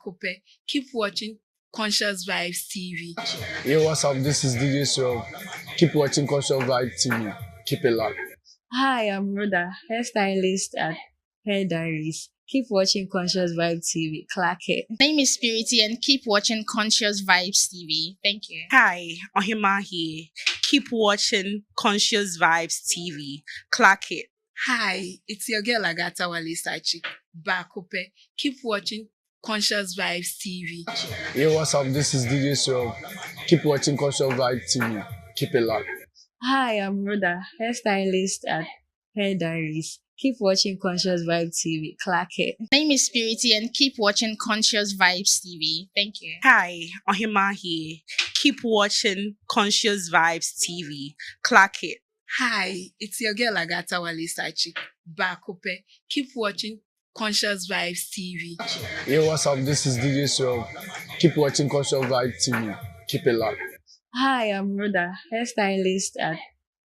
Bakope. Keep watching Conscious Vibes TV. Yo, what's up? This is DJ So. Keep watching Conscious Vibes TV. Keep it locked. Hi, I'm Rhoda, hairstylist at Hair Diaries. Keep watching Conscious Vibes TV. Clack it. My name is Spirity and keep watching Conscious Vibes TV. Thank you. Hi, Ohima here. Keep watching Conscious Vibes TV. Clack it. Hi, it's your girl Agata Walisachi. Bakope. Keep watching Conscious Vibes TV. Yo, what's up? This is DJ So. Keep watching Conscious Vibes TV. Keep it locked. Hi, I'm Rhoda, hairstylist at Hair Diaries. Keep watching Conscious Vibes TV. Clack it. My name is Spirity and keep watching Conscious Vibes TV. Thank you. Hi, Ohima here. Keep watching Conscious Vibes TV. Clack it. Hi, it's your girl Agata Walisachi. Bakope. Keep watching Conscious Vibes TV. Yo, what's up? This is DJ So. Keep watching Conscious Vibes TV. Keep it locked. Hi, I'm Rhoda, hairstylist at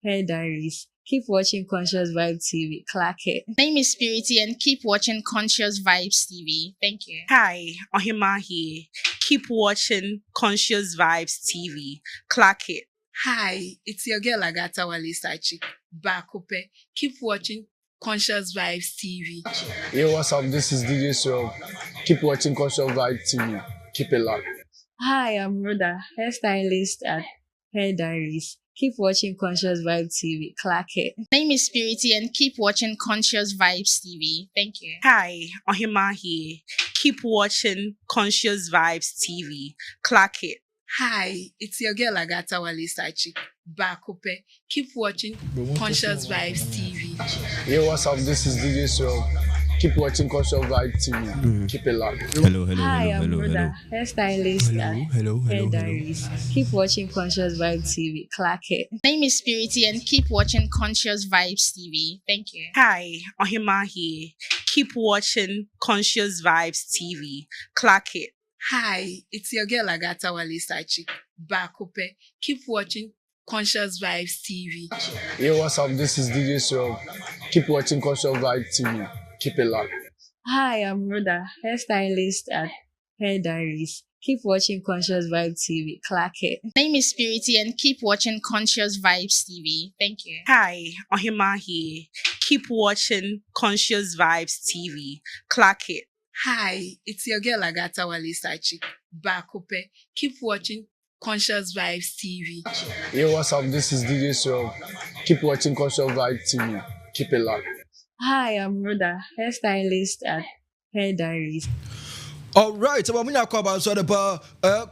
Hair Diaries. Keep watching Conscious Vibes TV. Clack it. My name is Spirity and keep watching Conscious Vibes TV. Thank you. Hi, Ohima here. Keep watching Conscious Vibes TV. Clack it. Hi, it's your girl Agata Walisachi. Bakope. Keep watching Conscious Vibes TV. Yo, what's up? This is DJ So. Keep watching Conscious Vibes TV. Keep it locked. Hi, I'm Rhoda, hairstylist at Hair Diaries. Keep watching Conscious Vibes TV. Clack it. My name is Spirity and keep watching Conscious Vibes TV. Thank you. Hi, Ohima here. Keep watching Conscious Vibes TV. Clack it. Hi, it's your girl Agata Walisachi. Bakope. Keep watching Conscious Vibes TV. Yo, what's up? This is DJ So. Keep watching Conscious Vibes TV. Keep it locked. Hi, I'm Rhoda, hairstylist at Hair Diaries. Keep watching Conscious Vibes TV. Clack it. My name is Spirity and keep watching Conscious Vibes TV. Thank you. Hi, Ohima here. Keep watching Conscious Vibes TV. Clack it. Hi, it's your girl Agata Walisachi. Bakope. Keep watching Conscious Vibes TV. Yo, what's up? This is DJ So. Keep watching Conscious Vibes TV. Keep it locked. Hi, I'm Rhoda, hairstylist at Hair Diaries. Keep watching Conscious Vibes TV. Clack it. My name is Spirity and keep watching Conscious Vibes TV. Thank you. Hi, Ohima here. Keep watching Conscious Vibes TV. Clack it. Hi, it's your girl Agata Walisachi. Bakope. Keep watching Conscious Vibes TV. Yo, what's up? This is DJ So. Keep watching Conscious Vibes TV. Keep it locked. Hi, I'm Rhoda, hairstylist at Hair Diaries. All right, so I'm going to talk about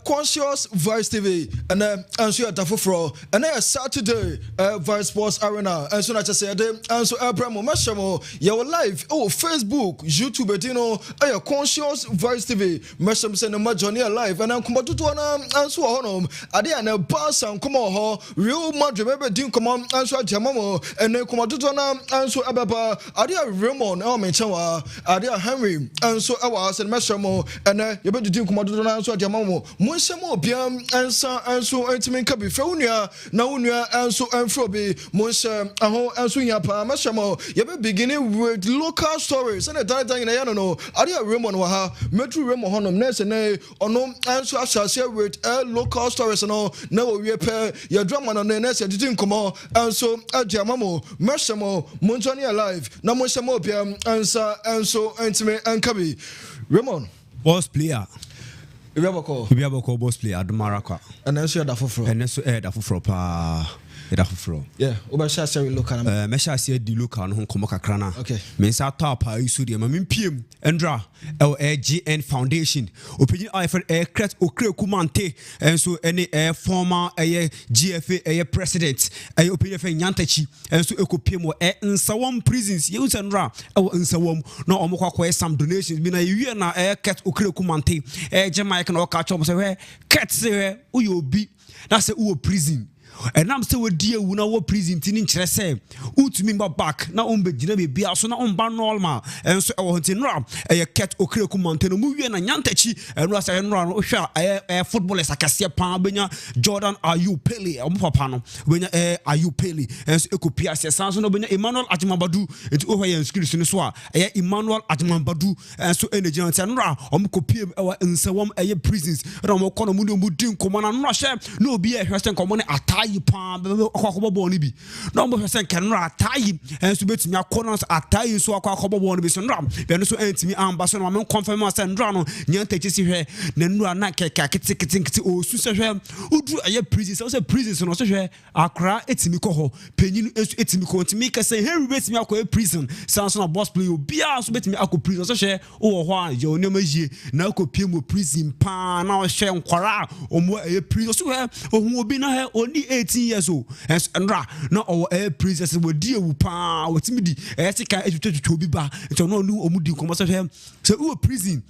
Conscious Vibes TV and answer your tafo and then Saturday Vybzsports Arena and so I just said and so Abraham Mashamo your live Facebook YouTube Conscious Vibes TV Masham send a Johnny live and I'm come to and so on ade and pass and come on Real Madrid maybe didn't come on and so Jamamo and then come to and so Ababa ade Raymond Menchawa ade Henry and so I was and Mashamo and you better do come out to answer the mammo. Monsiamo Biam answer and so ultimate cabby Fronia, Naunia and so and Froby, Monsa, Aho and Swingapa, Mashamo. You better beginning with local stories and a data in a no. Adia Ramon Waha, Metro Ramon Honum Nessene, or no answer shall share with local stories and all. Now we repair your drama on the Nessa didn't come on and so at Jamamo, Mashamo, Montani alive, Namosamo Biam answer and so intimate and cabby. Ramon. Boss player. Ibiaboko boss player Adumaraka. And then so that for and so da for pa yeah, Obasha say look at Mesha say di look on komo kakra na. Okay. Me sa top isu de ma PM Endra LGN Foundation. Opinion I for cret okre kumante and so any former GFA president opinion for Nyantachi and so ekopiem wo nsawam prisons ye usandra nsawam na omokwa some donations bi na yewie na cret okre kumante Jamaica na o catch up say cret say uyobi na say uwo prison and I'm still with dear when I was prison tin say utumi back na ombegina be so na omba normal and so I want in ram a cat okreku mountain movie na nyantachi and was a run a footballers akasia pa benya Jordan Ayu Pele papa no benya Ayu Pele and so ekopia se sanso no benya Emmanuel Ajimabadu it over here in school so a Emmanuel Ajimabadu and so energy and ra omkopiem our nsawam prisons ram kono mu din komana no hye no bi e hwese komone atayi pa akwakobo ni bi no mo hwese kenra atayi and so betumi akona atayi so akwakobo ni bi so ram be no so antimi amba so no me confirm asa ndra no nyantachi si hwe na nura na keka kiti o su se hwe udu aye prisons so prisons no so hwe akra etimi ko ho penyin etimi ko ntimi ka say Henry betimi akwa prison sanso na boss play obi a so betimi akwa prison so hwe o ho a yo ne maji na akopie mo prison pa na o hwe nkwara o mo aye prison so hwe o obi na he only 18 years old and na o aye prison se wodi ewu pa wotimi di sika etwetwetwo obi ba nto no nu omudi komo so hwe se o prison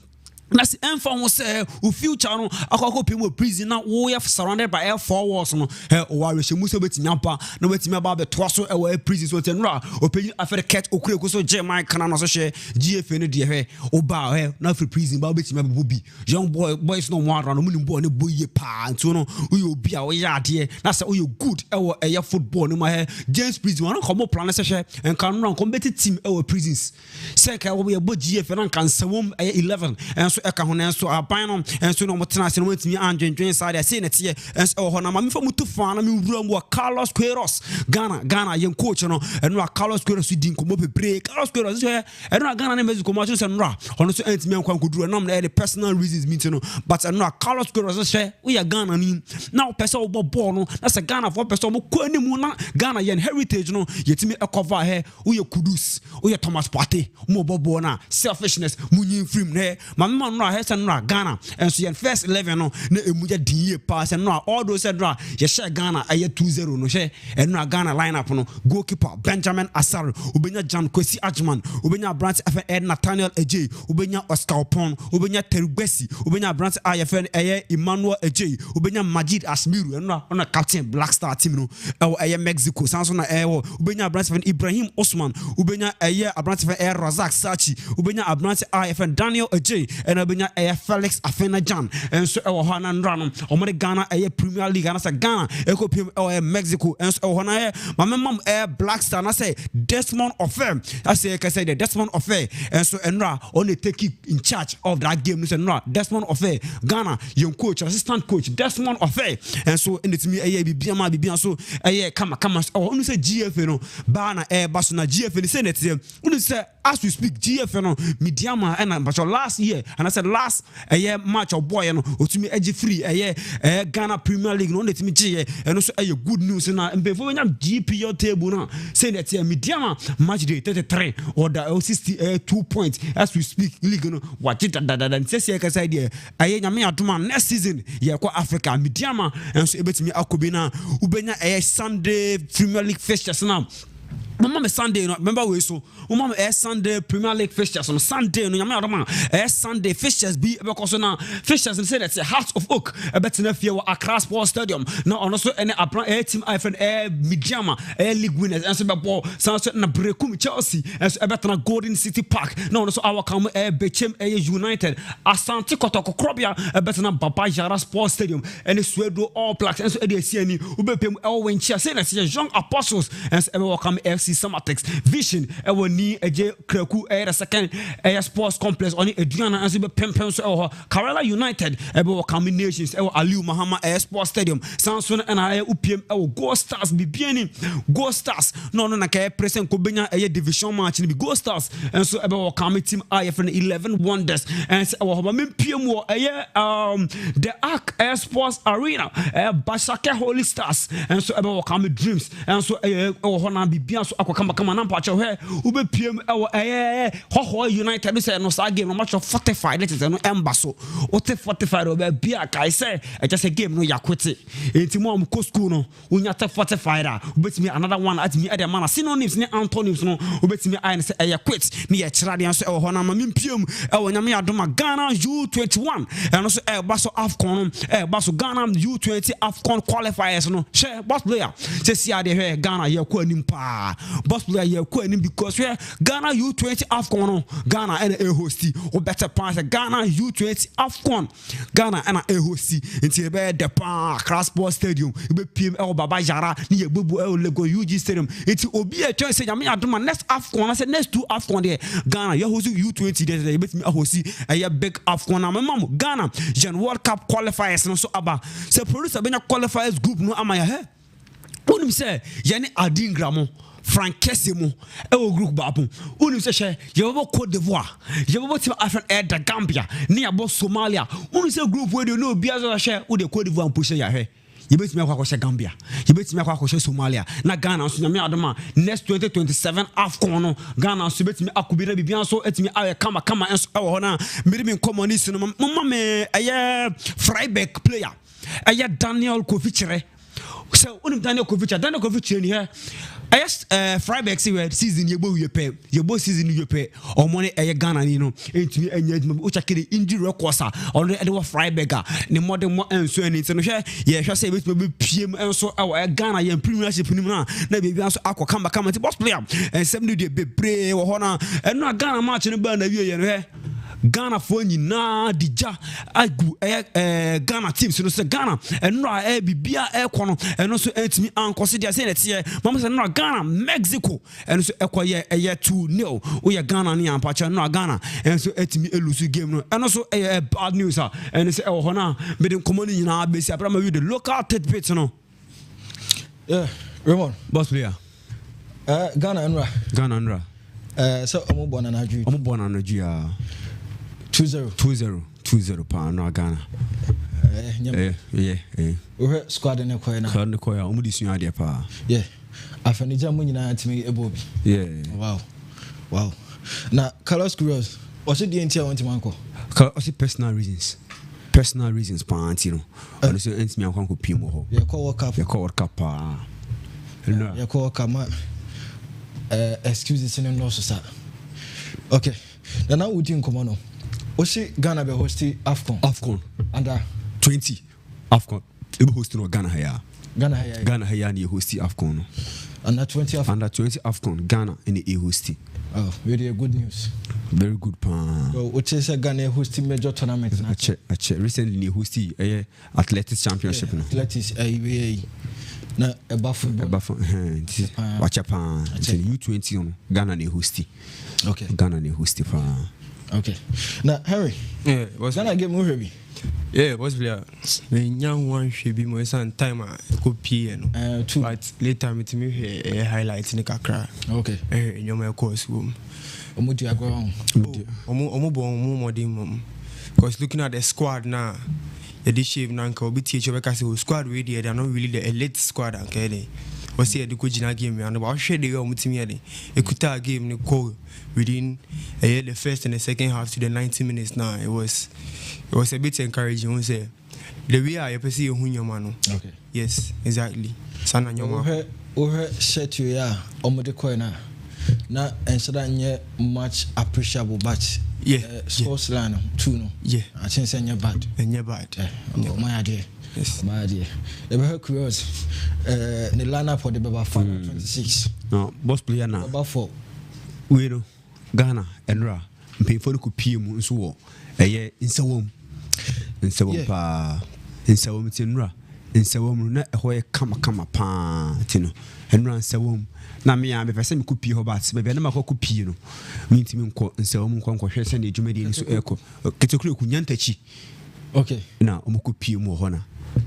na si enfo ho say o future no akoko pem prison na wo ye surrounded by four walls no o wa rehemu so betimi apa na betimi aba be to so e wa prison so tenra o pegi afere cat okure ko so German kana no so hye GFA no de hwe o ba na free prison ba betimi aba bobi young boys no one run no boy ne boy pa nto no o ye obi a o ya ade na say o ye good e wo e football no ma he James prison one come plan se hye en kan run competitive team e wo prisons say ka wo ye bo GFA na kan sawom e 11 and eka ho na so aban no enso no motena se no matimi anjwenjwen side ase na tie enso ho na ma mefa mutu fa na me wura mu Carlos Queiroz Ghana yen coach no eno Carlos Queiroz din ko mo bebre Carlos Queiroz so eno Ghana na Mexico ma so se no ono so antimi ankwan koduru na na the personal reasons mean no but eno Carlos Queiroz so we ya Ghana ni na person wo ball no na se Ghana for person mo ko ani mu na Ghana yen heritage no yetimi cover he we ya Kudus we ya Thomas Partey mo ball na selfishness munyin film he ma no Hesen no Ghana and so yen first 11 no na emuja dinye pass and no all those said ye share Ghana aye 2-0 no she and no Ghana lineup no goalkeeper Benjamin Asare ubenya Jan Kwesi Ajman ubenya Branch FN Nathaniel Ejay ubenya Oscar Opon ubenya Terubesi ubenya Branch IFN aye Emmanuel Ejay ubenya Majid Asmiru and no on captain Black Star team no aye Mexico sanso na ubenya Branch FN Ibrahim Osman ubenya aye Branch FN Razak Sachi ubenya Branch IFN Daniel Ejay and benya Felix Afena Jan and so Hana Rano omre Ghana Premier League and say Ghana ekopim Mexico and so Hana my mom Black Star na say Desmond Ofe I say can say the Desmond Ofe and so Enra only take in charge of that game no Enra Desmond Ofe Ghana young coach assistant coach Desmond Ofe and so in it me bibia so kama onu say GFA no ba na baso na GFA ni say net onu say as we speak GFA no Midiama and but last year and I said last match of boy no otumi agi free Ghana Premier League no letimi gye and also good news na mbefo nya GPL table na say that Midiama match day 33 or the 62 points as we speak league no waje dadada say ka say there nyame adoma next season ye kwa Africa Midiama and so ebetimi akobi na ubenya Sunday Premier League fixtures na Mama Sunday no remember we so mama Sunday Premier League fixtures on Sunday no nyame adoma Sunday fixtures be because na fixtures say that Heart of Oak betina fie wa Accra Sports Stadium na also any team IFN Midiama league winners and so be ball so na Brekum Chelsea and so betina Golden City Park na also our come Bechem United Asante Kotoko Krobia betina Baba Yara Sports Stadium and Swedo All Blacks and so e see ani ubepem Elwin Chia say that young apostles and so welcome FC Samatex Vision ni eje Kraku the second sports complex oni Adriana and so be pempem so Kerala United welcome nations Aliu Mahama Sports Stadium Samson and upiem Go Stars bibiani Go Stars no na ka present ko benya division match ni be Go Stars and so welcome team IFN 11 Wonders and our mempiem wo the Arc Sports Arena Bashake Holy Stars and so welcome Dreams and so hona bibia so akwa kama na mpacho he ube pm ho United say no sa game no match 45 let is no emba so o te 45 obe bia kai say e just game no yakwete enti mo am ko school no unya te 45 da obetimi another one at me man synonyms ne antonyms no obetimi I say e quit ne ye kira de so e ho na ma mpiam e wo nyame adoma Ghana U21 and also e baso AFCON e baso Ghana U20 AFCON qualifiers no share boss player say see ade here Ghana ye ko anim pa boss player ye ko anim because here Ghana U20 AFCON no Ghana and a hosti or better pass Ghana U20 AFCON Ghana and a hosti until e be the pa Crossport Stadium e be PM e baba jara ni ye bubu e Lego UG Stadium until obi e chance say nyame adoma next AFCON I say next two AFCON there Ghana ye hosti U20 there e betimi ahosi a big AFCON na mama Ghana Gen World Cup qualifiers no so aba say producer benya qualifiers group no ama ya he onim say ye ne adingramo Frankesi mo e wo group baapon onim say she ye bo Cote d'Ivoire ye bo team Africa da Gambia ne ya bo Somalia onim say group we dey no obi aso she wo dey Cote d'Ivoire push ya he you betimi akwa kwose Gambia you betimi akwa kwose Somalia na Ghana so nyame adoma next 2027 AFCON no Ghana so betimi akubira bibia so etimi aye kama enso e wo ho na me communist no mama me aye Freiburg player aye Daniel Kofichere so unim Daniel Kofichere ni he yes Freiburg season yebo season you pay or money Ghana ni no entimi anya o chakere injury records on the Freiburg ni modern mo enso ani no hwe ye hwe say betimi be piem enso Ghana ye premiership ni na baby enso akwa kama ti boss player and 70 dey bebre wo ho na eno Ghana match ni ba na wie ye no hwe Ghana for nyina dija agu Ghana team so say Ghana eno bibia kono eno so entimi ankose dia say netie mama say no Ghana Mexico eno so ekoye 2-0 wo ye Ghana ni ampacha no Ghana eno so etimi elusu game no eno so bad news eno say ho na me den komoni nyina besi abra ma wi the local tidbits no Raymond boss player Ghana Nra so omo bona na ju 2-0 pa no Ghana we squad ne koy na omo di sunu ade pa afenija mu nyina atimi ebobi wow na Carlos Cruz was it the entire want manko also personal reasons pa antino ono so entimi anko pimo ho ye call World Cup pa ye call kama excuses in no so sa okay now we din come on Osi Ghana be hosti AFCON under 20 AFCON e be hosti no Ghana haya ni hosti AFCON no under 20 AFCON Ghana in e hosti very good news very good pa so what say Ghana hosti major tournament na che recently ni hosti athletics championship no athletics na eba football wacha pa U20 no Ghana ni hosti okay Ghana ni hosti pa okay now Harry was Ghana game mo heavy was player me nyang one hwebi mo san time ko pie no but later me timi hwe highlight ni kakra okay nyoma course wo omo di agwa omo bon mo modern mom because looking at the squad now the shape nanka obi tie chobe ka say squad we dey they are not really the elite squad anka dey was here the coaching game and about share the mutimi dey ekuta game ni call within the first and the second half to the 90 minutes now it was a bit encouraging we say the way I perceive you hunyoma no okay yes exactly sana nyoma o set you ya omode koina na ensada nye much appreciable but scores line 2 no I think say bad my idea yes my idea e be curious the lineup for the baba 26 no boss player na baba 4 we no Ghana enra mpefo no kopie mu nso wo nsawom pa nsawom tinra nsawom na ehoye kama pa tino enra nsawom na me ya be pese me kopie ho bat be na makọ kopie no me ntimi nko nsawom nko hwe se na edwumadi nso eko ketokure ku nyantachi okay na omo kopie mu ho na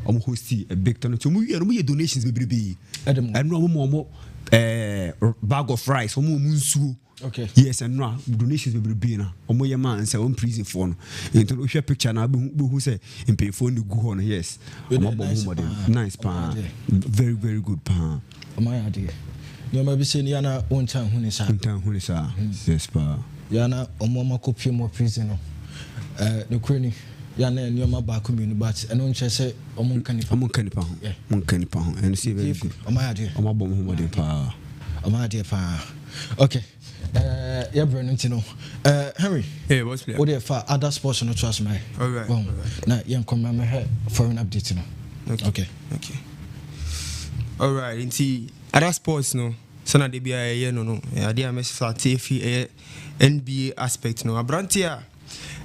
omo hosti a big ton to mu wi no mu ye donations bebrebe enra omo bag of rice omo nsuo okay yes and no donations will be na omo ye man say on prison for no into o hwe picture na be hu say pay for the go on yes omo bo mo nice pa very very good pa my idea nneɛma bi sɛ yana wontan hu ne saa yes pa yana ɔmɔma kɔpie mɔ prison no ne kuro ni yana nneɛma baako mmienu but ɛno nkyɛ sɛ ɔmo nka nipa ho ɛno sɛ very good ɔma bɔ mo ho mɔden paa okay yɛbrɛ no nti no Henry what's what if other sports no trust me all right na yɛnkɔmmra mɛhwɛ foreign update no okay all right nti other sports no sana de bia yɛ no ade a mɛsa tefi NBA aspect no abrante a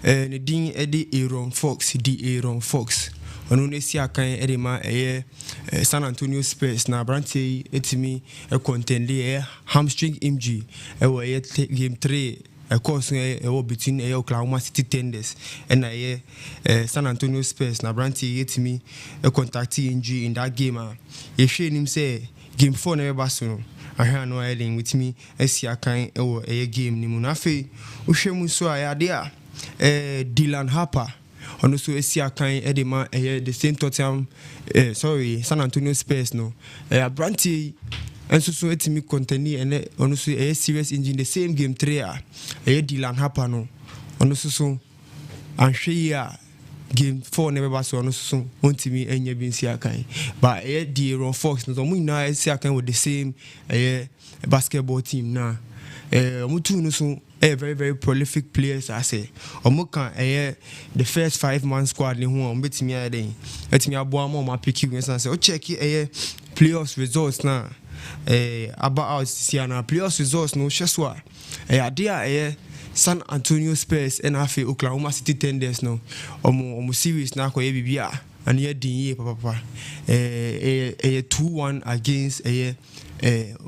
ne din de Aaron Fox ono ne si akan e de ma San Antonio Spurs na abrante etimi contend hamstring injury wo game 3 course between Oklahoma City Thunders and San Antonio Spurs na abrante etimi contact injury in that game ye hwe nim say game 4 na ba so no ahwa no ayeling with me esi akan game ni mu na fe wo hwe mu so ayade a Dylan Harper ono so esi akan edema the same Tottenham San Antonio Spurs no abrante enso so etimi conteni ene ono so serious injury in the same game 3 Dylan Harper no ono so anhwe ya game 4 never ba so ono so ontimi enya bi nsi akan but the Aaron Fox no mo na esi akan with the same basketball team na omutu no so very very prolific players I say omuka the first 5-man squad ni ho ombetimi ayden etimi aboa ma pick you say o check playoffs results na about Siana playoffs results no hweswa ade San Antonio Spurs and afi Oklahoma City Thunders no omo series na akoye bibia and ye din papa 2-1 against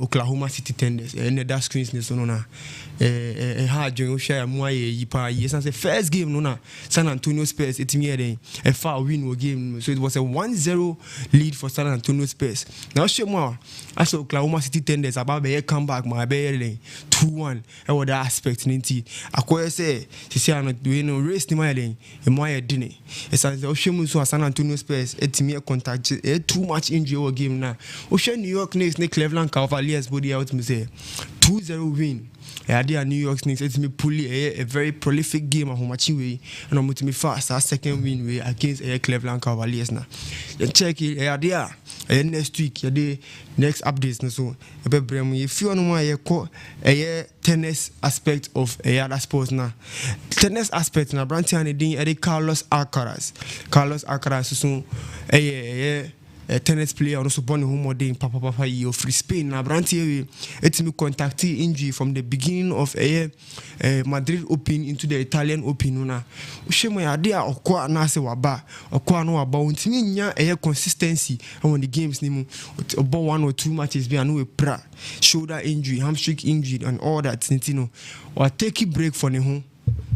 Oklahoma City Thunders and that screens ni so no na hard join share mu aye yipa yes and say first game no na San Antonio Spurs etimi eden a far win game so it was a 1-0 lead for San Antonio Spurs now show more as Oklahoma City Thunders about be comeback my be 2-1 e what aspect ninti akoye say an we no race ni my eden e mo aye dine e say o show mu so San Antonio Spurs etimi contact too much injury game na o show New York Knicks ne Cleveland Cavaliers body out me say 2-0 win New York Knicks etimi pull a very prolific game of matching way and omutimi fast our second win way against Cleveland Cavaliers na check it next week next updates no so ebebrem if you no more tennis aspect of other sports na tennis aspect na brantian din Carlos Alcaraz so tennis player also born in home papa you free Spain na brantie etimi contact injury from the beginning of Madrid Open into the Italian Open na ushemo ya dia okwa na se waba okwa no waba untimi nya consistency on the games ni mu about 1 or 2 matches be anu pra shoulder injury hamstring injury and all that nitino or take a break for ne ho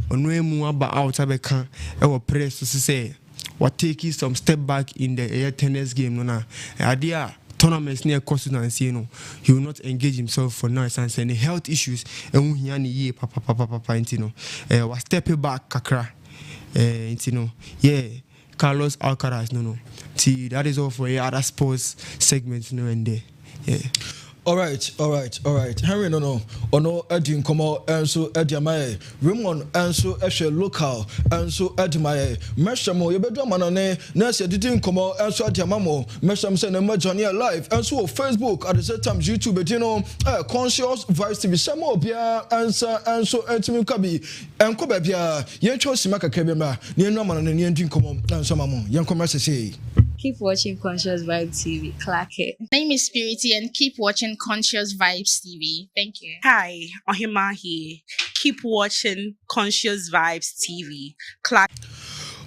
onu emu aba out abeka e press so say what taking some step back in the tennis game no na idea tournaments near consistency no he will not engage himself for now and any health issues and he ani ye papa intino was step back kakra intino Carlos Alcaraz no see that is all for other sports segments no and there All right. Henry no. Ono edin komo enso ediamaye. Raymond enso ehwe local enso edimaye. Meshamo yebedu manane na se didin komo enso ediamamo. Mesham se na majoni live enso Facebook at the same time YouTube edino Conscious Vibes TV samo bia answer enso etimi kabi enko ba bia yencho simaka kebema. Ne no manane ne edin komo enso mamo. Yenko message. Keep watching Conscious Vibes TV. Clack it. My name is Spirity and keep watching Conscious Vibes TV. Thank you. Hi, Ohima here. Keep watching Conscious Vibes TV.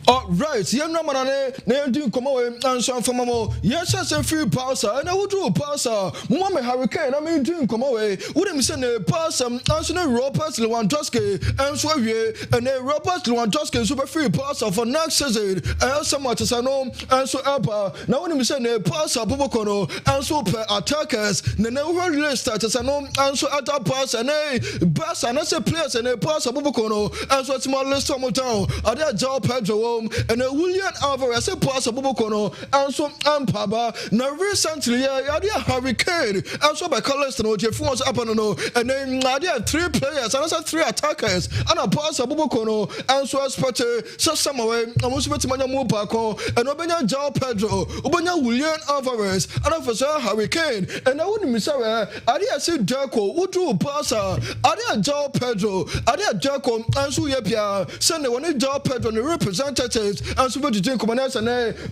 All right, you know, man, they do come away and some from mamo. Yes, I free passer, and I would do a passer. Mama Hurricane, I mean, doing come away. Wouldn't send a passer, answer Robert Lewandowski, and Swavier, and a Robert Lewandowski super free passer for next season. And some what I know, and so Abba. Now, when we send a passer, Bobokono, and so per attackers, the never list as I know, and so at that pass, and a bass, and as a players, and a passer, Bobokono, and so it's more list from town. Are there job Pedro? home and William Alvarez a pass of Bobokono and so Ampaba. Now recently, Hurricane and so by Colors and Jeff up and then Nadia 3 players and also 3 attackers and a pass of Bobokono and so as Pate, so somewhere, I was with Mania Mupako and Obenya Jao Pedro, Obenya William Alvarez, and Officer Hurricane, and I wouldn't miss her. Adia said Jaco, Udu Pasa, Adia Jao Pedro, Adia Jaco, and Suyapia, Sunday when Jao Pedro and the representatives and Super Jim Commanders and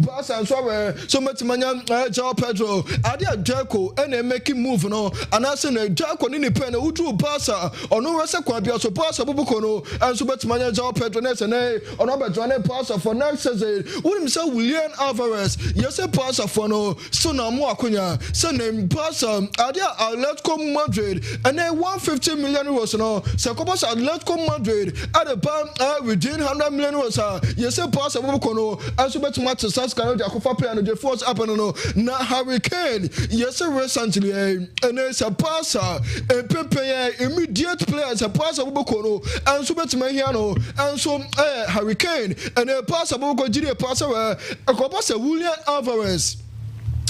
Pasa and Sware, so much Mania Jao Pedro, Adia Jaco, and they make him move on, and I said Jaco independent, Udu Pasa, or no Rasa Quabia, so Pasa Bubukono, and Super Mania Jao Pedro, and on Robert Johnny Pasa for next season, wouldn't say William Alvarez, yes, a Pasa for no, Sona Moakunya, Sunday Pasa, Adia Atletico Madrid, and then 150 million euros, no, Sakobas Atletico Madrid, at a pound, within 100 million euros, yes, a Pasa Bubukono, and Super Tomato Saskano, Jacofa Play, and the force up and no, na Hurricane, yes, a recently, and there's a Pasa, and Pepe, immediate players, a Pasa Bubukono, and Super Tomahiano, and so Hurricane, and a Pasa Bubuko, Jiri Pasa, a Copasa William Alvarez.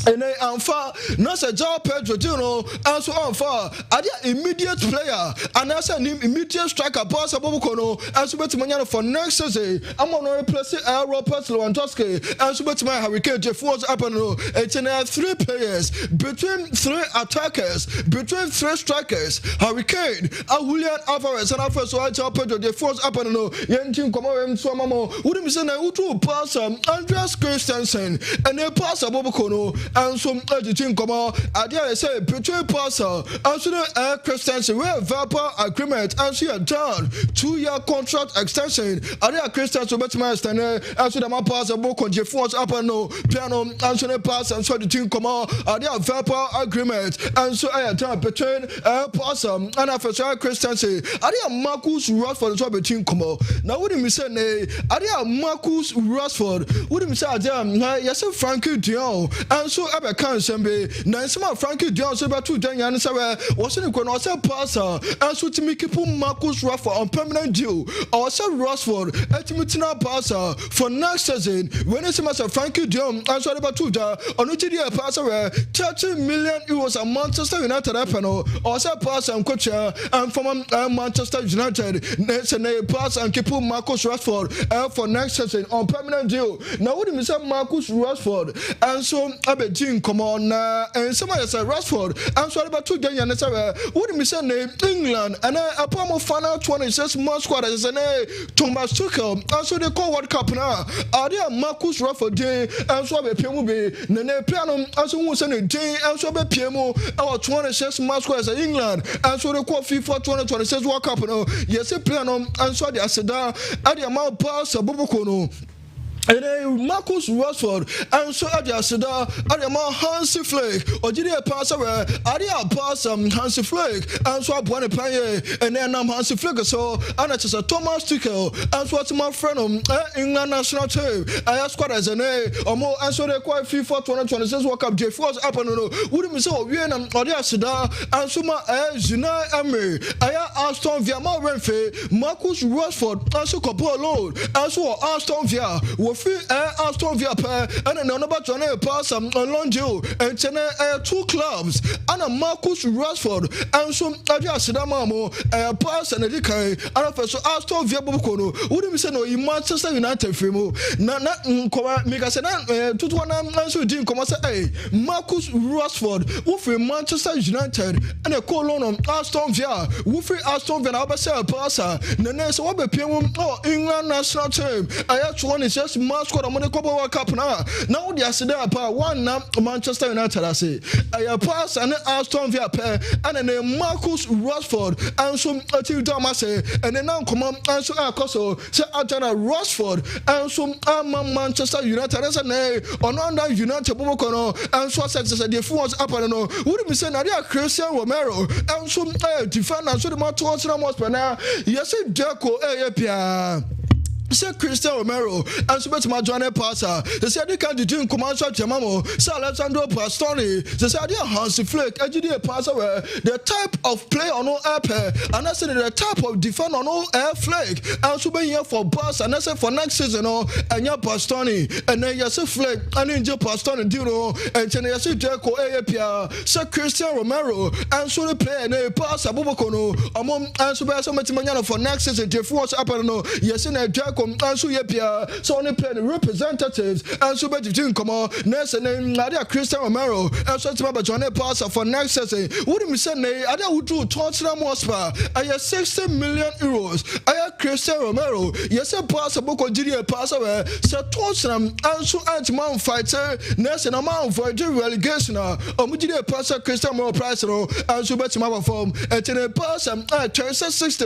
And then Anfa, Nasa Jao Pedro, and so Anfa, are the immediate player, and as an immediate striker, Pasa Bobokono, and Subetmaniano for next season. I'm on to replace Robert Lewandowski, and Subetman Hurricane, Jeff was up and it's in 3 players, between 3 attackers, between 3 strikers, Hurricane, William Alvarez, and Alpha so Jao Pedro, Jeff was up and Yentin Komoro, and Swamamo, wouldn't be saying Utu Pasa, Andreas Christensen, and then Pasa Bobokono. And some editing come out. I dare say between Passer and so the Christensen we have verbal agreement and she had done 2-year contract extension. I dare Christensen better master and so the man pass a book on Jeff was up and no piano and so the pass and so the team come out. I dare verbal agreement and so I had done between Passer and Officer Christensen. I dare Marcus Rashford so between come out. Now what do you say? I dare Marcus Rashford. What do you say? I dare yes Frankie Dion and so Ebe kan sembe na nsema Frankie Dion so betu dan yan sawe was in kono say passer and so timi keep Marcus Rashford on permanent deal or say Rashford etimi tina passer for next season when it's say Frankie Dion and so betu da onu ti dia passer 30 million euros a Manchester United apeno or say passer and coach and from Manchester United say na passer and keep Marcus Rashford for next season on permanent deal. Now what do you say Marcus Rashford and so come on and somebody said Rashford I'm sorry about 2 days and say what do you say name England and a palm of final 26 month squad as an Thomas Tuchel and so they call World Cup now are there Marcus Rashford day and so be PMU be nene piano and so who send a day and so be PMU our 26 month squad as England and so they call FIFA 2026 World Cup no yes a piano and so they said that at the amount pass a Bobokono. And then Marcus Rashford and so Adia Seda, Adia Hansi Flake, or did he pass away? Adia pass Hansi Flake, and so I want to play, and then I'm Hansi Flake, so and it's a Thomas Tuchel, and so what's my friend England national team. I asked what as an A or more, and so they quite FIFA 2026 World Cup. Jeff was up and no, wouldn't be so we and Adia Seda, and so my Zina Emery, I Aston Villa, my Renfe, Marcus Rashford, and so Copo alone, and so Aston Villa. Free Aston Villa and another Johnny pass on Lonjo and 2 clubs and a Marcus Rashford and some Adia Sidamamo pass and a decay and also Aston Villa Bokono. Wouldn't we say no in Manchester United Fremo? Not make us an to one answer didn't come say Marcus Rashford who free Manchester United and a colon on Aston Villa who free Aston Villa passer Nene so what be England national team. I actually is just squad on the World Cup now. Now they are sitting about one Manchester United. I say I pass and Aston Villa and then Marcus Rashford and some until Damase and then now come on and so Akoso say Ajana Rashford and some Manchester United as a name on under United Bobokono and so says the force up and no would be saying that Christian Romero and some defender so the more towards the most now yes Deco Pia Say Christian Romero and Subet Majone Pasa. They said they can't do Comanche Chamamo, Sir Alessandro Pastoni. They said they are Hansi Flick, AGD Pasa, the type of play on all air, and I said the type of defend on all air flag. And so be here for Bus, and I said for next season, and your Pastoni, and then you say Flick, and then your Pastoni Dino, and then you say Jericho AAPR, Sir Christian Romero, and so the play and they pass Abubakono, among and so be so much money for next season, Jeff was up and no, yes, in a Jericho. And so so only play the representatives and so better to come on next and Nadia Christian Romero and so to John Passer for next season. Wouldn't we say I would do Tottenham Hotspur? I have 60 million euros. I have Christian Romero. Yes, a pass a book of GDA passer. So Tottenham and so anti-man fighter next and amount for a relegation. GDA passer Christian Romero price and so better my form and to the pass and turn 60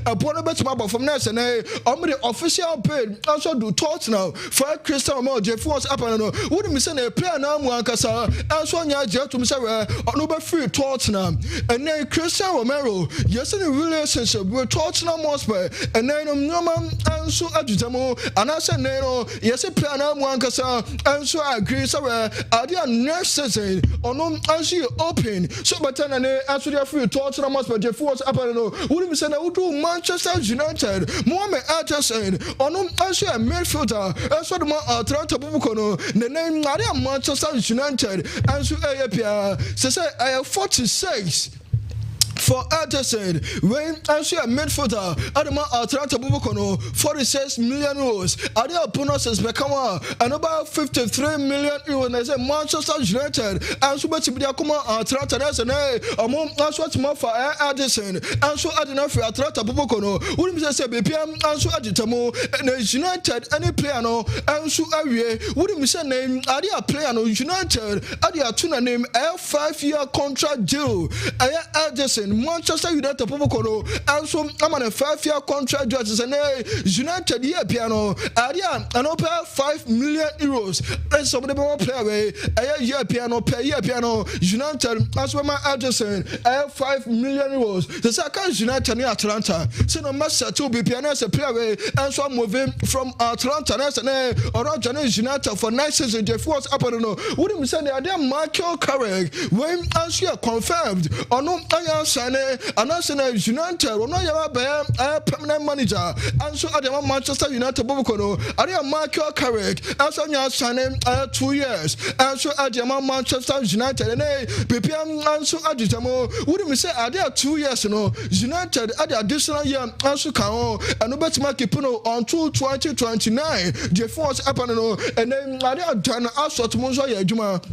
upon a better map from next and the official paid also do Tottenham for Christian Romero. Jeff was up and wouldn't miss a player now Wankasa and so on Jeff to Mr. on over free Tottenham and then Christian Romero. Yes, in a relationship with Tottenham Hotspur and then Norman and so Adjutamo and I said no, yes, a player now Wankasa and so I agree. So I did next season or no as you open so but then as we are free Tottenham Hotspur. Jeff was up and wouldn't miss I would do Manchester United. Mohamed Atterson on also a midfielder, and so the Atlanta Bubukono, the name Nadia Manchester United, and so say I have 46. For Anderson, when actually a midfielder, Adama Atlanta Bubukono, 46 million euros. Adia bonuses become and about 53 million euros. And I say Manchester United, and so much Biakuma Atlanta, that's an among us what's more for Anderson, and so Adina for Atlanta Bubukono. Wouldn't say BPM, and so Aditamo, and United, any player, no, and so Aria, wouldn't say name Adia player, no, United, Adia Tuna name a 5-year contract deal. Aya Anderson. Manchester United Popokono and so I'm on a 5-year contract judges and United year piano Adia and over 5 million euros and some of the more play away a year piano per year piano United as well my Anderson I have 5 million euros the second United near Atlanta so no master to be piano as a play away and so I'm moving from Atlanta and or United for next season Jeff was up and no wouldn't we say they are Michael Carrick when as you are confirmed or no I and I said United or no a permanent manager and so at the Manchester United Bobokono I am Michael Carrick and so you are signing 2 years and so at the Manchester United and PPM and so at the wouldn't we say are there 2 years United at the additional year and so can and about to make it until 2029 the force up and then I are done assault Monzo Yajuma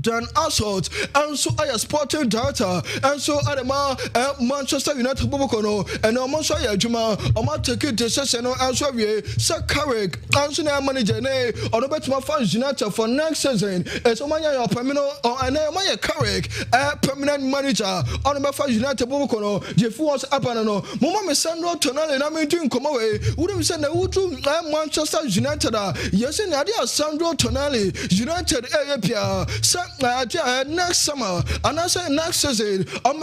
done assault and so I sporting data and so Adama Manchester United Bobokono and Monzo Yajuma or take it decision and so we Sir Carrick and so manager on about my fans United for next season it's Omanya permanent or an Omanya Carrick permanent manager on about fans United Bobokono Jeff was up and Mama Sandro Tonali and I'm doing come away wouldn't say that would Manchester United yes in Adia Sandro Tonali United next summer and I say next season I'm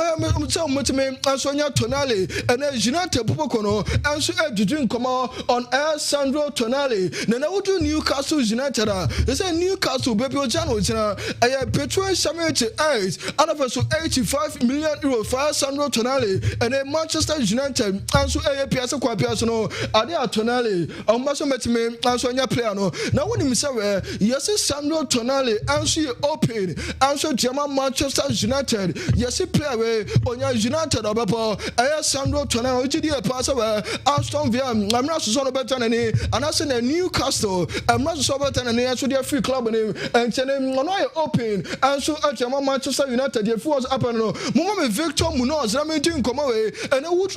Sonia Tonali and then United Popokono and so doing come on Air Sandro Tonali then I would do Newcastle United they say Newcastle baby Jano I between 78 and of so 85 million euros for Sandro Tonali and then Manchester United and so APS Kwapiasono Adia Tonali on Maso Metime and Sonia player no now when you say yes Sandro Tonali and she open and so German Manchester United yes he play away on your United Obapo Sandro Tonali GDA pass away Aston Villa I'm not so better than any and I say Newcastle I'm not so better than any so they free club name and then no open and so German Manchester United the force up and no Mama Victor Munoz I mean doing come away and I would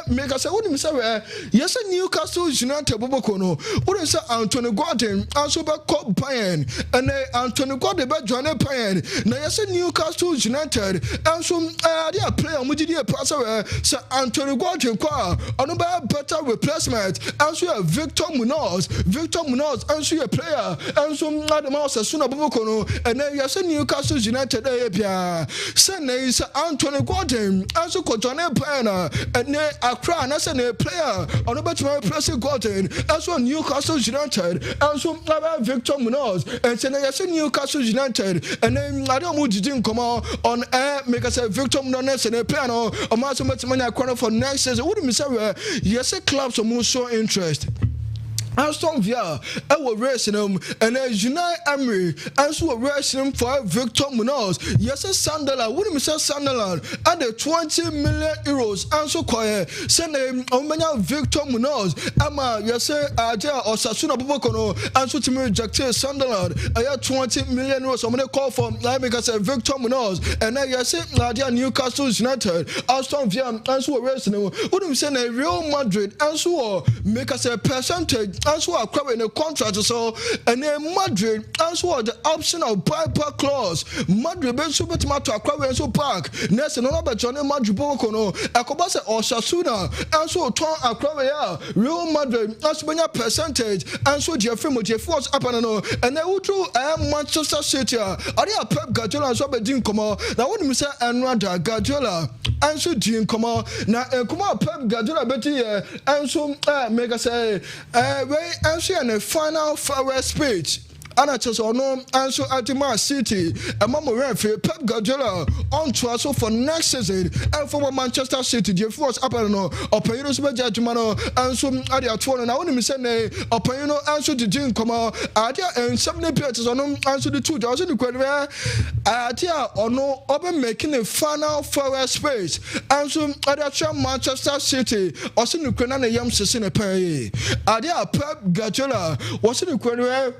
make us say what say yes Newcastle United Bobokono what is Anthony Gordon and so back Bayern and Anthony Gordon back join ne pan na yɛsɛ Newcastle United nso they are player mu gidi pass sɛ Anthony Gordon kwa ɔno bɛ better replacement nso yɛ Victor Munoz nso yɛ player nso adama sɛ suna boboko no ɛnɛ yɛsɛ Newcastle United bia sɛ na yi sɛ Anthony Gordon nso kɔtɔ ne pan na ɛnɛ Accra na sɛ ne player ɔno bɛtuma replace Gordon nso Newcastle United nso Victor Munoz and na yɛsɛ Newcastle United ɛnɛ ade mu didi nkɔmɔ on air make us Victor Munoz and a player no ɔmo aso mɛtuma nya kɔnɔ for next season would me say yɛsɛ clubs ɔmo show interest Aston Villa were racing him and Unai Emery and so racing him for Victor Munoz. Yes, Sunderland. What do you say Sunderland? At the 20 million euros and so quiet. Send him on Victor Munoz. Ama yes, Aja or Sasuna Bobokono and so to me rejected Sunderland. I had 20 million euros. I'm gonna call for like because Victor Munoz and I yes, Nadia Newcastle United. Aston Villa and so racing him. What do you say Real Madrid and so make us a percentage. And so are in a contract so and then Madrid and so the option of buyback clause Madrid ben super tomato acquire and so park next no but John Madrid bokono akobase or Sasuna and so turn acquire Real Madrid as many percentage and so Jeffrey Force up and no and then who through Manchester City are they Pep Guardiola and so be din komo now what me say Enrada Guardiola and so din komo na komo Pep Guardiola beti and so make us say and she in the final farewell speech. And I just know answer at Man City and Mama Renfrey Pep Guardiola on transfer for next season and for Manchester City. The force up and no Opinions Judgmano and some other 20 now when me say Opinion answer the gym come out and 70 players on answer the 2000 idea or no open making a final farewell speech and some other Manchester City or some Ukraine yam season a pay. Idea Pep Guardiola was in Ukraine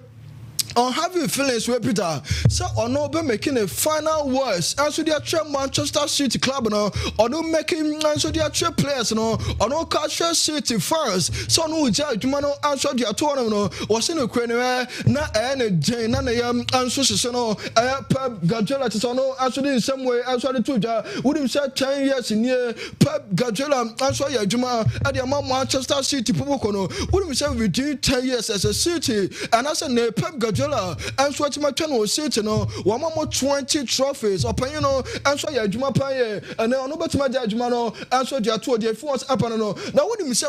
on having feelings with Peter, so on no be making a final words. And so they are Manchester City club no, or no making and so they are players no, or no Manchester City first. So no judge mano and so they are two no was in Ukraine na any day na yam and so no Pep Guardiola to no and so in some way and so the two would him say 10 years in year Pep Guardiola and so ya Juma at the Manchester City people no would him say within 10 years as a city and as a Pep Guardiola and so my turn was sitting no one more 20 trophies upon you know and so yeah Juma Paye and then no but my judgment no and so they are two the force up and no now what do you say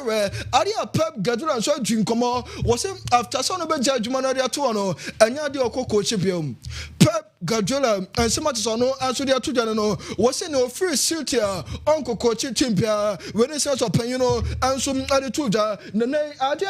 are you Pep Guardiola and so drink come was him after so no be judgment no they are two no and ya dey coach Pep Guardiola and so much no and so they are two no was in no free city uncle coach team when it says upon you know and so are the two na are they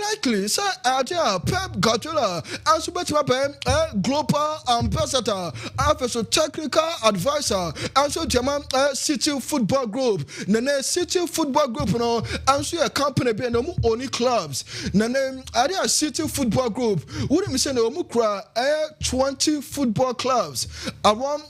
likely say are they Pep Guardiola and so but my global ambassador, officer technical advisor, and so German City Football Group. Nene City Football Group, no, and so a company be no only clubs. Nene Adia City Football Group. Wouldn't me say no mukra 20 football clubs around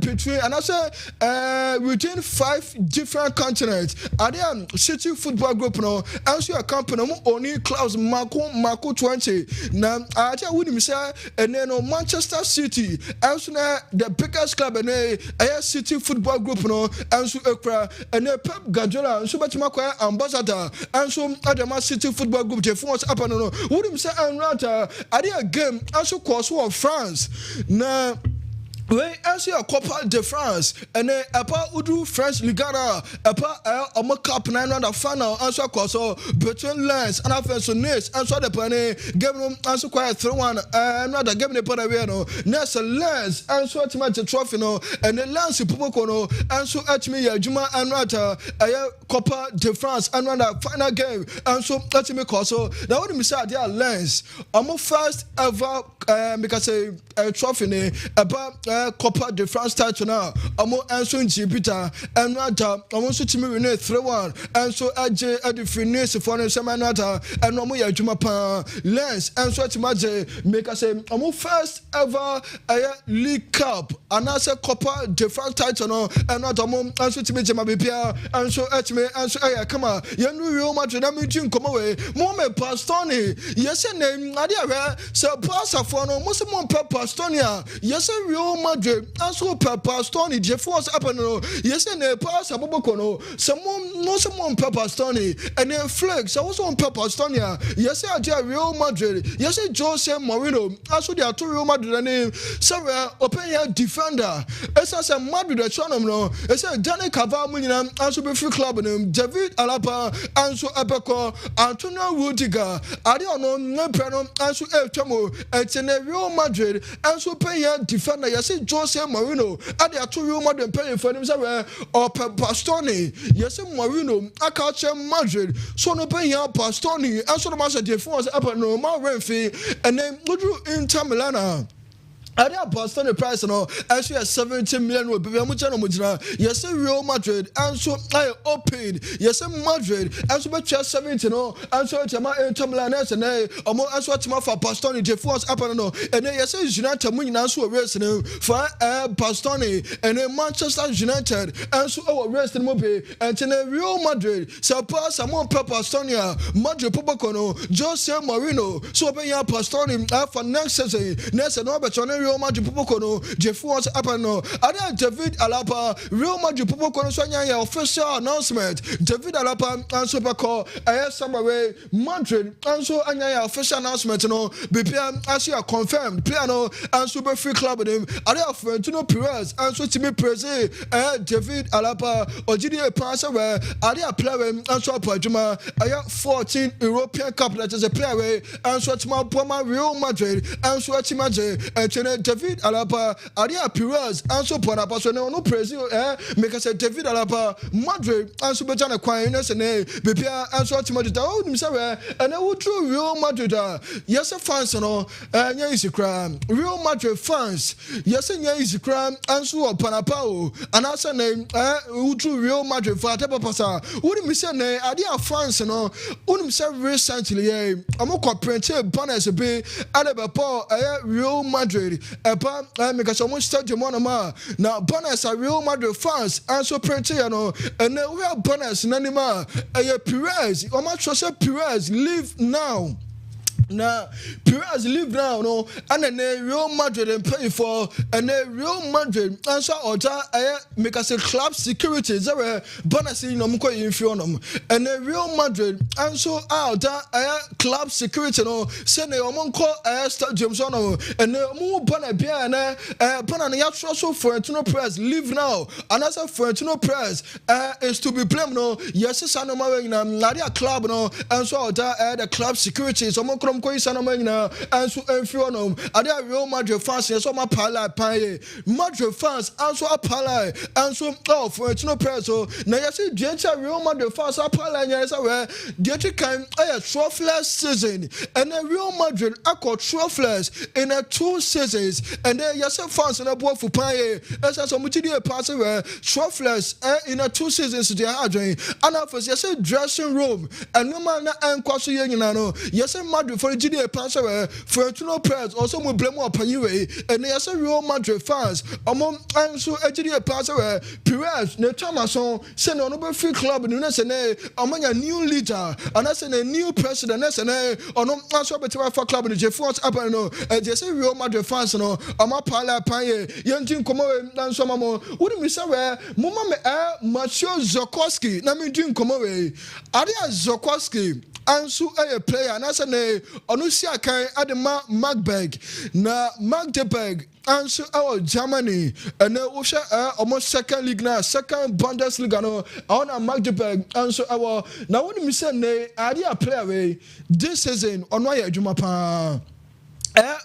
between and I say within 5 different continents. Adia City Football Group, no, and so a company no only clubs Mako 20. Now Adia wouldn't me say and then Manchester City and so the biggest club and a City Football Group no and so and Pep Guardiola and so much ambassador and so Adama City Football Group the force up and no wouldn't say and rather a game and so course of France na we answer a Copa de France and then about Udu French Ligara about a cup 9 round of final answer course between Lens and Offensive Nice answer the penny game room answer quite 3-1 and rather game the penny no next Lens answer to match the trophy no and then Lens Pumoko no answer at me Juma and rather a Copa de France and rather final game and so let me call so now what do you say there Lens first ever because a trophy about Copa de France title now. Amo Anson Jupiter and Nata. I want to me 3-1 and so AJ at the finish for the Samanata and Nomo Yajumapa Lens and so to make us say Amo first ever League Cup and as a Copa de France title no and not Amo and so to me Jamabipia and so at me and so come on Yanu Real Madrid I mean come away Mome Pastoni yes name Nadia so Pasa for no most of Pastonia yes Real Madrid and so Pastoni Jeffos Apano yes ne Pasa Bobokono someone no someone Pastoni and then Flex I was on Pastonia yes I Real Madrid yes Jose Mourinho also there two Real Madrid name so open your defender it's as a Madrid the channel no it's a Danny Cavani and so be free club name David Alaba and so Abeko Antonio Rudiger I don't know no problem and so Chamo it's in Real Madrid and so pay your defender yes Jose Mourinho and there two Real Madrid paying for them or Pastoni yes Mourinho I catch Madrid so no pay your Pastoni and so the master defense up and no more Renfi and then would you Inter Milan I did Boston the price no actually 17 million will be yes Real Madrid and so I opened yes Madrid and so much 17 no and so Inter Milan and and so for Boston the force up and no and yes United winning and so race for Boston and then Manchester United and so our race mobile and then Real Madrid so pass among Pastonia Madrid Popocono Jose Mourinho so be your Boston for next season next and Real Madrid Popocono, Jeffos Apano, Ada David Alaba, Real Madrid Popocono Swanya official announcement. David Alaba and Superco, Summary, Madrid, and so Anya official announcement. No, BPM as you are confirmed, piano and super free club with him. Ada Florentino Perez and so Timmy Prezi, David Alaba, Ojidia Passer, Ada player and so Pajuma, Aya 14 European Cup that is a player and so Tima Poma Real Madrid and so Timaje and David Alaba, Adia Perez, and so Panapaso, no Brazil, make us a David Alaba, Madrid, and so Bajana Quinus and BPA, and so Timothy, and I would do Real Madrid. Yes, a fans, no, and yes, a crime. Real Madrid fans, yes, and yes, a crime, and so Panapao, and also name, who drew Real Madrid for Tapasa. Wouldn't me say, nay, Adia fans, no, wouldn't me say recently, I'm more comprehensive banners a bit, Alaba, Real Madrid. Because almost stadium on now banners are Real Madrid fans and so pretty and then we have banners in anima Perez or much Perez leave now. Now, Perez live now, no, and then Real Madrid and pay for, and then Real Madrid answer or make us a club security. There bonus in Nomco Infionum, and then Real Madrid answer out club security, no, send a Monco stadiums on, and then more banner beer and Panania Florentino Perez live now, and as a Florentino Perez is to be blamed, no, yes, Sanoma in Nadia club, no, and so the club security, so and so Enfionum, and there Real Madrid fans, yes, my pala pie, Madrid fans, and so a pala, and so for it's no preso. Now, you see, Gentle Real Madrid fans are pala, yes, aware, Gentle came a troughless season, and then Real Madrid I call troughless in a 2 seasons, and then yes, fans and a boy for pie, as a multi-day pass away, troughless in a 2 seasons to the Hadrian, and after yes, dressing room, and no man and Quasi yes, Madrid for the GDA passer for no press also will blame upon you and they are Real Madrid fans among and so a GDA passer Perez ne Thomason send on over free club in the among a new leader and that's a new president or no answer for club in the Jeffos up and no and just Real Madrid fans no ama pala paye young team come away and some more wouldn't be somewhere Mama Matthew Zokoski na me doing come away Adia Zokoski and so a player and as a Onusia Kai Adema Magberg na Magdeburg and so our Germany and Usha almost second league now second Bundesliga no on a Magdeburg and so our now when we say ne idea player this season on why Jumapa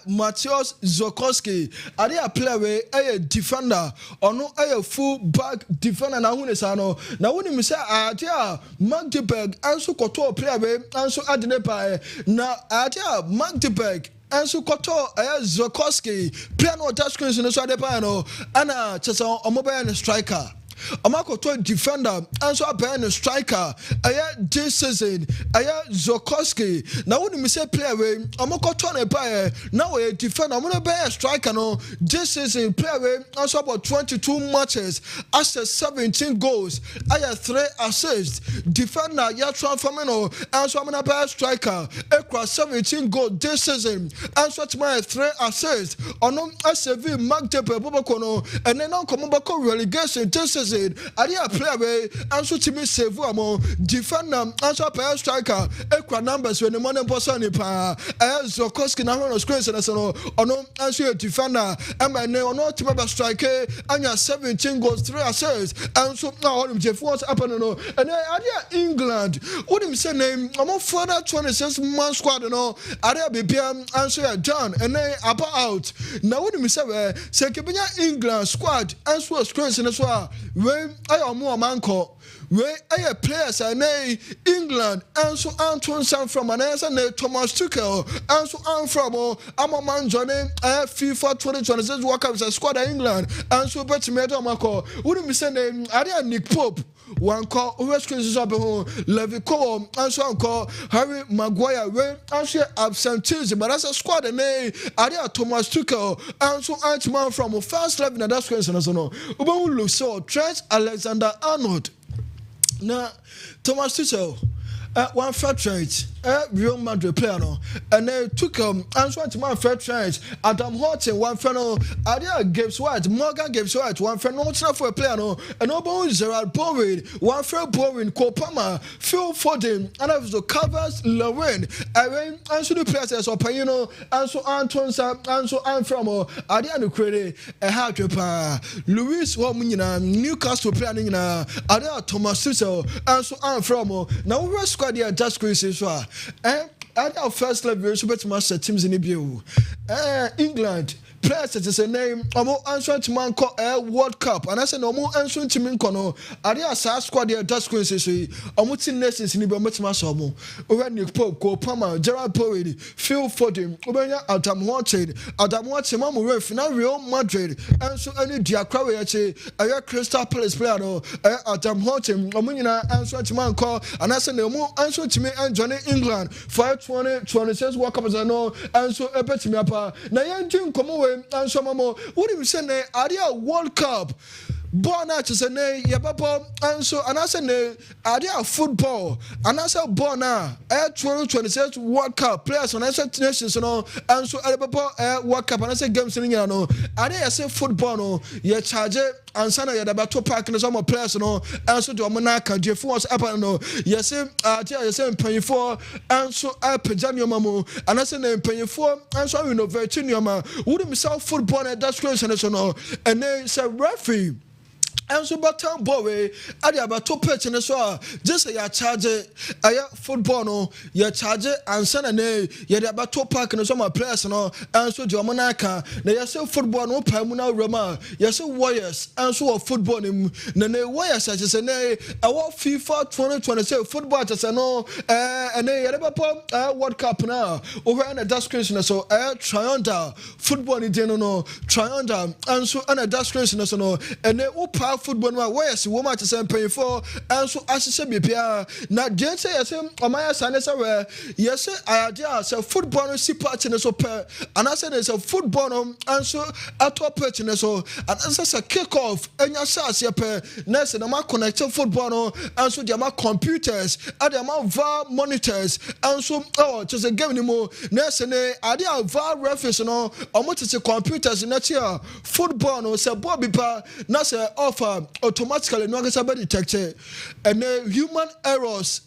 Matthias Zokoski, are they a player a defender or no a full back defender na hunesano na when you say adia Magdeburg and so koto player and so adenepa na adia Magdeburg Enso koto Zokoski player no touch screen no so de pa no ana chese omoba striker Amakoto defender and so a striker. This season, Zokoski. Now when we say player way, Amakoto ne buy now a defender. I'm gonna buy a striker no. This season player way also about 22 matches, after 17 goals. I have 3 assists. Defender ya transforming no. And so I'm gonna buy a striker. Across 17 goals this season. And so to my 3 assists. Ono SCV Magdepe Bobokono and then on come back relegation this season. I did a player way and so to me save one defender and so player striker equal numbers when the money person in pa Zokoski na on screen and so on and so defender and my name on not to striker and you 17 goals 3 assists and so now all Jeff what's happening no and I did England what him say name I'm further 26 man squad no I did be and so done and then about out now what him say Kenya England squad and so screen and so when I am more manco, where I players I know England and so Anton Sam from an answer Thomas Tuchel and so I'm from I'm a man joining FIFA 2026 World Cup as a squad of England and so better me Marco. Wouldn't be saying I did Nick Pope. One call rescues up Levy Cole and so call Harry Maguire when actually absenteeism but as a squad and I did Thomas Tuchel and so Antman from first 11 and that's question as no Ubu so Trent Alexander-Arnold now Thomas Tuchel one fair trade Real Madrid player no and they took and so to my fair trade Adam Horton one friend no Adia Gibbs White Morgan Gibbs White one friend no for a player no and no Gerard Bowen one friend Bowen Kopama Phil Foden and I was the covers Lorraine and so the players as opinion and so Anton Sam and so I'm from Adia no credit a hard pa Luis Womina Newcastle player nina Adia Thomas Tuchel and so I'm from now we squad here just Chris so at our first level, so better master teams in the view. England players it is a name. Omo answer to man call World Cup, and I said no more answer to me kono. Ade asa squad here just going to say omo team nations in the better master omo. Over Nick Pope, Kopama, Gerard Bowen, Phil Foden, Obenya Adam Horton, Mamu ref now Real Madrid, and so any Diakra a Crystal Palace player no Adam Horton, omo answer to man call, and I said no more answer to me and Johnny England for 2026 World Cup as I know, and so a bet me apa. Na yen come away. And so mamo what do you say ne area World Cup born out to say ne yababo and so and I say ne area football and I say born now 2026 World Cup players on I say nations no and so yababo World Cup and I say games in no area say football no you charge and sana ya dabato park no some players no and so the monaka the force up no yes say mpanyfo and so pejam your mamo and I say na mpanyfo and so we no virtual ma would himself football and that's crazy no and then say referee and so batan boy ade abato pitch ne so just ya charge football no ya charge and sana ne ya de abato park no so my players no and so the monaka na ya say football no pa mu na roma ya say warriors and so football ne warriors as say ne our FIFA 2026 football as no and ya de papa World Cup na over na description so triangle football ni no triangle and so na description so no and ne football no where see woman to say pay for and so asese bibia na dey say yes omaya sanesa where yes idea say football no see part in so per and I say there's a football no and so atop pitch in so and as a kick off enya sas ye per na say na ma connect football no and so there ma computers and there ma VAR monitors and so just a game anymore na say ne idea VAR referees no omo to computers na tia football no say ball bipa na say offer automatically no get about detected and human errors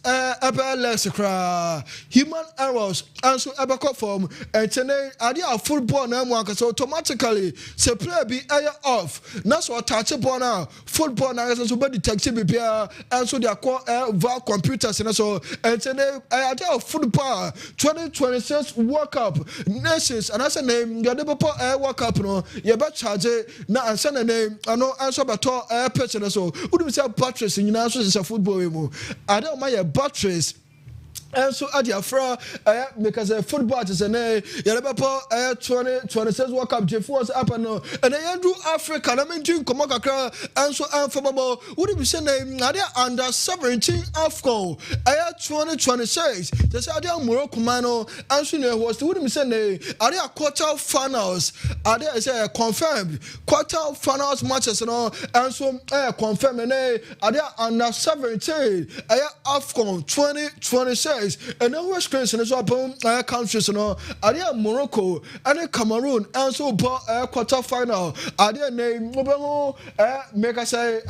human errors and so about form and today idea football na mo so automatically say play be off na so touch ball now football na so be detected be and so they call VAR computers and so and today idea football 2026 World Cup nations and I say name you dey World Cup no you be charge na answer na name I know answer about pitch so would we say batteries in so is a football mu I don't my batteries and so at your fra because football is an Yalabapo 2026 World Cup J4's up and I do Africa I mean doing Komaka and so unfavorable would be saying Nadia under 17 AFCON 2026 the Saudi Morocco mano and so was would be saying are there quarter finals are there is confirmed quarter finals matches and so confirmed and are there under 17 AFCON 2026 and now we're screening so upon countries are Morocco and Cameroon and so quarter final are there name make us say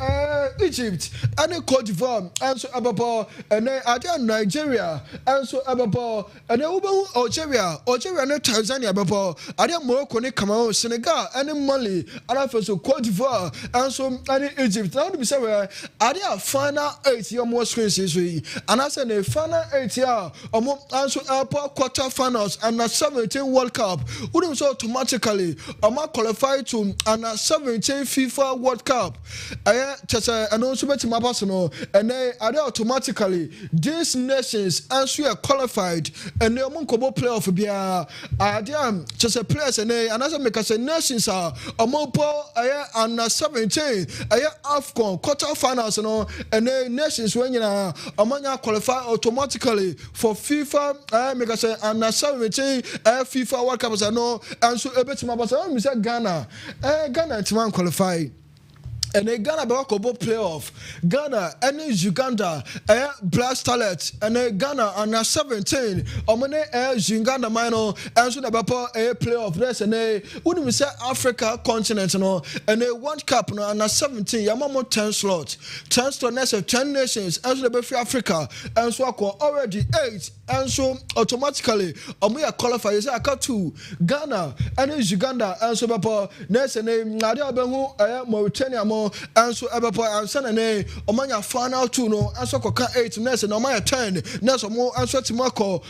Egypt and Cote d'Ivoire and so ababa and are there Nigeria and so ababa and Algeria and Tanzania ababa are there Morocco and Cameroon Senegal and Mali and so Cote d'Ivoire and so and Egypt now be say are there final 8 your more screens and I say the final 8 and so quarter finals and 17 World Cup wouldn't so automatically qualify to and 17 FIFA World Cup and also bet my personal and they are automatically these nations and so are qualified and they among kobo playoff bia are just a players and as make us nations are and 17 AFCON quarter finals and nations when among qualify automatically for FIFA make us and 17 FIFA World Cup and so a bit my person say Ghana it's man qualify and then Ghana be kobo playoff Ghana and Uganda Black Starlet and then Ghana and 17 Uganda minor and so the playoff this and when we say Africa continent and a World Cup and 17 yamamo 10 slots next 10 nations and so the Africa and so already 8 and so automatically we are qualified is to Ghana and Uganda and so next name Nadia Bengu Mauritania and so and Sunday Omanya final 2 and so 8 next and Omaya 10 next more and so Timako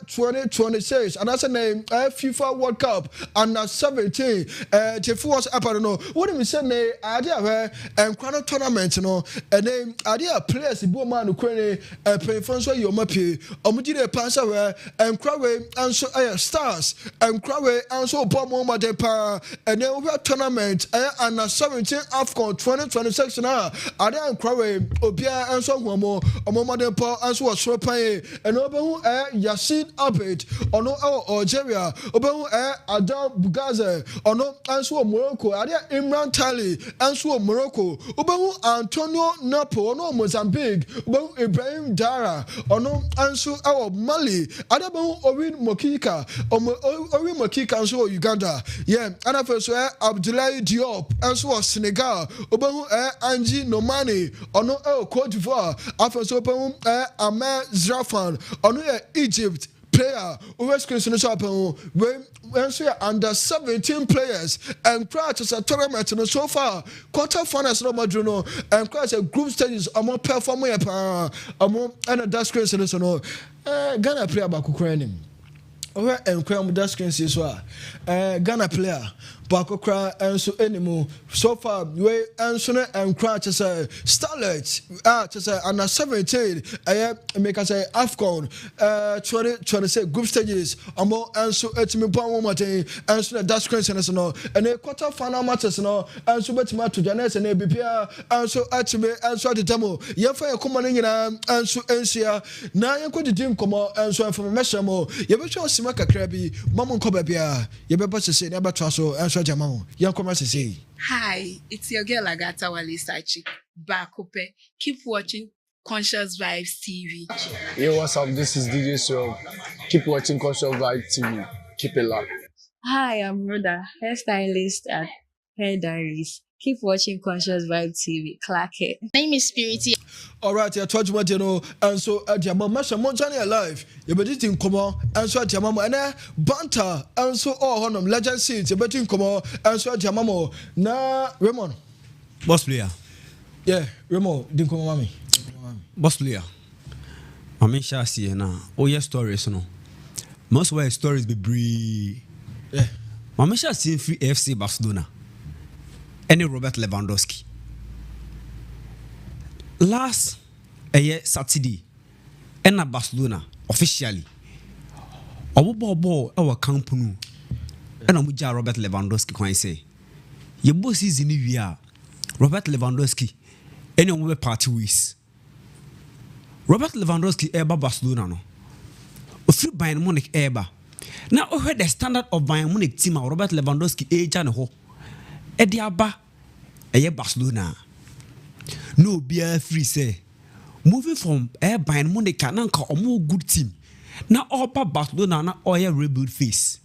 2026 and that's a name FIFA World Cup and 17 J4's up I don't know what do we say idea and crown tournament and then idea players in Boma Ukraine play for so you mapi omudi Pansa and Crawway and so stars and Crawway and so Bomo Depa and then we have tournament and 17 AFCON 2026 now are there and Crawway Obia and so Momo Depa and so Sropaye and Obehu Yasin Abed or no Algeria Obehu Adam Bugaze or no and so Morocco are there Imran Tali and so Morocco Obehu Antonio Napo or no Mozambique Obehu Ibrahim Dara or no and so our Mali, Adabu Orin Mokika, Orin Mokika, and so Uganda, yeah, and I first Abdoulaye Diop, and so Senegal, Obahu Angie Nomani, or no Cote d'Ivoire, after so Ahmed Zrafan, or no Egypt. Player who was considered when so under 17 players and practice a tournament and so far quarter finals no madruno and class a group stages among performing among and that's crazy no Ghana player back Ukraine over and crown that's crazy so Ghana player Bakokra and so anymore. So far, we answer and cry to say Starlet to say under 17. I make us say AFCON 2026 group stages. Amo answer at me one more day. Answer that's crazy and a quarter final matches and so bet to Janet and ABPR answer at me answer the demo. Yafa come on in answer NCA. Now you could dim come and so information more. You better Simaka Krabi, Mamon Kobabia. You better say never trust answer. Hi, it's your girl Agata Wali Sachi. Bakope. Keep watching Conscious Vibes TV. Yo, what's up? This is DJ So. Keep watching Conscious Vibes TV. Keep it locked. Hi, I'm Rhoda, hairstylist at Hair Diaries. Keep watching Conscious Vibe TV. Clack it. My name is Spirity. All right, you're talking about and so at your mama, Monjani alive. You're betting come on, and so at your mama, and banter, and so all honor legend scenes. You're betting come on, and so at your mama. Nah, Ramon. Boss player. Yeah, Ramon, didn't come on, mommy. Boss player. I mean, shall see now. Oh, yes, stories, no. Most of our stories be bree. Yeah. I shall see free FC Barcelona. Any Robert Lewandowski. Last Saturday, Barcelona officially obo our company and omuja Robert Lewandowski kwan say ye bo season wi a Robert Lewandowski any omo party ways Robert Lewandowski eba Barcelona no ofri Bayern Munich eba na ohwe the standard of Bayern Munich team a Robert Lewandowski eja ne ho e de aba eye Barcelona no be free say moving from Bayern Munich na nka omo good team na oba Barcelona na oye rebuild phase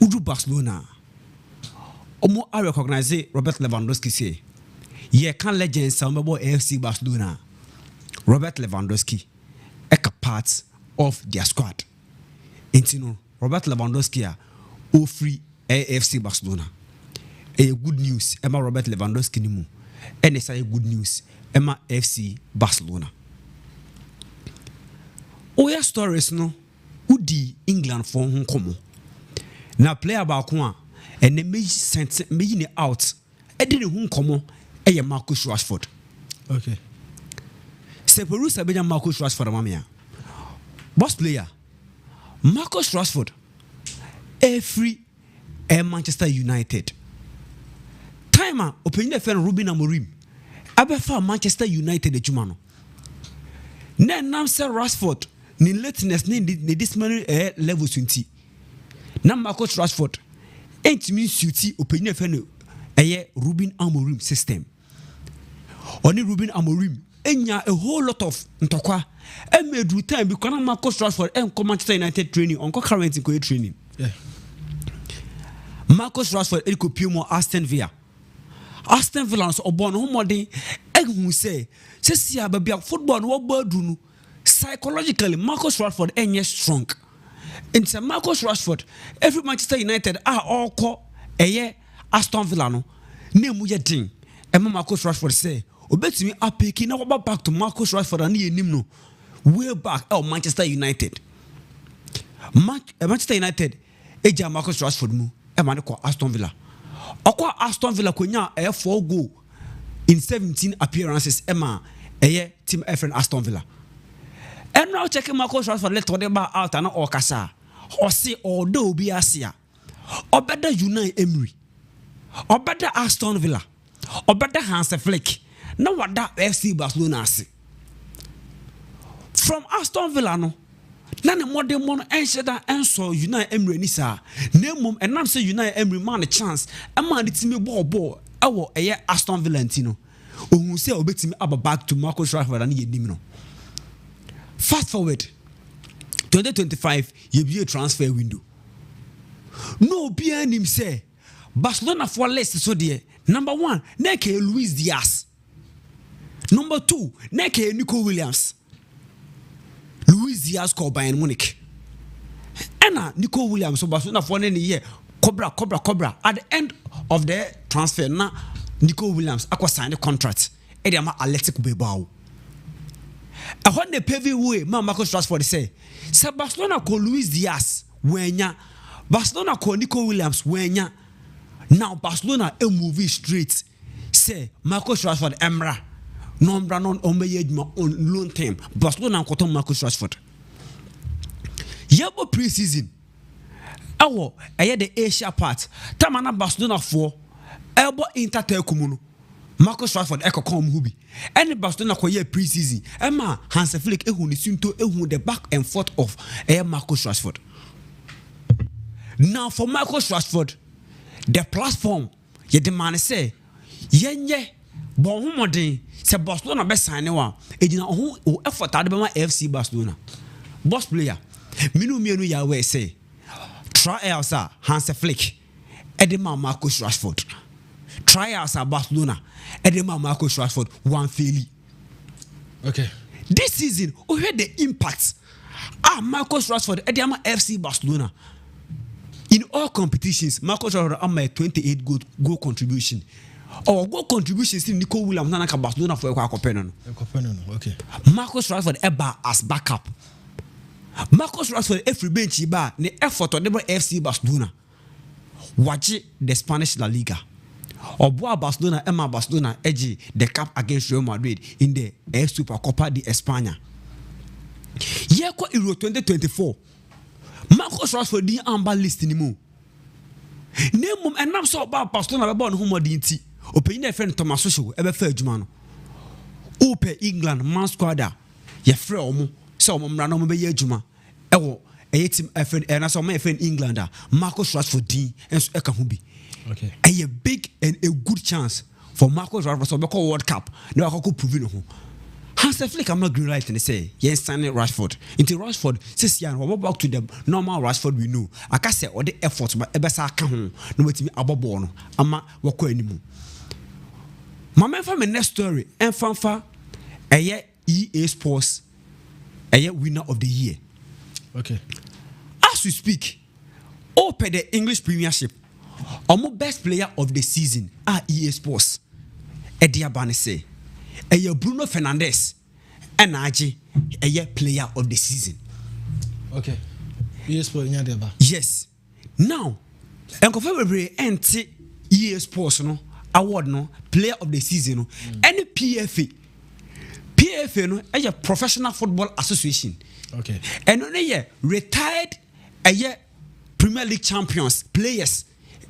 udu Barcelona omo I recognize Robert Lewandowski say ye can legend some about AFC Barcelona Robert Lewandowski a part of their squad intino Robert Lewandowski a free AFC Barcelona a good news Emma Robert Lewandowski ni mu and it's a good news Emma FC Barcelona Oya stories no udi England for hon komo na player ba ko a ene meji ni out e de hon komo e Marcus Rashford Okay. Se Peru sabeja Marcus Rashford mamia boss player Marcus Rashford free Manchester United timer opinion the fan Ruben Amorim abefa Manchester United the juma no na nam se Rashford ni lateness ni this many level 20 na Marcus Rashford entimi suiti opinion fan Ruben Amorim system oni Ruben Amorim enya a whole lot of ntokwa e made time because Marcus Rashford and Manchester United training on current in training Marcus Rashford e kopie mo Aston Villa so obon ho modern ehun say sia babia football no gbadu no psychologically Marcus Rashford enye strong into Marcus Rashford every Manchester United all call Aston Villa no name ye din e Marcus Rashford say obetimi apeki na go back to Marcus Rashford and enim no way back Manchester United Manchester United eja Marcus Rashford mu e ma ne ko Aston Villa akwa Aston Villa konya 4 goal in 17 appearances ema team friend Aston Villa and now check Marcus Rashford let the bar out and okasa or say although be asia or better Unai Emery or better Aston Villa or better Hans Flick now what that FC Barcelona see from Aston Villa no na ne modern mon ense da enso Unai Emery ni sa na mum enam say Unai Emery man a chance e man the team ball ewo Aston Villa ntino ohun say obetimi aba back to Marcus Rashford and yedim no fast forward 2025 ye be a transfer window no be anim say Barcelona for list so there number 1 neke Luis Diaz number 2 neke Nico Williams Luis Diaz called Bayern Munich. And Nico Williams so Barcelona for any year Cobra at the end of the transfer na Nico Williams akwa sign the contract e dey ma Athletic Bilbao. And when the paving way Marcus Rashford say Barcelona call Luis Diaz wenya Barcelona call Nico Williams wenya now Barcelona e move straight say Marcus Rashford emra Nombra non omeyedma on loan term. Barcelona koton Marcus Rashford. Yabo pre-season. Awo the Asia part. Tamana Barcelona for elbow intertekumuno. Marcus Rashford eko kom hubi. Any Barcelona ko pre-season. Emma Hans Flick ehun sunto ehun the back and forth of Marcus Rashford. Now for Marcus Rashford, the platform ye demand say yenye bon humodin se Barcelona be sign wa ejina ho effort ade be ma FC Barcelona boss player mienu ya we say trials are Hans Flick edema Marcus Rashford trials are Barcelona edema Marcus Rashford one fairly Okay. this season we had the impact Marcus Rashford edema FC Barcelona in all competitions. Marcus Rashford am 28 goal contribution. Our goal contributions in Nico Williams na Barcelona for Ekopeno. Okay. Marcus Rashford eba as backup. Marcus Rashford every bench ba ne effort on the FC Barcelona. Watch the Spanish La Liga. Oboa Barcelona Emma Barcelona edge the cap against Real Madrid in the Supercopa de España. Ye ko Euro 2024. Marcus Rashford di amba list ni mu. Name enam so ba pastor na be born homodin ti. Openyin e friend Thomas Social e be fa adwuma no. Ope England man squad a ye frɛ omo se omo mra no mo be ye adwuma. Ewo team friend na so my friend England a Marcus Rashford din enso e ka ho bi. Okay. A big and a good chance for Marcus Rashford to be called World Cup. No I could prove no ho. Hans Flick I'm not green light and say yes signing Rashford. Into Rashford says yeah we back to the normal Rashford we know. I can say all the effort but ebesa aka ho no wetimi abobo no ama wako animu. Mama for my next story and fanfa EA Sports winner of the year. Okay. As we speak, open the English Premiership. Omo best player of the season are EA Sports. Eddie Abane say, Bruno Fernandes and Aji player of the season. Okay. EA Sports nyadeba. Yes. Now, Uncle February enti EA Sports no award no player of the season no any PFA no a professional football association. Okay. And on a retired Premier League champions players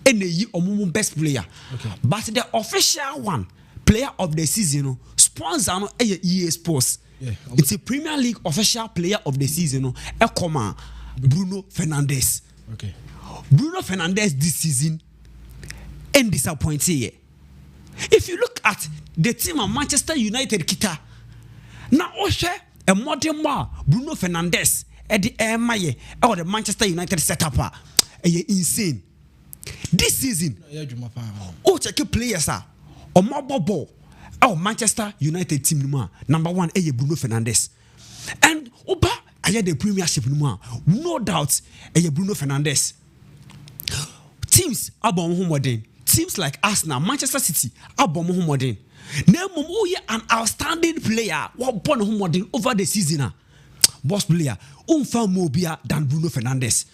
and the best player. Okay. But the official one player of the season sponsor no EA Sports. Yeah. It's a Premier League official player of the season Bruno Fernandes. Okay. Bruno Fernandes this season ain't disappointed. If you look at the team of Manchester United kita now a modern Bruno Fernandes at the Maye or the Manchester United setup insane. This season, check players are or mobile ball our Manchester United team number 1 Bruno Fernandes. And Oba the Premiership no doubt Bruno Fernandes. Teams are modern. Teams like Arsenal, Manchester City are modern. Name an outstanding player what born modern over the season. Boss player unfa mobia than Bruno Fernandes.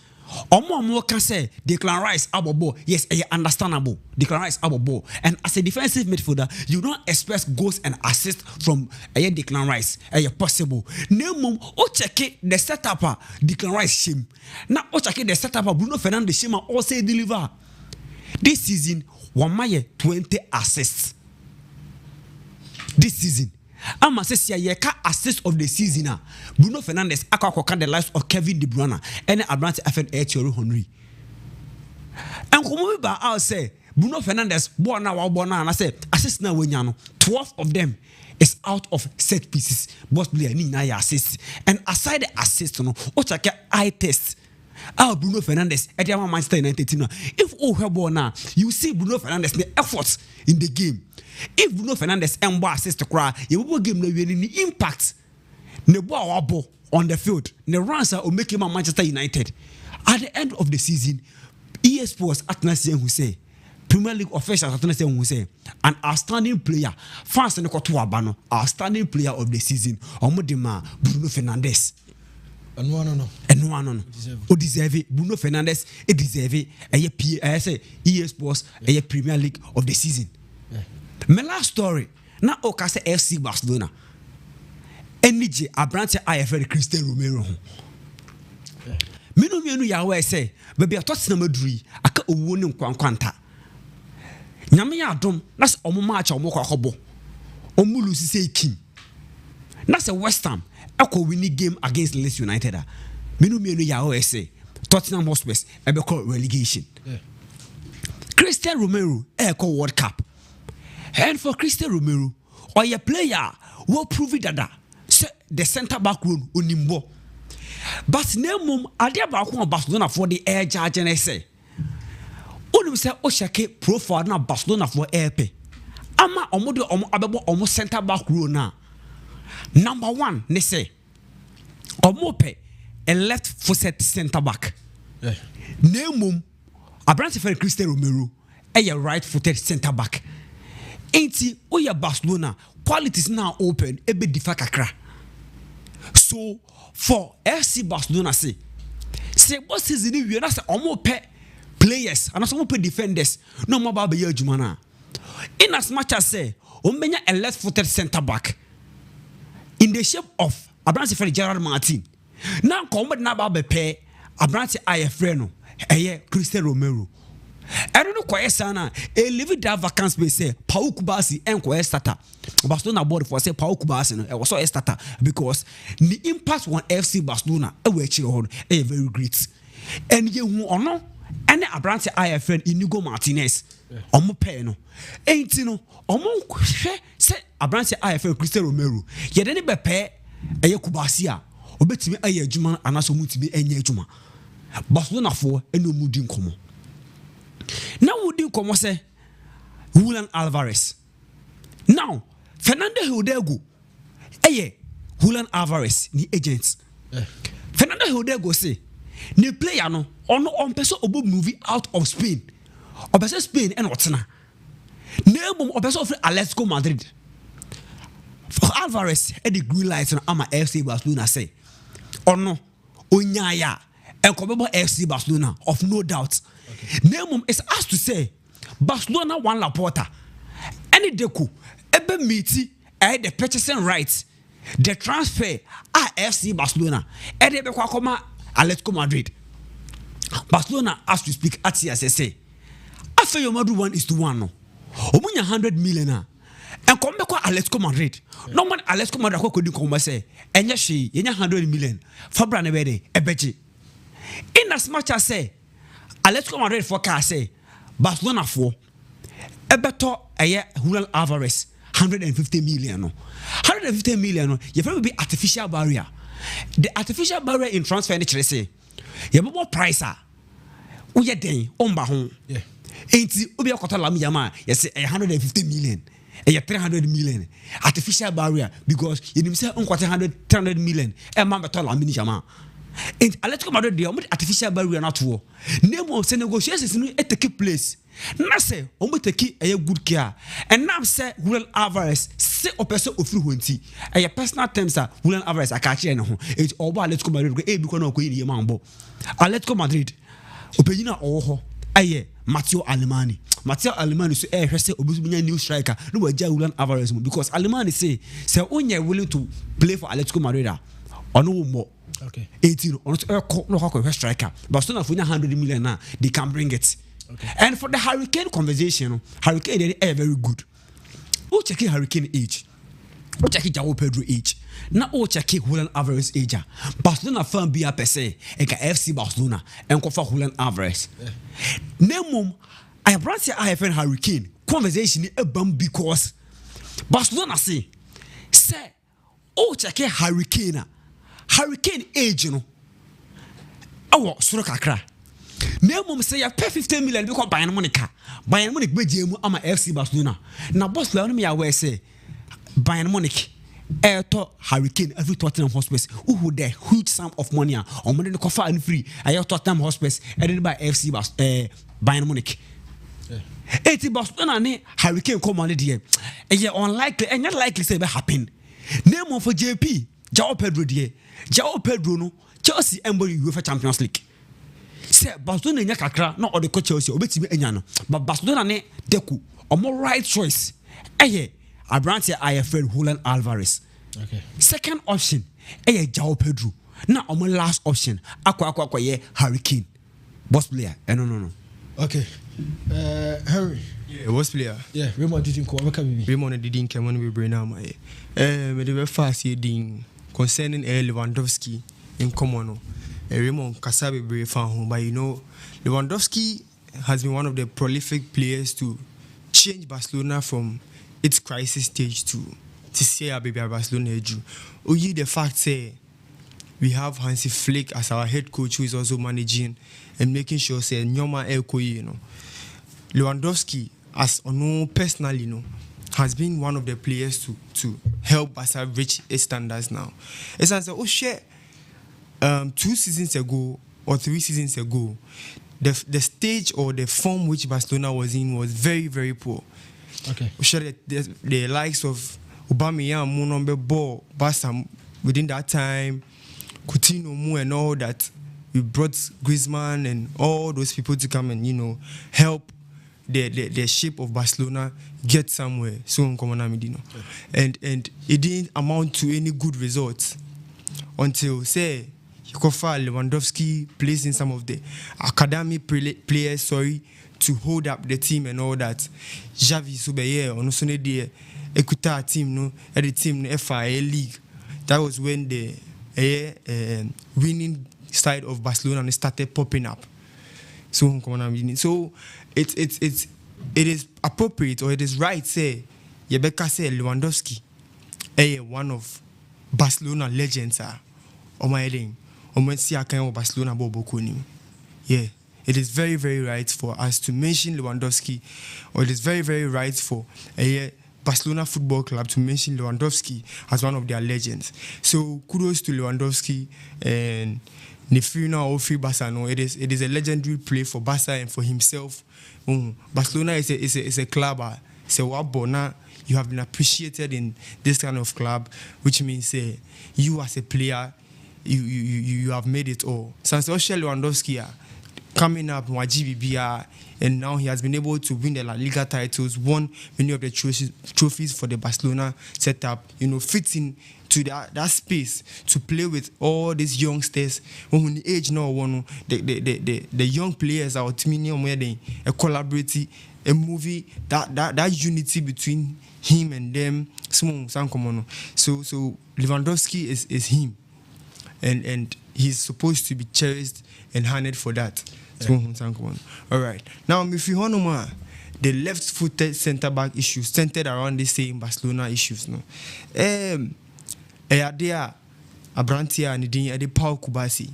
Omo can say Declan Rice abobo. Yes, understandable. Declan Rice abobo. And as a defensive midfielder, you don't expect goals and assists from Declan Rice. Possible. Name check the setup Declan Rice shame. Now check the setup Bruno Fernandes shame also deliver. This season, Wamaye 20 assists. This season, I'm say assist of the season. Bruno Fernandes akwa the lives of Kevin De Bruyne and Abrante FN Henry. And come ba I'll say Bruno Fernandes born now and I say assist now when 12 of them is out of set pieces. Boss player ni na assist. And aside the assist no, o check eye test. Bruno Fernandes at the Manchester United team. If now, you see Bruno Fernandes the efforts in the game. If Bruno Fernandes and assist to cry, you will give no any impact. Ne ball on the field. The runs will make him a Manchester United. At the end of the season, EA Sports Atlassian who say Premier League officials Atlassian who say an outstanding player. Fans and Kotuabano, outstanding player of the season. Omodima Bruno Fernandes. And no. Who deserve it? Bruno Fernandes, it deserve it. I say EA Sports, a Premier League of the season. Yeah. My last story. Now Okase FC Barcelona. NJ Abrante IFL Cristiano Romero. Minu Yahweh say, baby, I thought na madri. Aka owoni nkwankwanta. Nyame ya adom. That's omo match omo kwa hobo. Omo lusi say king. That's a West Ham. Eko winning game against Leeds United. Minu Yahweh say, Tottenham Hotspur ebe call relegation. Yeah. Cristiano Romero eko World Cup. And for Cristiano Romero, or a player will prove it that the centre back room unimbo. But name adia ba ko Barcelona for the air charge and say. Onum say o shake profile na Barcelona for air pay. Ama omodo omo abebo omo centre back row na. Number 1, they say omo pe a left footed centre back. Yeah. Name Abrante for Cristiano Romero a right footed centre back. Ain't oya Barcelona qualities now open ebe difa kakra. So for FC Barcelona say what season we na say omo pe players and omo pe defenders no more ba be adwuma na. In as much as say omenya a left footed centre back in the shape of abrante friend Gerard Martin na nko na ba bepe abrante aye friend no eye Christian Romero eno no koye sana e leave that vacant space say Paul Kubasi enko starter Barcelona board for say Paul Kubasi no e was so starter because the impact on FC Barcelona e we chire ho e very great and ye hu ono ene abrante aye friend Inigo Martinez omo pay no enti no omo hwe se abrante aye friend Christian Romero ye de ne bepe eye Kubasi a obetimi aye adwuma anaso mutimi enye adwuma Barcelona fo ene omudi nkomo now would you come say Julian Alvarez now Fernando Hidalgo Julian Alvarez ni agents Fernando Hidalgo say ni player no ono on person obo movie out of Spain obese Spain and otina name obese of Atletico Madrid for Alvarez the green light no ama FC Barcelona say ono onyaya enkobebo FC Barcelona of no doubt. Name is asked to say Barcelona won Laporta. Any deku ebe meeti the purchasing rights, the transfer FC Barcelona. Ede be kwa koma Atletico Madrid. Barcelona as to speak at CSSA. After your Madrid 1:1 no. Omunya 100 million na. And come back Atletico Madrid. No man Atletico Madrid ko di ko say enya she yenya 100 million. Fabra na be de ebeji. In as much as say Atletico Madrid forecast say Barcelona for ebeto Julian Alvarez 150 million no 150 million no you will be artificial barrier. The artificial barrier in transfer nature say you more price uye den omba ho enti obi akota lam yama you say 150 million 300 million artificial barrier because you nim say on 300 million e man beto lam ni jama. And Atletico Madrid dey artificial barrier not war. Name of negotiations no take place. Na say omo take a good care. And now say Julian Alvarez say o person ofri honti. E personal terms are Julian Alvarez akache na ho. It obo Atletico Madrid e bi ko na ko yi mambo. Atletico Madrid opanyina owo ho Matteo Alemani. Matteo Alemani so hwese obusunya new striker no waja Julian Alvarez because Alemani say onye willing to play for Atletico Madrid ono mo. Okay. 18 on no striker. Barcelona for 100 million now, they can bring it. Okay. And for the Hurricane conversation, Hurricane they are very good. Who check Hurricane age? Who check João Pedro age? Now who check Julian Alvarez age? Barcelona fan be a per se, and FC Barcelona and for Julian Alvarez. Name I brought here IFN Hurricane conversation a bum because Barcelona say oh check Hurricane. Hurricane age no soro kakra na mum say ya pay 15 million because Bayern Munich beje mu ama FC Barcelona na boss la no me aware say Bayern Munich to Hurricane every Tottenham Hotspur who the huge sum of money on money ko fa and free Tottenham Hotspur and by FC Bayern Munich. Eti Barcelona ne Hurricane come on there unlikely and not likely say be happen name of for JP João Pedro die João Pedro no Chelsea embody UEFA Champions League. Say Barcelona nya kakra na ode ko Chelsea obetimi enya no. But Barcelona ne deku omo right choice. Abrante IFL Julian Alvarez. Okay. Second option João Pedro. Na omo last option akwa ye Hurricane. Boss player. No. Okay. Harry. Yeah, boss player. Yeah, Raymond didn't come. Raymond didn't come when we bring now my. Me the first year ding concerning Lewandowski in common. Raymond Kasabe brave fan, but you know Lewandowski has been one of the prolific players to change Barcelona from its crisis stage to see a baby Barcelona edu. Oyi the fact say we have Hansi Flick as our head coach who is also managing and making sure say Nyoma Elkoyi, you know. Lewandowski as ono personally, you know, has been one of the players to help us reach its standards now. It's as 2 seasons ago or 3 seasons ago, the stage or the form which Barcelona was in was very, very poor. Okay. We sure that the likes of Aubameyang, Munombe, Bo, Barca within that time, Coutinho, Mu, and all that, we brought Griezmann and all those people to come and, you know, help the shape of Barcelona get somewhere. So and it didn't amount to any good results. until say Kofa Lewandowski plays in some of the academy players, to hold up the team and all that. Xavi Subeye on the Equita team, no, at the team FIA League. That was when the winning side of Barcelona started popping up. So it is appropriate, or it is right say Yebeka say Lewandowski one of Barcelona legends or my heading. Barcelona Bobokunim. Yeah, it is very, very right for us to mention Lewandowski, or it is very, very right for Barcelona Football Club to mention Lewandowski as one of their legends. So kudos to Lewandowski and Nifrina or Free Barca. No, it is a legendary play for Barca and for himself. Barcelona is a club. It's a wabona. You have been appreciated in this kind of club, which means you as a player, you have made it all. Since Lewandowski coming up, and now he has been able to win the La Liga titles, won many of the trophies for the Barcelona setup, fits in to that space to play with all these youngsters. When the age now, the young players are ultimately a collaborative, a movie, that unity between him and them. So Lewandowski is him. And he's supposed to be cherished and honored for that. All right. Now, if you want the left-footed centre-back issues centered around the same Barcelona issues. No, there Abrantia and the Paul Kubasi.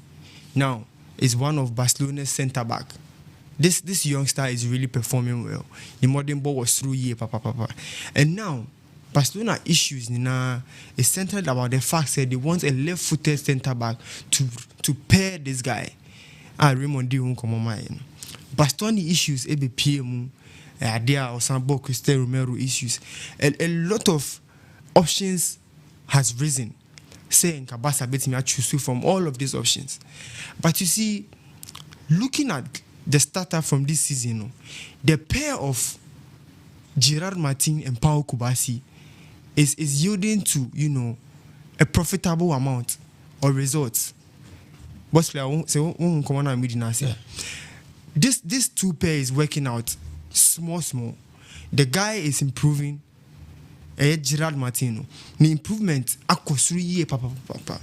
Now is one of Barcelona's centre-back. This youngster is really performing well. The modern ball was through here, and now Barcelona issues is centered about the fact that they want a left-footed centre-back to pair this guy. Raymond Dion come on my. Barcelona issues ABPM there or some Cristiano Romero issues. A lot of options has risen. Saying Kabasa bet me I choose from all of these options. But you see, looking at the starter from this season, the pair of Gerard Martin and Pau Kubasi is yielding to, a profitable amount or results. But this two pair is working out small. The guy is improving. Gerard Martino. The improvement papa.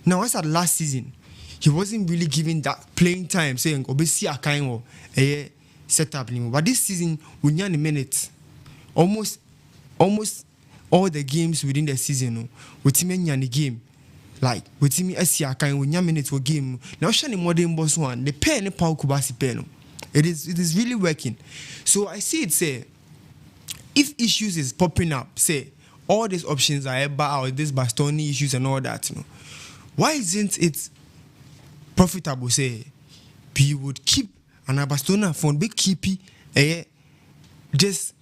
Now, as at last season, he wasn't really given that playing time, saying obviously a kind of setup anymore. But this season, we need a minute. Almost all the games within the season, we team in the game. Like with team SCA kind we minutes for game. Now shani modern boss one, the pair and Paul Kubasi pen. It is really working. So I see it say if issues is popping up, say all these options are about this Bastoni issues and all that, why isn't it profitable? Say we would keep an Bastona phone big keepy just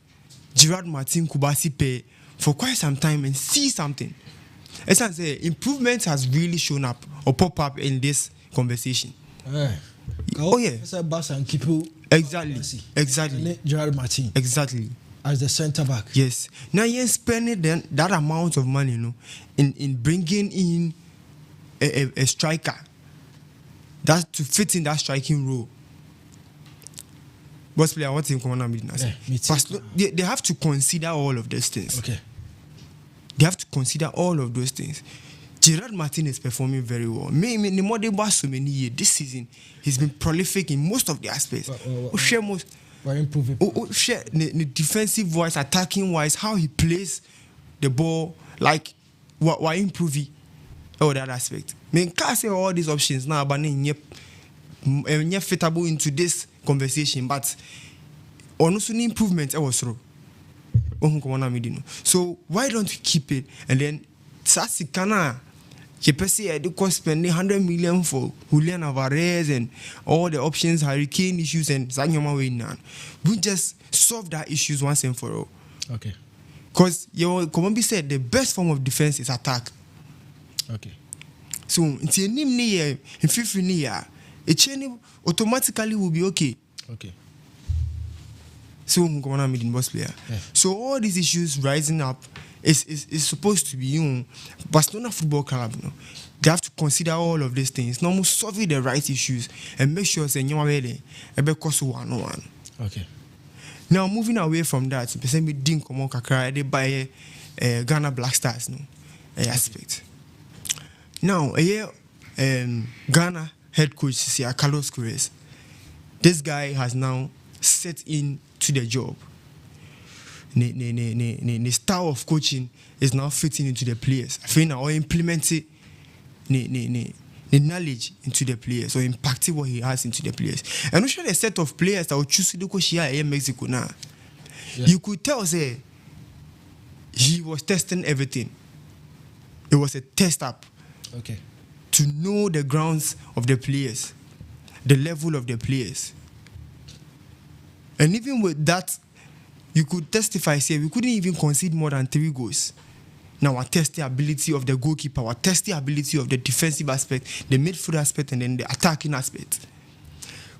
Gerard Martin Kubasi pay for quite some time and see something. As I say, improvement has really shown up or pop up in this conversation. Oh yeah. Exactly. Gerard Martin. Exactly. As the centre back. Yes. Now you're spending that amount of money, in bringing in a striker that to fit in that striking role. Boss player, what in common they have to consider all of those things. Okay. They have to consider all of those things. Gerard Martin is performing very well. The more they pass so many years, this season, he's been prolific in most of the aspects. We're improving. The defensive wise, attacking wise, how he plays the ball, like why improving all that aspect. Can't say all these options now, but not fitable into this conversation. But also the improvement I was through. So why don't we keep it? And then Sasikana, you cost spending 100 million for Julian Alvarez and all the options, hurricane issues, and Zanyama way now. We just solve that issues once and for all. Okay. Because Komombi said the best form of defense is attack. Okay. So in 50 year, a chain automatically will be okay. Okay. So boss player. Yeah. So all these issues rising up It's supposed to be, you know, Barcelona Football Club, you know, they have to consider all of these things. No more solving the right issues and make sure say you are ready. One. Okay. Now moving away from that, person we didn't come on kakra they buy Ghana Black Stars no aspect. Now Ghana head coach is Carlos Queiroz. This guy has now set in to the job. The style of coaching is now fitting into the players. I think now implementing the knowledge into the players or impacting what he has into the players. And I'm sure the set of players that will choose to do here in Mexico now. Yeah. You could tell say he was testing everything. It was a test up. Okay. To know the grounds of the players, the level of the players. And even with that, you could testify, say, we couldn't even concede more than 3 goals. Now, our testing ability of the goalkeeper, our testing ability of the defensive aspect, the midfield aspect, and then the attacking aspect.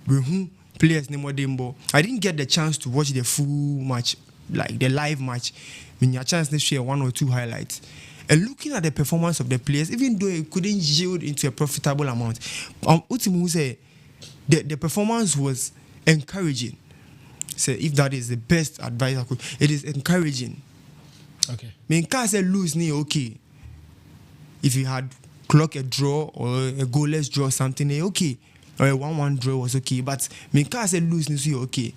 Players name Dembo. I didn't get the chance to watch the full match, like the live match. When you had a chance to share 1 or 2 highlights. And looking at the performance of the players, even though it couldn't yield into a profitable amount, Utimu say the performance was encouraging. So if that is the best advice I could, it is encouraging. Okay. I mean, can't say lose ni okay. If you had clock a draw or a goalless draw, something okay, or a 1-1 draw was okay. But I mean, can't say lose ni okay.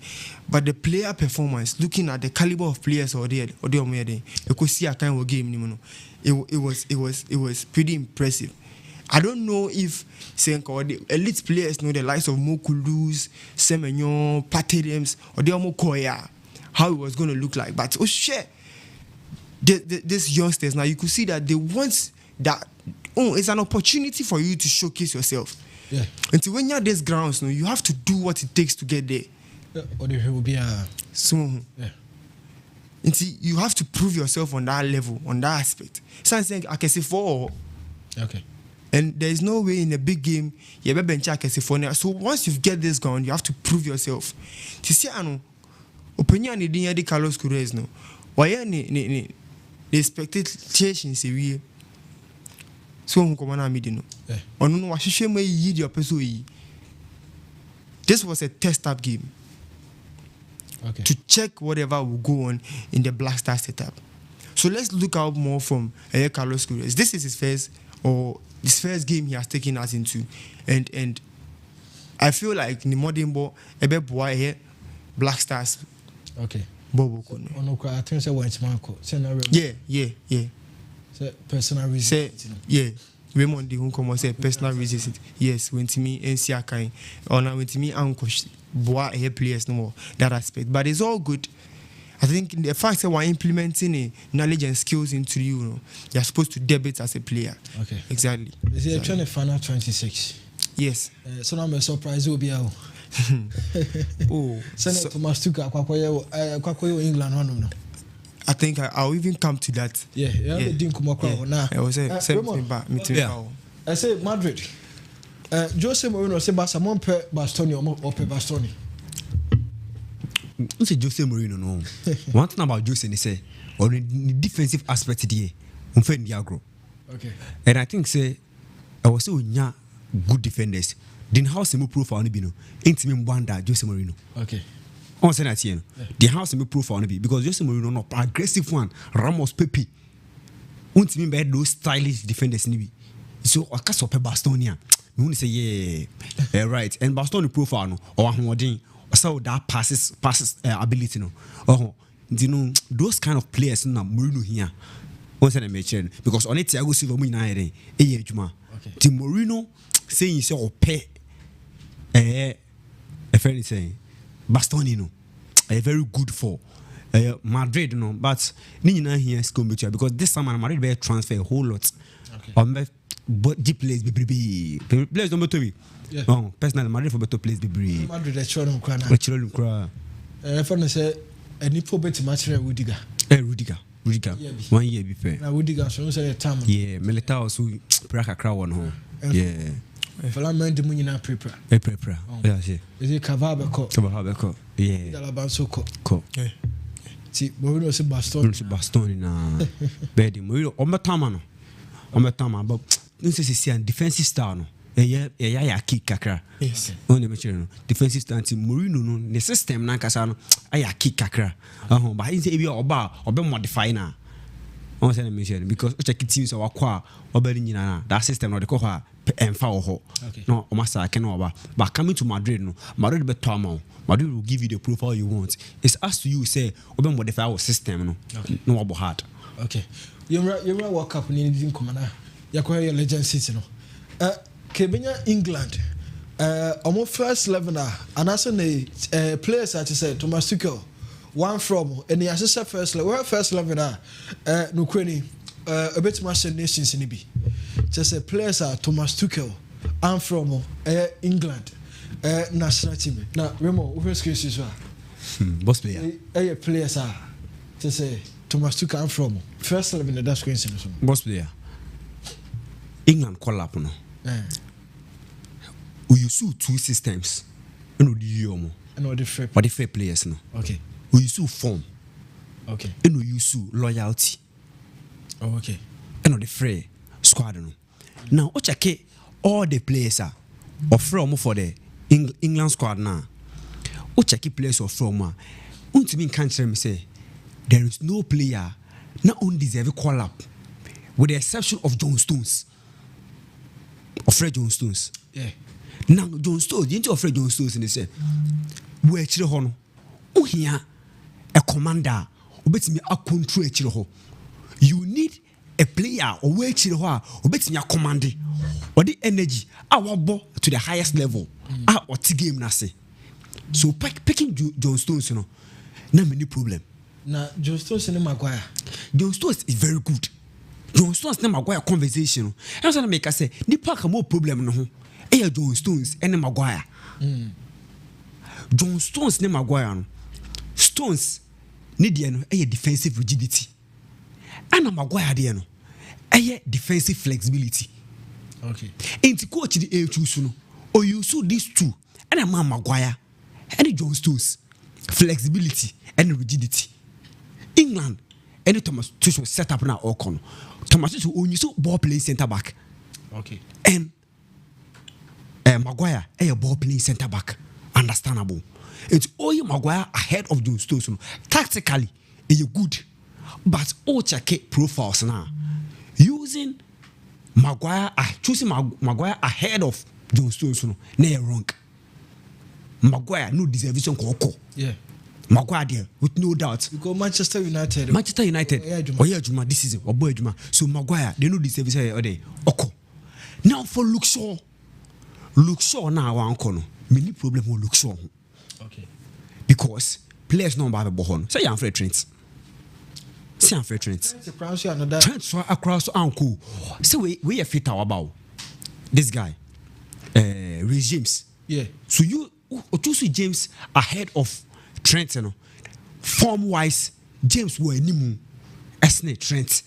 But the player performance, looking at the caliber of players you could see a kind of game. It was pretty impressive. I don't know if the elite players know the likes of Mokulus, Semenyo, Patedems, or the Koya, how it was going to look like. But these youngsters now, you could see that they want that. It's an opportunity for you to showcase yourself. Yeah. Until when you're at these grounds, you have to do what it takes to get there. Or there will be a. So, yeah. Until you have to prove yourself on that level, on that aspect. So I'm saying I can say 4. Okay. And there is no way in a big game you ever bench a. So once you get this ground, you have to prove yourself. To see, opinion in the Carlos Queiroz no. Why the expectations we so no. This was a test up game. Okay. To check whatever will go on in the Black Star setup. So let's look out more from Carlos Queiroz. This is his first game he has taken us into, and I feel like Nimodimbo Ebe Black Stars. Okay. Bobo. I think so. Yeah. Personal reasons. Yeah. Raymond who come say personal reasons. Yes, when to me NCA kind or now when to me uncle boy players no more that aspect. But it's all good. I think the fact that we're implementing knowledge and skills into you, you're supposed to debit as a player. Okay. Exactly. Is it trying to find out 26? Yes. So I'm surprised will be out. Send it to Mastuka, Kwakoyo, England, no. I think I'll even come to that. Yeah. I was saying I say Madrid. Jose Mourinho say Barcelona per Bastoni or per Bastoni. You say Jose Mourinho no. One thing about Jose is say on the defensive aspect there, Diagro. Okay. And I think say I was so good defenders. Then how some profile no be no. Ain't me wonder Jose Mourinho. Okay. On say that here. The house me profile no be because Jose Mourinho no aggressive one. Ramos Pepe. Ain't me by those stylish defenders ni be. So I can super Bastonia. Me say yeah, right. And Bastoni profile no or ahoden. So that passes ability no. You know those kind of players na Mourinho here. Once I mention because on it Thiago Silva mu na here ejuma. The Mourinho saying say ope a friend is saying Bastoni no very good for Madrid no but ni na here is going to because this summer Madrid be transfer a whole lot. Okay. But the players be players don't be. Yeah. Personally, Madrid for better place be. Madrid the children cry. The children cry. For say any for better match Rudiger. Rudiger. 1 year be fair. Na Rudiger so say time. Yeah, Militao so praka cry one ho. Yeah. For la man de mu nyina prepare. Yeah, see. Is it Cavaba ko? Yeah. Dalaban so ko. Ko. See, Mourinho say Baston. Bastoni na bedi Mourinho ometama but this is a defensive style no ya kick kakra Yes. on the machine defensive style Mourinho no the system na kasa no aya kick kakra but he say e be oba modify na on say na machine because o check teams o akwa oberi nyina na that system no de ko ha emfa wo ho no o masa ke no oba but coming to Madrid be to Madrid will give you the profile you want. It's up to you say obe modify our system no no about hard. Okay. You World Cup ni din kuma na. Ya ko your legend city no. Kebenya England. Omo first 11 and also the players I just said Thomas Tuchel one from and the assistant first 11 no kweni a bit much nations in be. Just say players are Thomas Tuchel and from England. National team. Now, Remo, who is this? Boss player. Players are to say Thomas Tuchel and from first 11 in the Dutch Queens. Boss player. England call up no. We use two systems. And we use different players no. Okay. We use form. Okay. And we use loyalty. Oh, okay. And the free squad no. Now, check all the players are from for the England squad now. O check players of from me can't me say there is no player not only deserve call up with the exception of John Stones. Of Fred John Stones. Yeah. Now John Stones, you into Fred John Stones and they say we chire hono. O here a commander obetimi a control chire ho. You need a player or we chire ho obetimi a command or the energy our ball to the highest level. Or game na say. So picking John Stones, you know, not many problem. Now John Stones and Maguire. John Stones is very good. John Stones and Maguire conversation. That's what I make us say. The pack more problem no. John Stones and Maguire. John Stones and Maguire. No. Stones need defensive rigidity. And Maguire there no. Defensive flexibility. Okay. Ain't coach the choose no. Or you saw these two, and a man Maguire, and John Stones, flexibility and rigidity. England, and Thomas Tuchel set up now all con. Thomas Tuchel only saw ball playing centre back. Okay. And Maguire, a ball playing centre back. Understandable. It's all Maguire ahead of John Stones. Tactically, it's good, but all check profiles now using Maguire, choosing Maguire ahead of John Stones no wrong. Maguire no deservation koko. Yeah. Maguire there with no doubt. Because Manchester United. Oh yeah, Juma this season. Or boy Juma. So Maguire they no deservation or they oko. Now for Luke Shaw now one kono. Many problem with Luke Shaw. Okay. Because players no have a bohon. Say I'm Fred Trent. Say I'm Fred Trent. Trent so across uncle. So we are fit about this guy. James. Yeah. So you choose James ahead of Trent, you know. Form wise, James were nimu esne Trent.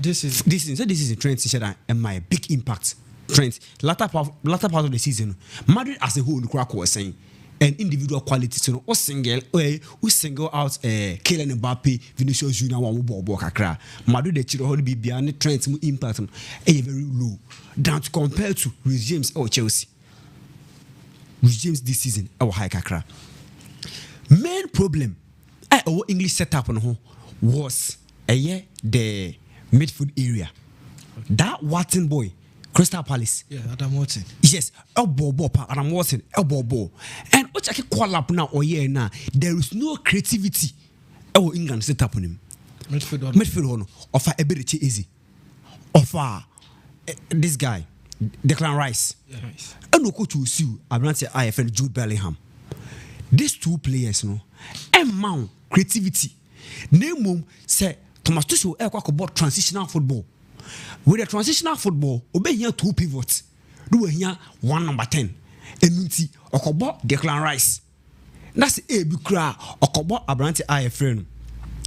This is Trent said and my big impact. Trent latter part of the season, Madrid as a whole crack was saying and individual quality so no single out Kylian Mbappe, Vinicius Junior one ball kakra. Madrid the chiro be beyond Trent impact very low down to compare to Reece James or Chelsea. Reece James this season our high kakra. Main problem our English setup on was the midfield area. That Watson boy Crystal Palace. Yeah, Adam Watson. Yes, elbow ball, Adam Watson, elbow ball. And what I can call up now or now, there is no creativity. Our England set up on him. Midfield of ability easy. Of this guy, Declan Rice. Yeah, nice. And no coach will see I want to say IFL Jude Bellingham. These two players, no, amount creativity. Name say Thomas Tuchel about transitional football. With the transitional football, obey here two pivots. Do here one number 10. Enunti okobo Declan Rice. That's a big cry. Okobo Abrante IFN.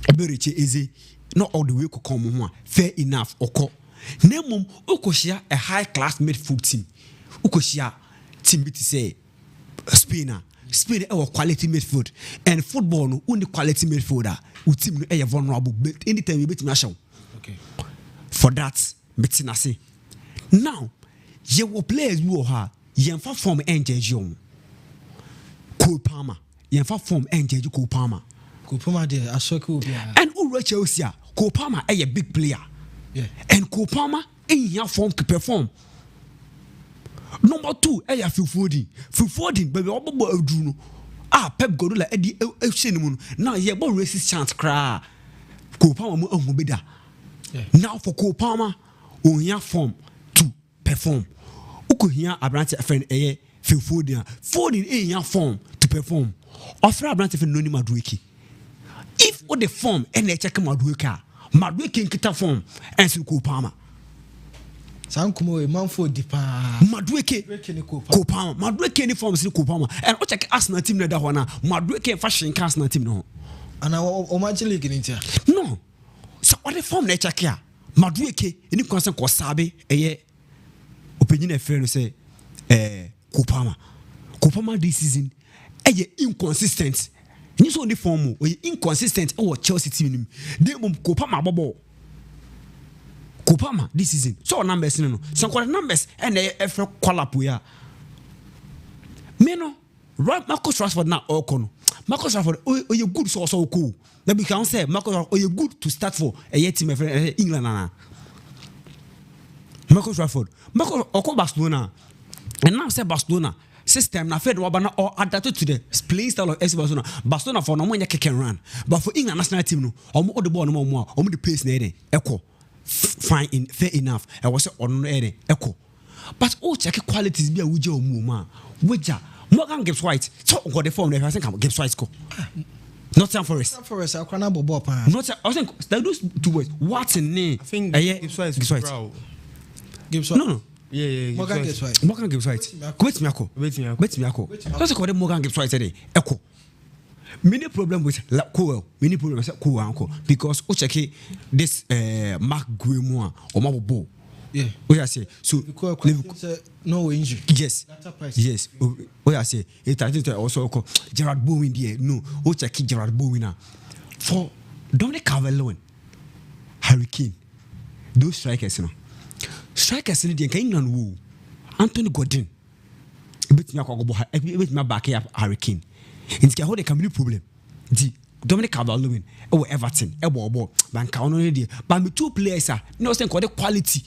Eberiche easy. Not all the way to come home. Fair enough. Oko. Nemum ukoshia a high class midfield team. Ukoshia team to say Spina. Spain quality midfield and football no only quality midfielder who team no vulnerable but anytime you beat me show. Okay. For that betina say. Now you will players who are yemfa form engage you. Cole Palmer yemfa form engage Cole Palmer. Cole Palmer there Asoku and who Chelsea Cole Palmer a big player. Yeah. And Cole Palmer in your form to perform. Number 2, Phil Foden, baby, obo Bruno. Pep Guardiola Eddie Shenmun. Now he about racist chance cry. Cole Palmer mo beda. Now for Cole Palmer, on your form to perform. Uko here Abrante friend Phil Foden. Foden in your form to perform. Offer Abrante friend Noni Madueke. If what the form and they check Madueke in kita form and so Cole Palmer. Sankumo manfo dipa Madueke Cole Palmer Madueke ni form si Cole Palmer and o check Arsenal team na da ho na Madueke fashion Arsenal team no ana o match league ni tia no so what the form na check ya Madueke ni concern ko sabe opinion e frɛ no say Cole Palmer this season inconsistent ni so ni form o inconsistent o Chelsea team nim dem Cole Palmer bobo Cole Palmer this season so numbers no so the numbers and every quality ya me no right Marcus Rashford na okono Marcus Rashford o you good so cool that we can say Marcus Rashford o you good to start for a team England na Marcus Rashford Marcus Barcelona and now say Barcelona system na fed wabana or adapted to the playing style of FC Barcelona for no one kick and run but for England national team no omo the ball no more omo the pace na echo fine fair enough I was on echo but all check qualities be a wuja omuma wuja Morgan Gibbs White so got the form I think Gibbs White go Nottingham Forest akwana bobo pa not I think those two words what's in name I think Gibbs White. No yeah Morgan Gibbs White Morgan Gibbs White wait me ako that's called Morgan Gibbs White today echo many problem with Coel many problem with Coel uncle because o check this Mark Guimua or Mabo I say so no injury yes I say it I think also call Gerard Bowen there no o check Gerard Bowen for Dominic Calvert-Lewin Harry Kane those strikers in the England woo Anthony Gordon bit me back up Harry Kane it's how they can be problem the Dominic Calvert-Lewin Everton banka ono ne but me two players are no say call the quality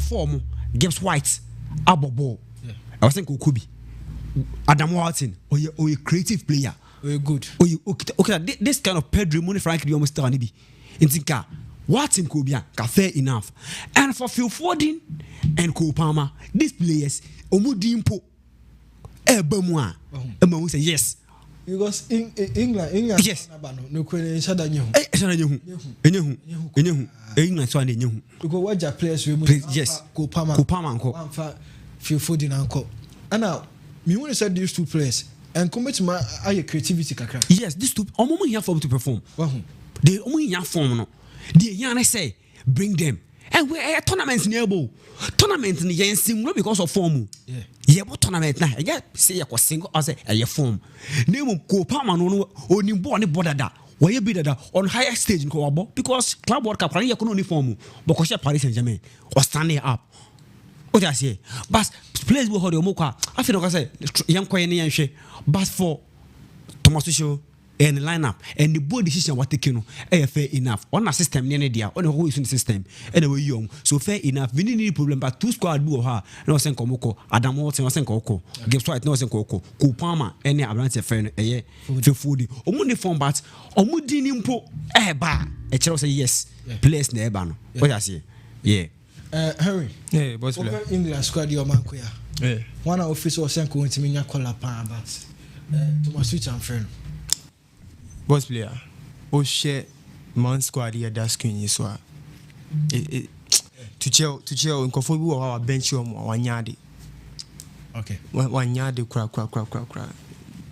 form Gibbs White abobo I was think Okubi Adam Walton or you creative player we good okay this kind of Pedro money frankly almost tell be in think Watson could be fair enough and for Phil Foden and Cole Palmer these players omudimpo ebamwa emawu say yes because in England yes no kwene shada nyehu enyehu England so ane nyehu because what players we yes Cole Palmer anko amfa Phil Foden anko and now me want to say these two players and commit my creativity kakra yes these two omo here for to perform they omo here form no they here say bring them and we tournaments nearby tournament ni yen sing because of form yeah but tournament na yeah say you single as a form name Cole Palmer no oni bo ne bodada why be that on higher stage ko wabo because club world cup you no uniform but ko Paris Saint-Germain or standing up what I say but players will hold your kwa I feel like I say young koye ne yanhwe but for Thomas Tuchel and the lineup and the board decision what taken fair enough on a system near dia on the whole system anyway young so fair enough we need problem but two squad do her no sen komoko Adam Walton sen koko Gibbs White no sen koko Cole Palmer any Abrante friend Foodi omuni form but omudi ni mpo ba e kire say yes players na eba no what I say yeah Harry boss player English squad your man ko ya one officer sen ko ntimi nya call pa but Thomas Tuchel friend boss player o share man squad here that screen so Tuchel nkofo bi wo bench o mo wanyade okay wanyade kra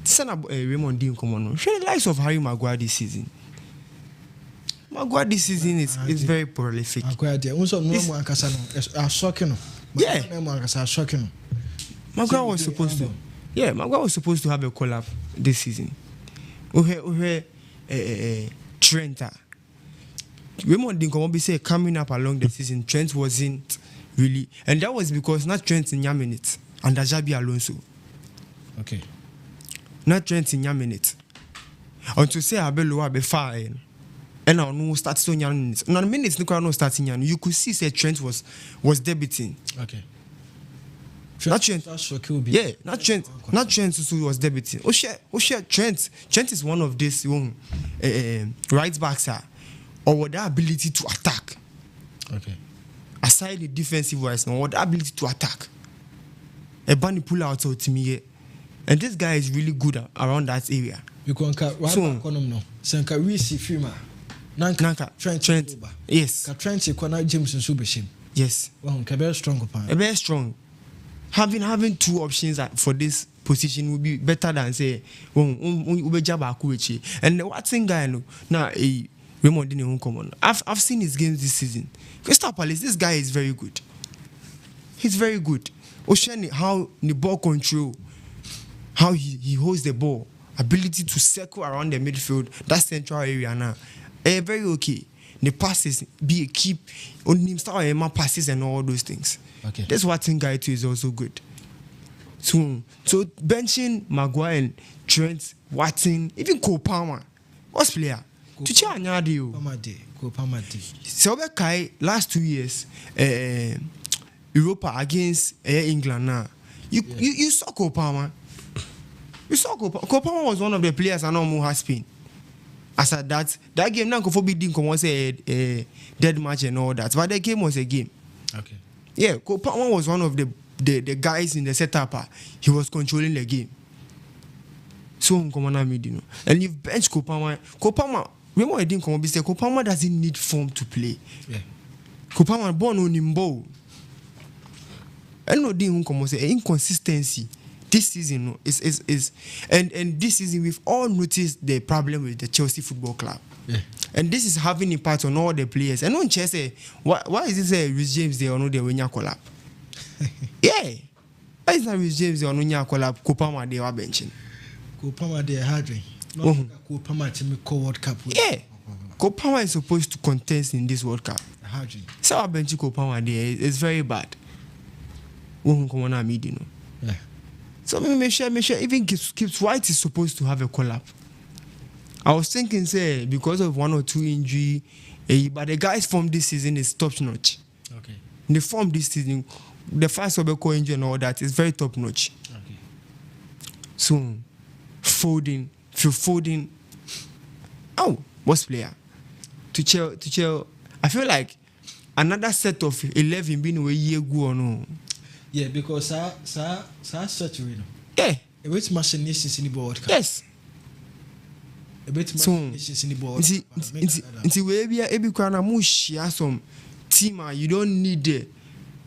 sana Raymond Dean come on share the likes of Harry Maguire this season is very prolific Maguire there unso no mo ankasa no shocking no Maguire was supposed to Yeah, Maguire was supposed to have a collab this season. Trent. Raymond didn't be say coming up along the season. Trent wasn't really, and that was because not Trent in your minutes and Ajabi Alonso. Okay. Not Trent in your minutes. Until say Abelo be fine. And I no start so young minutes. No minutes no starting young. You could see say Trent was debuting. Okay. Not Trent. Yeah, not Trent. Not Trent who was debuting. Share Trent. Trent is one of these right backs or with the ability to attack. Okay. Aside the defensive wise, now what the ability to attack. A bunny pull out to me, and this guy is really good around that area. You can no. Senka Risi Fima. Nanka Trent. Yes. Ka Trent Kwana James and Subishim. Yes. Well, very strong. Very strong. Having two options for this position would be better than say and the Watson guy now Raymond didn't come on. I've seen his games this season. Crystal Palace, this guy is very good. He's very good. Ocean, how the ball control, how he holds the ball, ability to circle around the midfield, that central area now. Very okay. The passes, be a keep on him start passes and all those things. Okay. That's what thing guy too is also good. So benching Maguire and Trent, Watson, even Cole Palmer. What's player? To change Cole Palmer. So Kai last 2 years, Europa against England now. You saw Cole Palmer. You saw Cole Palmer was one of the players I know who has been. As at that game now Kofobi didn't come was a dead match and all that. But the game was a game. Okay. Yeah, Cole Palmer was one of the guys in the setup. He was controlling the game. So and you've benched Cole Palmer. Cole Palmer, remember I didn't come up say Cole Palmer doesn't need form to play. Yeah. Cole Palmer born on him ball. And no didn't come say inconsistency. This season is and this season we've all noticed the problem with the Chelsea Football Club. Yeah. And this is having impact on all the players. And on Chelsea, why is this Rhys James there or no the Wenya collab? Yeah. Why is not Rhys James there or no Wenya collab? Kopama they were benching. Kopama they hard. Kopama to make World Cup. Yeah. Kopama is supposed to contest in this World Cup. Hard. So our bench Kopama there is very bad. Yeah. So make sure even Gibbs White is supposed to have a collab. I was thinking, say, because of 1 or 2 injury, but the guys from this season is top notch. Okay. The form this season, the first Obeko injury and all that is very top notch. Okay. So, Foden. Oh, what's player? To I feel like another set of 11 being a year go or no. Yeah, because such you know. Yeah. A bit machinations in the board. Yes. A bit machinations in the board. Until we be able to share some team, you don't need the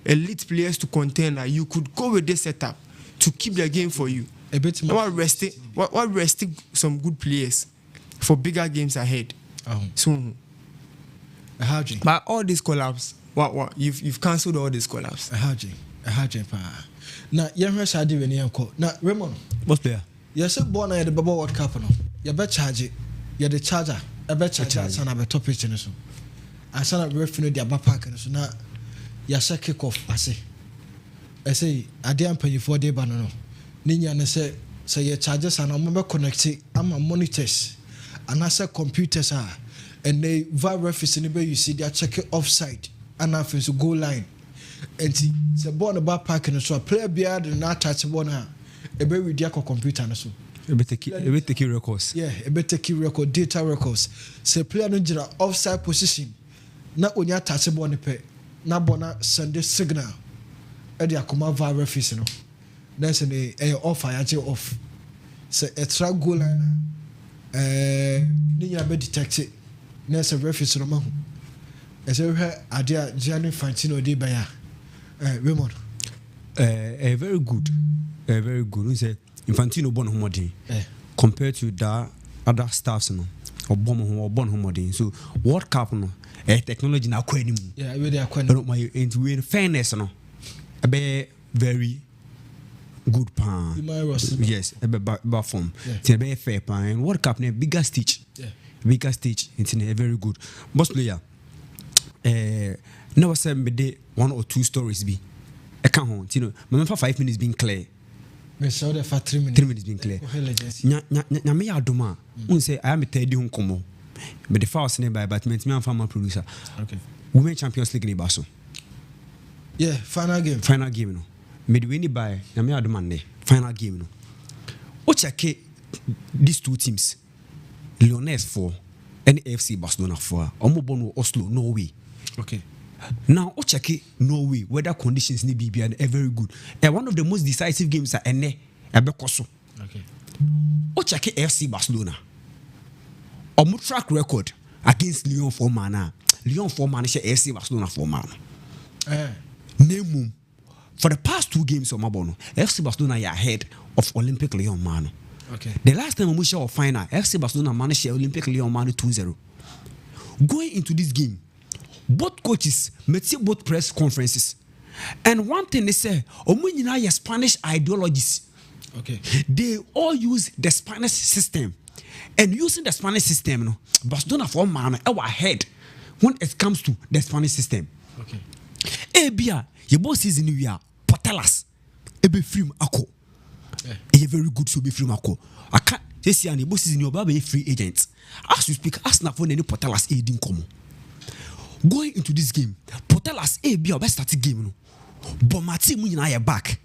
elite players to contend. You could go with this setup to keep the game for you. A bit resting some good players for bigger games ahead. So, but all these collabs, what you've cancelled all these collabs. Now, young Shadi when you call. Now, Raymond, What's player? yes, born at the Baba World Cup. You bet charge it. You're the charger. I bet charge. And I'm a top pitch in this one. I saw a referee the Abba Park and so now you say kick off. I say, I didn't pay you for the banana. Ninya and say your charges and I'm member connected. I'm a monitors and I say computers are and they VAR referees in the way you see they are checking offside and I feel goal line. And the ball about parking so a player beard and not touch one. A very dear computer and so. A bit key records. Yeah, a better key record, data records. Say player no general offside position. Not when you touch a bonnet pay. Not bona send the signal. Eddie Akuma VAR referees no. That's a off I off. Say a track goal line. Ninya be detected. Nessa referees no man. As I heard idea Gianni Fantino de Baya. Raymond. Very good. Very good. We say Infantino born homodin compared to the other staffs no or born homodin. So World Cup no technology na kwa ni mu. Yeah, we dey akwa. My in fairness no. Be very good pan. Yes, a form. It's a very fair pan. World Cup, bigger stage. Bigger stage. It's a very good. Boss player. Never said me 1 or 2 stories be. I can't hold. You know, my for 5 minutes being clear. We saw that for 3 minutes. 3 minutes being clear. Nya me adoma. Say I am a teddy home como. But the first name by Batman, me and farmer producer. Okay. Women Champions League in Basso. Yeah, final game. Final game, no. Midway by Namia Domande. Final game, no. Ocha these 2 teams, Lyonnais 4 and FC Barcelona 4. Omobono Oslo, Norway. Okay. Now, Ocha Norway, weather conditions need be very good. And one of the most decisive games are Ene Ebekoso. Okay. Ocha FC Barcelona. Omo track record against Lyon 4 man. Lyon 4 man is FC Barcelona 4 man. Name for the past 2 games of Mabono, FC Barcelona are ahead of Olympic Lyon man. Okay. The last time we saw final, FC Barcelona managed Olympic Lyon man 2-0. Going into this game, both coaches met both press conferences, and one thing they say, Omunina Spanish ideologies. Okay. They all use the Spanish system, and using the Spanish system, no, Barcelona for man are ahead when it comes to the Spanish system. Okay. Ebia, your boss season we are Portalas, ebe film ako. A very good so be film ako. I can't say your boss season your baby free agent. As you speak, ask na for any Portalas aiding come. Going into this game, Portalas Ebia best start game no. But my team na back.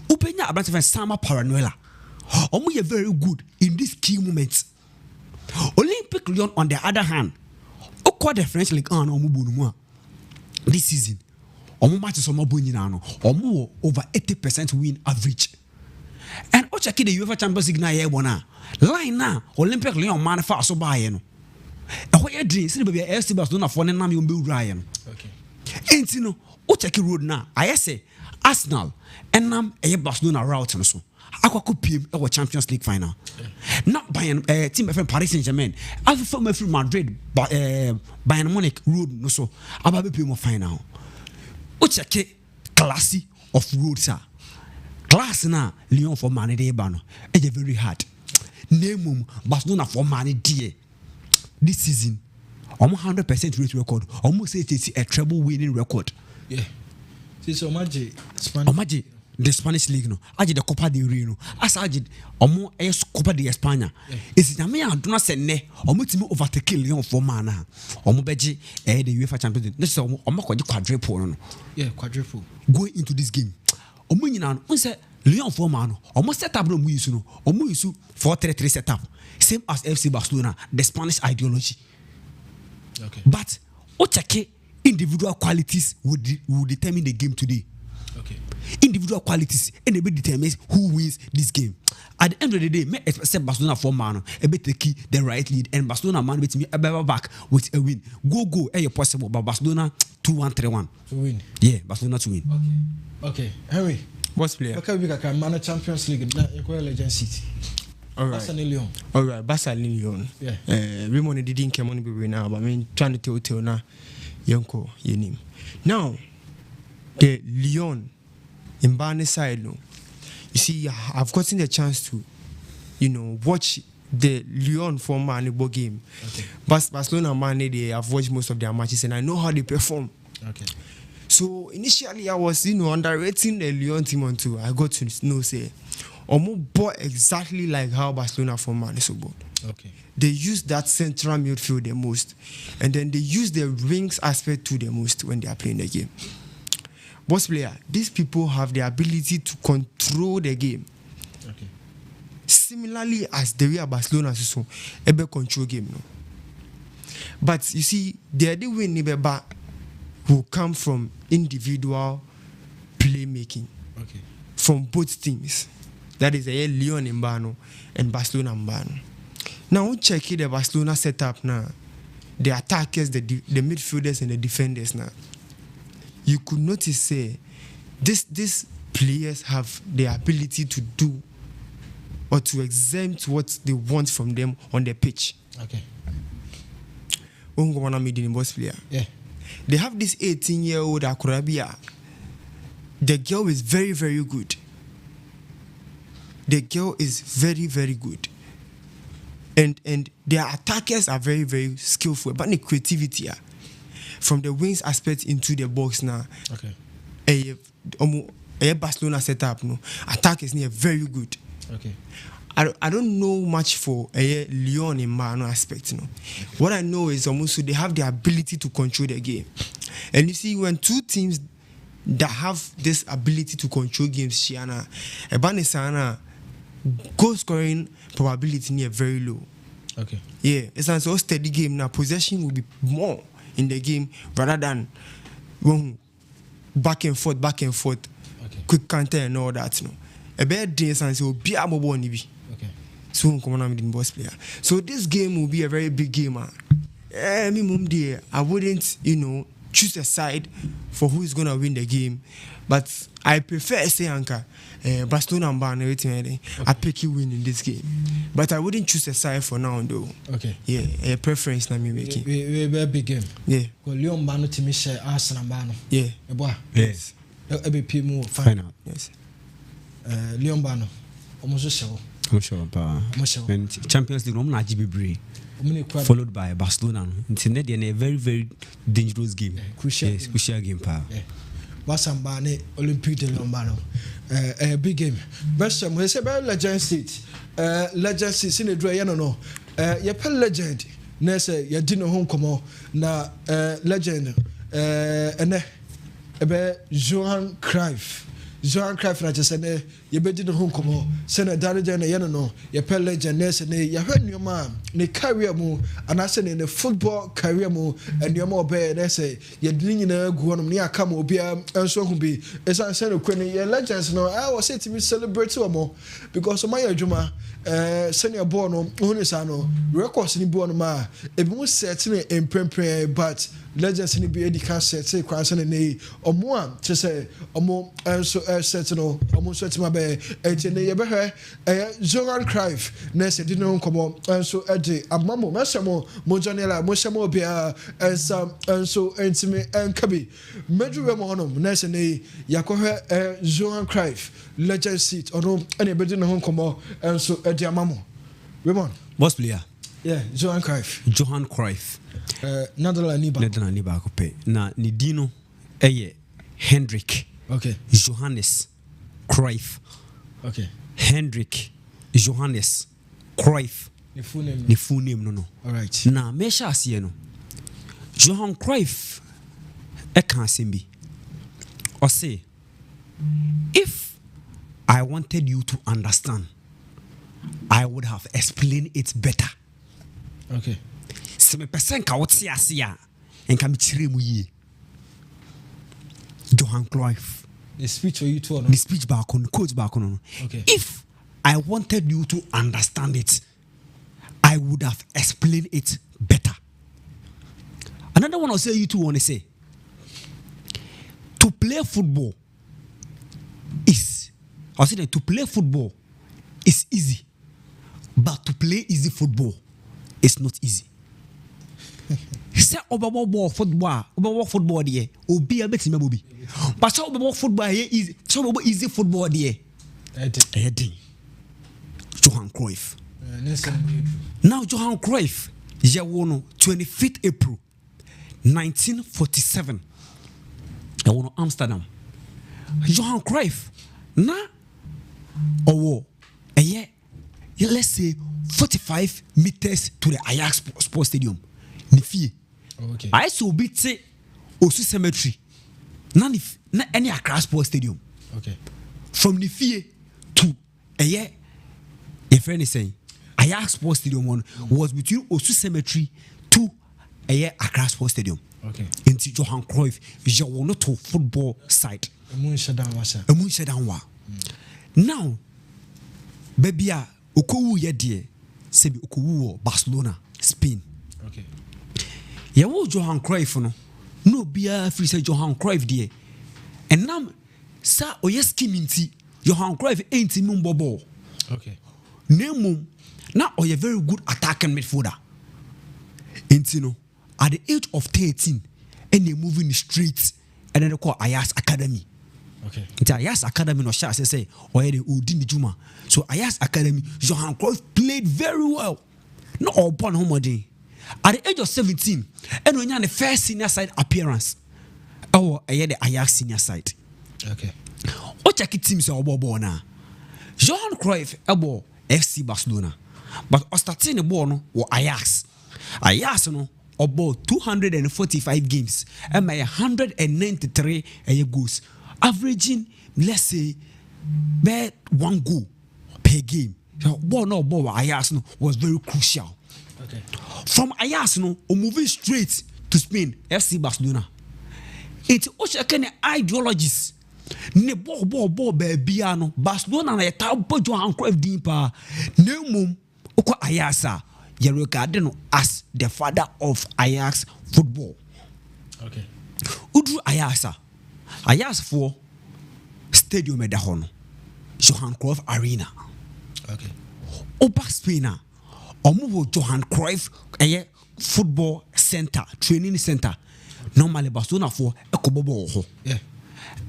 Upenya Abrantefen Sama Paranoela. Omo ye very good in this key moments. Olympic Lyon on the other hand, okwa the French League on omo bonu this season. Omo matches omo bonu na no. Omo over 80% win average. And Ochaki the UEFA Champions League na ye bona. Line na Olympic Lyon man fa so ba ye no. E ho ye dream say be FC Barcelona for na me be wura ye no. Okay. Enti no Ochaki road na I say Arsenal enam eye Barcelona route no so. Akwako PM e Champions League final. Not Bayern team from Paris Saint-Germain. Alpha from Madrid Bayern Munich road no so. Ababe PM final. Ochaki classy of road sir. Class na Lyon for man dey ba no. E very hard. Name Barcelona for man dey. This season, almost 100% rate record. Almost say it's a treble winning record. Yeah. So Omaji Spanish. The Spanish League no. Aji the Copa del Rey no. As aji omo Copa de España. Is it me and do not say ne. Omo timi overtake Lyon for man na. Omo beji the UEFA Champions League. This is omo kwaji quadruple no. Yeah, quadruple. Going into this game. Omo nyina no. Say Lyon for man no. Omo set up no mu use no. Omo use 4-3-3 setup. Same as FC Barcelona, the Spanish ideology. Okay. But Ochake individual qualities will determine the game today. Okay. Individual qualities and they determines who wins this game. At the end of the day, may expect Barcelona for man, a bit take the right lead, and Barcelona man with me a back with a win. Go, possible, but Barcelona 2-1, 3-1. To win. Yeah, Barcelona to win. Okay. Henry. Boss player. Okay, we can manage Champions League. Na Legend City. All right. Barca and Lyon. Yeah. We money didn't come on be now, but I mean trying to tell now, Yonko, your name. Now, the Lyon in Barney side, no. You see, I've gotten the chance to, watch the Lyon for man game. Okay. Barcelona man, I've watched most of their matches and I know how they perform. Okay. So initially I was, underrating the Lyon team on two. I got to know say. Omo bought exactly like how Barcelona for man is so good. Okay. They use that central midfield the most, and then they use the wings aspect to the most when they are playing the game. Boss player, these people have the ability to control the game. Okay. Similarly as the way Barcelona so able control game. No? But you see, the other win will come from individual playmaking. Okay. From both teams. That is a Lyon in Bano and Barcelona in Bano. Now, we check the Barcelona setup now. The attackers, the midfielders, and the defenders now. You could notice, say, these players have the ability to do or to exempt what they want from them on the pitch. Okay. Boss player. Yeah. They have this 18-year-old Akurabia. The girl is very, very good. the girl is very, very good. And their attackers are very, very skillful. But the creativity, from the wings aspect into the box now. Okay. A Barcelona setup, no. Attack is very good. Okay. I don't know much for a Lyon in Mano aspect, no. What I know is almost they have the ability to control the game. And you see, when two teams that have this ability to control games, Shiana, Ebanisana, goal scoring probability near very low. Okay. Yeah, it's an so steady game now. Possession will be more in the game rather than back and forth. Okay. Quick counter and all that. No, a bad day and so be a mobile nibi. Okay. So come on, I'm boss player. So this game will be a very big game. I wouldn't, choose a side for who is gonna win the game, but I prefer say Anka. Barcelona and Bayern, everything. I pick you win in this game, but I wouldn't choose a side for now, though. Okay. Yeah, a preference na me making. We big game. Yeah. Go Lyon Bano to me share Arsenal Bano. Yeah. Eboa. Yes. EBP mu Final. Yes. Lyon Bano. Almost show. I'm sure, pa. And Champions League, I'm not GBB. Followed by Barcelona. It's a very, very dangerous game. Crucial. Yes, crucial game, pa. Wasambane Olympique de Lombano. A big game. Best we say about Legend Seat. Legend Seat in the dry, no. Your pel legend. Nessa, your dinner home come na legend. And Johan Cruyff. Johan Cruyff na just say you be dinner home come send a darija na no. Your pel legend nessa ne you heard your man ne career mu and I said in the football career mu and your more bear nessa you didn't go on near come will be and so will be as I said your legends no I was say to be celebrate more because of my juma senior born on Unisano records in born ma it was certainly in prepare but legends in the BD can say cross and a or more to say or more and so sentinel almost set my bear and you ever heard Johan Cruyff nessa didn't come on and so Eddie a mammo Massamo Mojanella Mosamo Bia and some and so intimate and Kabi Medru Ramonum nessa ne Yakohe Johan Cruyff legend seat or no anybody in home come on and so Eddie Amamo Ramon Boss player. yeah Johan Cruyff Netherlands Niba Kope na Nidino Eye Hendrik okay Johannes Cruyff okay Hendrik Johannes Cruyff the full name the full name no all right na mesha asiye no Johan Cruyff can simbi or say if I wanted you to understand I would have explained it better okay se me person ka wote ase a enka me chire mu yi Johan Cruyff the speech for you too the speech back on quote back on okay if I wanted you to understand it I would have explained it better. Another one I'll say you two want to say to play football is I'll say that to play football is easy but to play easy football is not easy. Say football there obi a beti me bobi but so football here easy so easy football there Eddie Johan Cruyff now Johan Cruyff year 25th April 1947 I want Amsterdam Johan Cruyff na owo let's say 45 meters to the Ajax Sports Stadium Nifie. Okay. I saw bit say Osu Cemetery. Na any Accra Sports Stadium. Okay. From Nifie to your friend is saying Ajax Sports Stadium one was between Osu Cemetery to Accra Sports Stadium. Okay. Into Johan Cruyff, you want not to football side. Emun shedan wa. Now, baby, Okowu ye die, sebi Okowu Barcelona, Spain. Okay. Yawo Johan Cruyff no bia free say Johan Cruyff die. And now sa oye skiminti Johan Cruyff ain't mumbo. Okay. Nemu na oye very good attacking midfielder. Intino at the age of 13 and they moving straight and then they call Ajax Academy. Okay. Nti Ajax Academy no share say oye de odi ni juma. So Ajax Academy, Johan Cruyff played very well. No all born homodin. At the age of 17, and when you the first senior side appearance, oh, I had the Ajax senior side. Okay. What check teams are about now? Johan Cruyff abo FC Barcelona, but starting the ball no or Ajax. Ajax no about 245 games and my 193 goals, averaging let's say about 1 goal per game. So ball Ajax no was very crucial. Okay. From Ajax no, moving straight to Spain, FC Barcelona. It's also kind of ideologies. Ne ball baby no Barcelona na yetabo Johan Cruyff din pa. Ne mum oko Ajax you regard no as the father of Ajax football. Okay. Udru Ajax for stadium da ho no. Johan Cruyff Arena. Okay. Oba Spain omo Johan Cruyff football center, training center. Normally Barcelona for ekobobo ho. Yeah.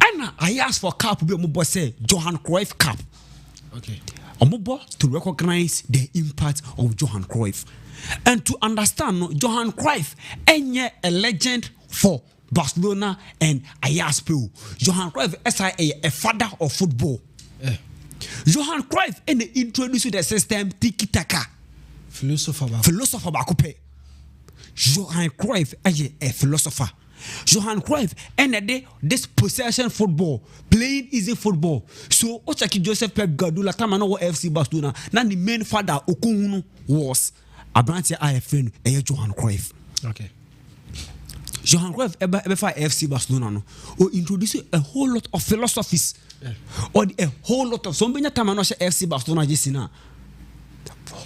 And I asked for cap be omo say Johan Cruyff cap. Okay. Omo to recognize the impact of Johan Cruyff and to understand no, Johan Cruyff enye a legend for Barcelona and Ajax. Johan Cruyff is a father of football. Yeah. Johan Cruyff introduced the system tiki taka. Philosopher bakupe. Johan Cruyff is a philosopher. Johan Cruyff and this possession football, playing easy football. So Ochaki Joseph Pep Guardiola tamano FC Barcelona. Now the main father Okunu was Abrantia IFN Johan Cruyff. Okay. Johan Cruyff ever FC Barcelona no or introduce a whole lot of philosophies. Yeah. Or a whole lot of something that tamano FC Barcelona jisina.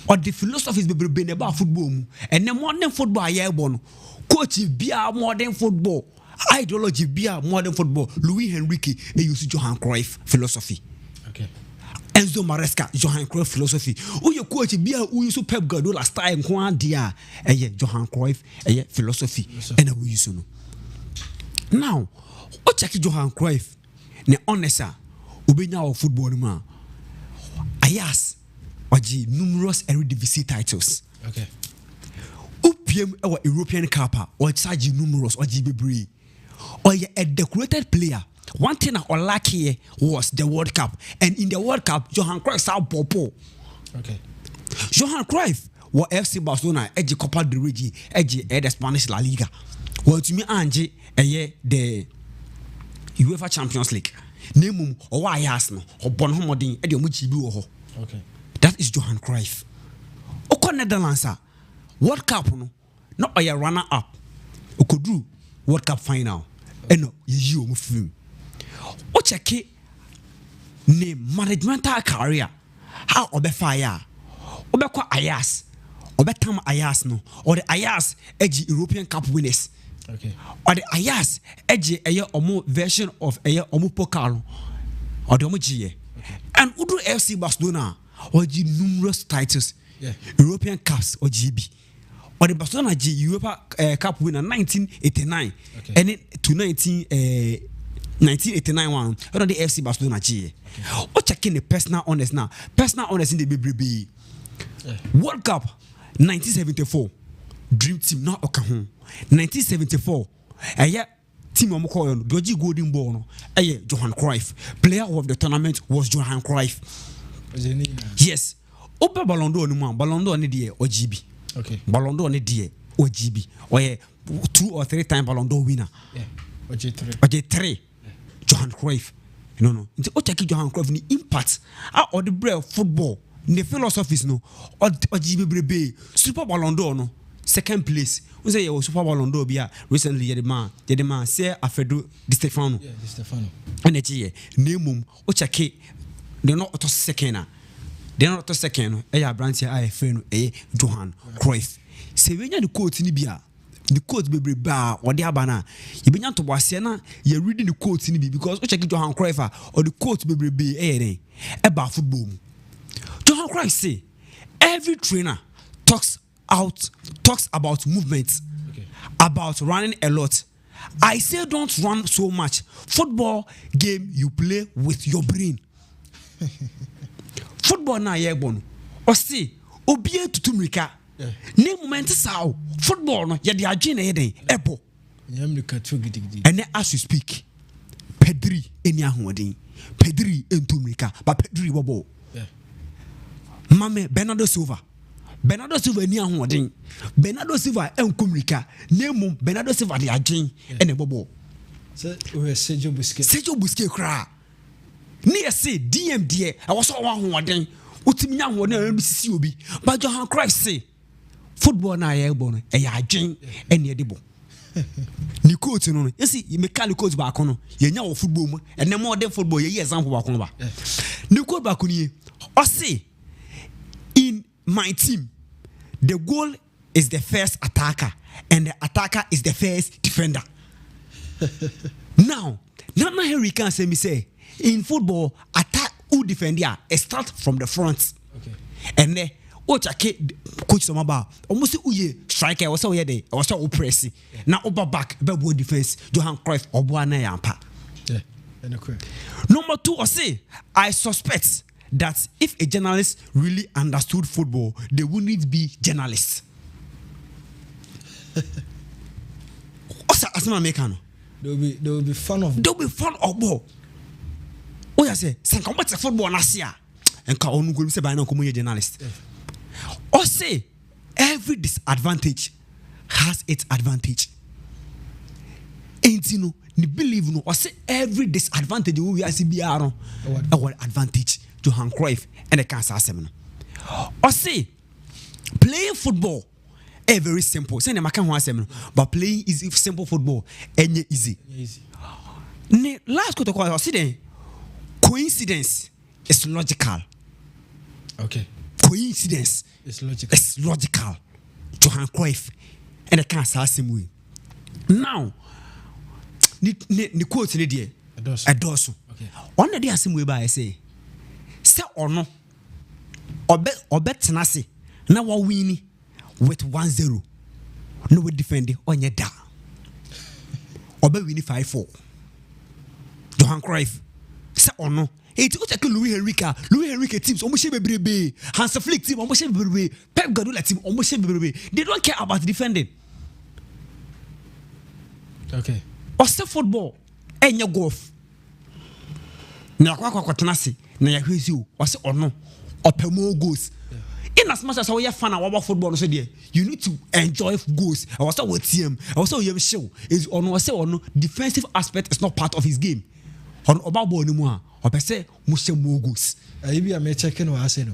Or the philosophies be about football and then modern football aye bon coach bia modern football ideology bia modern football Luis Enrique use Johan Cruyff philosophy. Okay. Enzo Maresca Johan Cruyff philosophy. Your coach bia use Pep Guardiola style nko dia Johan Cruyff philosophy and we use no. Now o check Johan Cruyff ne honesta obenya of football ma Ajax oji numerous Eredivisie titles. Okay. UPM our European Cup or charge numerous oji bebre. Or a decorated player. One thing I lucky was the World Cup, and in the World Cup, Johan Cruyff saw popo. Okay. Johan Cruyff was FC Barcelona edge Copa del Rey edge the Spanish La Liga. Well to me Angie the UEFA Champions League. Name or why no or Bonhomodin edi omuchibi ho. Okay. That is Johan Cruyff. Oko Netherlands World Cup no a runner up. Okodru World Cup final. Eno ye omu film. O check ne managemental career. How obefire. Obekwa Ajax. Obetam Ajax no. Or the Ajax edge European Cup winners. Okay. Or the Ajax edge omo version of omo pokal. Or the omo GA. And Udu FC Barcelona or the numerous titles. Yeah. European Cups or GB. Or the Barcelona G UEFA Cup winner 1989 Okay. and then to 1989 one. I don't the FC Barcelona G. Okay. What checking the personal honest now? Personal honest in the BBB. Yeah. World Cup 1974 Dream Team now Okahon 1974 team omoko Doji Golden Ball no Johan Cruyff. Player of the tournament was Johan Cruyff. Yes. Opa Ballon d'Or no man Ballon d'Or ne die OGB. Okay. Ballon d'Or ne die OGB. Or 2 or 3 time Ballon d'Or winner. Yeah. OJ3. Johan Cruyff. No. Nti o take Johan Cruyff ni impact or the bread of football. The philosophies no OGB brebe Super Ballon d'Or no second place. We say you Super Ballon d'Or bia recently the man say Alfredo Di Stefano. Yeah, Di Stefano. And it name o check they not to second. They not to second. Branch IFN Johan Cruyff. Se wenya the quote ni bia the quote be ba or the abana you be to wase na you reading the quote ni bi because o check Johan Cruyff or the quote be about football. Johan Cruyff say every trainer talks about movements, Okay. about running a lot, I say don't run so much. Football game you play with your brain. Football na ye bon. O see, obie tutumrika. Ne moment sao. Football no ye de adwe na ye den ebo. Nyamrika too gidigidi. And then as you speak, Pedri eni ahoden. Pedri entumrika, but Pedri bobo. Mame Bernardo Silva ni ahoden. Bernardo Silva enkumrika. Nemu Bernardo Silva de adwen ene bobo. So we Sergio Busquets kra. Ni say DM die, I was so ahoden. Utimi ahoden na bisisi obi. But Johan Cruyff say football na ye bo no e ya adwen ene e de bo. Ni coach no you see you make coach back no ye nya wo football mu ene more than football ye example back no ba. Ni coach back ni o say in my team the goal is the first attacker and the attacker is the first defender. Now Nana Henry can say me say in football attack who defend ya start from the front. Okay. And then coach some about almost uye striker was so there was so press now over back be defense Johan Cruyff obo na yampa. Yeah, and okay. Number 2 I say I suspect that if a journalist really understood football they wouldn't be journalists. Osa asema mekano They will be fun of ball. Oh yeah say sanka mbete football na sia enka onu go say by na komo journalist. Or say every disadvantage has its advantage. Ain't you know, ni believe no. Or say every disadvantage we see biaro our advantage. Johan Cruyff and the cancer seven. Or say playing football very simple. Say na makan ho asem but playing is simple football any easy. Ne last quarter call see then coincidence is logical. Okay. Coincidence It's logical. It's logical. Johan Cruyff and the cancer same way. Now, ni quote ni die. Adoso. Okay. On the day same way by say or no. Obet tenase na wa win with 1-0. No we defend on your da. Obet win 5-4. Johan Cruyff say or no. It was like Louis Henrique teams almost bebrebe. Hans Flick team almost bebrebe. Pep Guardiola team almost bebrebe. They don't care about defending. Okay. Ose football enye golf. Na kwa tenase na ya hwezi o. Ose ono opemo goals. In as much as we have fun about football no say there, you need to enjoy goals. I was with team. I was you show is ono say ono defensive aspect is not part of his game. On about ball no more. Opese mushe mogos. Ibi am checking what I say no.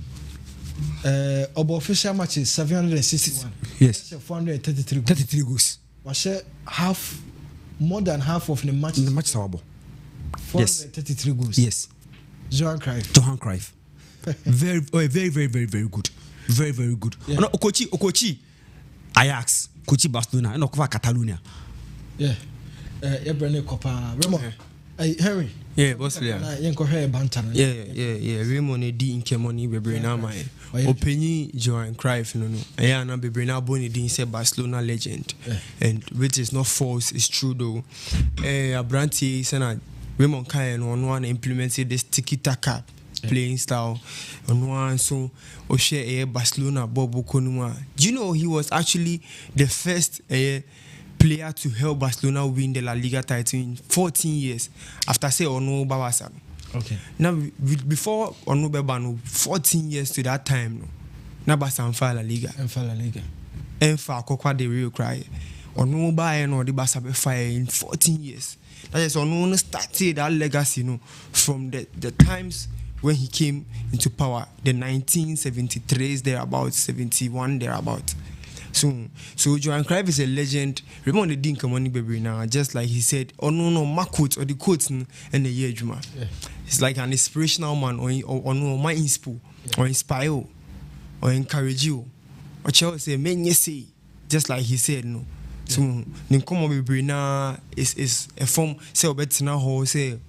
Obo official match is 761. Yes. 433 goals. Was more than half of the match. The match sawabo. Yes. 433 goals. Yes. Johan Cruyff. Very good. Very good. Yeah. No, Okochi Ajax, Kochi Barcelona, and Okova Catalonia. Yeah. Ebrene Copa. Remo. Henry. Yeah, boss player. Yeah. Raymond di in Kemoni bebre na my. Openi Johan Cruyff no. Yeah, na bebre na boni di say Barcelona legend. And which is not false, it's true though. Abranti say Raymond Kai no one implemented this tiki-taka playing style on one so share Barcelona Bobo Konuma. Do you know he was actually the first player to help Barcelona win the La Liga title in 14 years after say Ono Babasa. Okay. Now before Ono Babano 14 years to that time no. Na Barca La Liga. Enfa kokwa the real cry. Ono ba no the Barca be fire in 14 years. That is Ono started that legacy no from the times when he came into power, the 1973s thereabout, 71 thereabout. So Johan Cruyff is a legend. Remember the Dinka money baby now, just like he said, oh no, my quotes or the quotes and the year Juma. He's like an inspirational man or no my inspo or inspire or encourage you. Or Chelsea say, men you say, just like he said, no. So Ninkomo baby now is a form say obetina ho say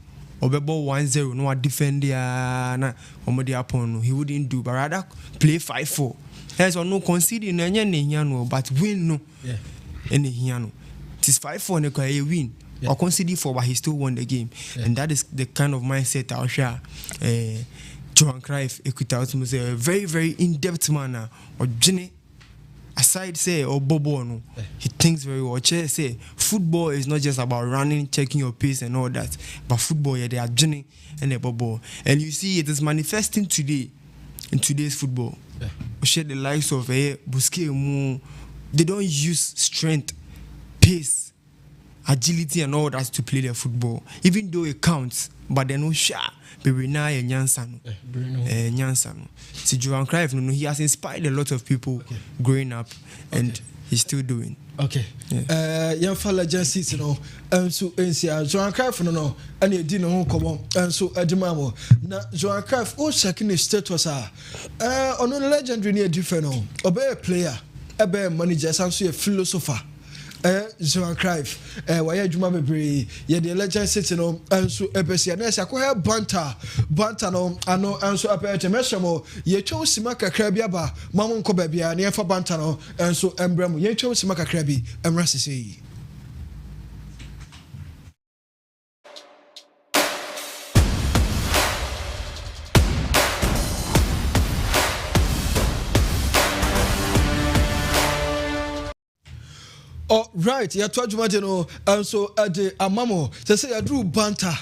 Obebo 1-0 no defend na omodi upon he wouldn't do but rather play 5-4. There's no conceding no but win no. Any here no. is 5-4 and a win. Or conceded 4, but he still won the game. And that is the kind of mindset I'll share. Johan Cruyff, a very, very in-depth manner. Or Jenny, aside say, or Bobo, no, he thinks very well. Say, football is not just about running, checking your pace and all that. But football, they are Jenny and a Bobo. And you see, it is manifesting today in today's football. We share the likes of Busquets, they don't use strength, pace, agility and all that to play their football, even though it counts, but they no share. Baby now Nyansano. See Johan Cruyff, he has inspired a lot of people growing up, and he's still doing. Okay. Young fella just and so Johan Cruyff and you didn't know come on, and so Edimamo. Now Johan Cruyff, checking his status on a legendary near different obey a player, a bear manager, some say a philosopher. Johan Cruyff, why you bebre, ye the legend sitting on, and so Ebesia, Nessa, Banta no, and so up at a meshamo, ye chose Simaka Krabiaba, Mamon Kobabia, near for Bantano, and so Embramo, ye chose Simaka Krabi, and Rassisi. Oh, right, you told you, and so at the Amamo, they say I drew Banta.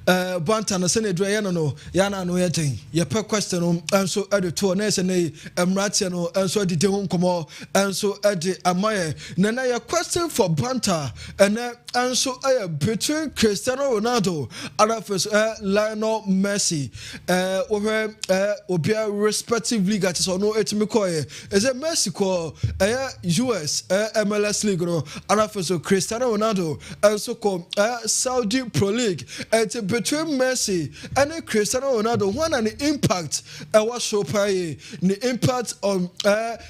Banta na sene dra no yana no yetin ye pe question and so at the tour na sene emrate no and so the ho nkomo and so at the amaye na your question for Banta and so between Cristiano Ronaldo and first Lionel Messi over obia respectively got so no etimi koye is it Messi ko US MLS league no and first Cristiano Ronaldo and so ko Saudi Pro League between Messi and Cristiano Ronaldo, one and the impact was so pay the impact on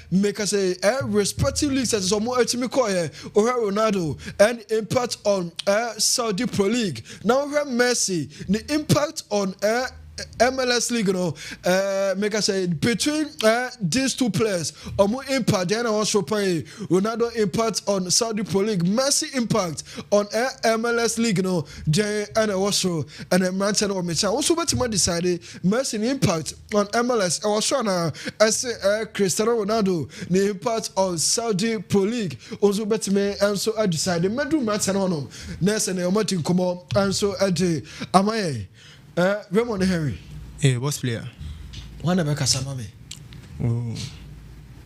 make us say respective leagues as some more Timikoye or Ronaldo and impact on Saudi Pro League. Now Messi, the impact on MLS league, make us say between these two players, or more impact. Then I also pay Ronaldo impact on Saudi Pro League, Messi impact on MLS league, Jay and also and then Manchester or Micha. Also, but to decided Messi impact on MLS. I was trying to say Cristiano Ronaldo the impact on Saudi Pro League. Also, but me and so I decided me do Manchester on next and Martin come on and so I did. Amaye. Raymond Henry. Boss player. One of Casamame. Oh,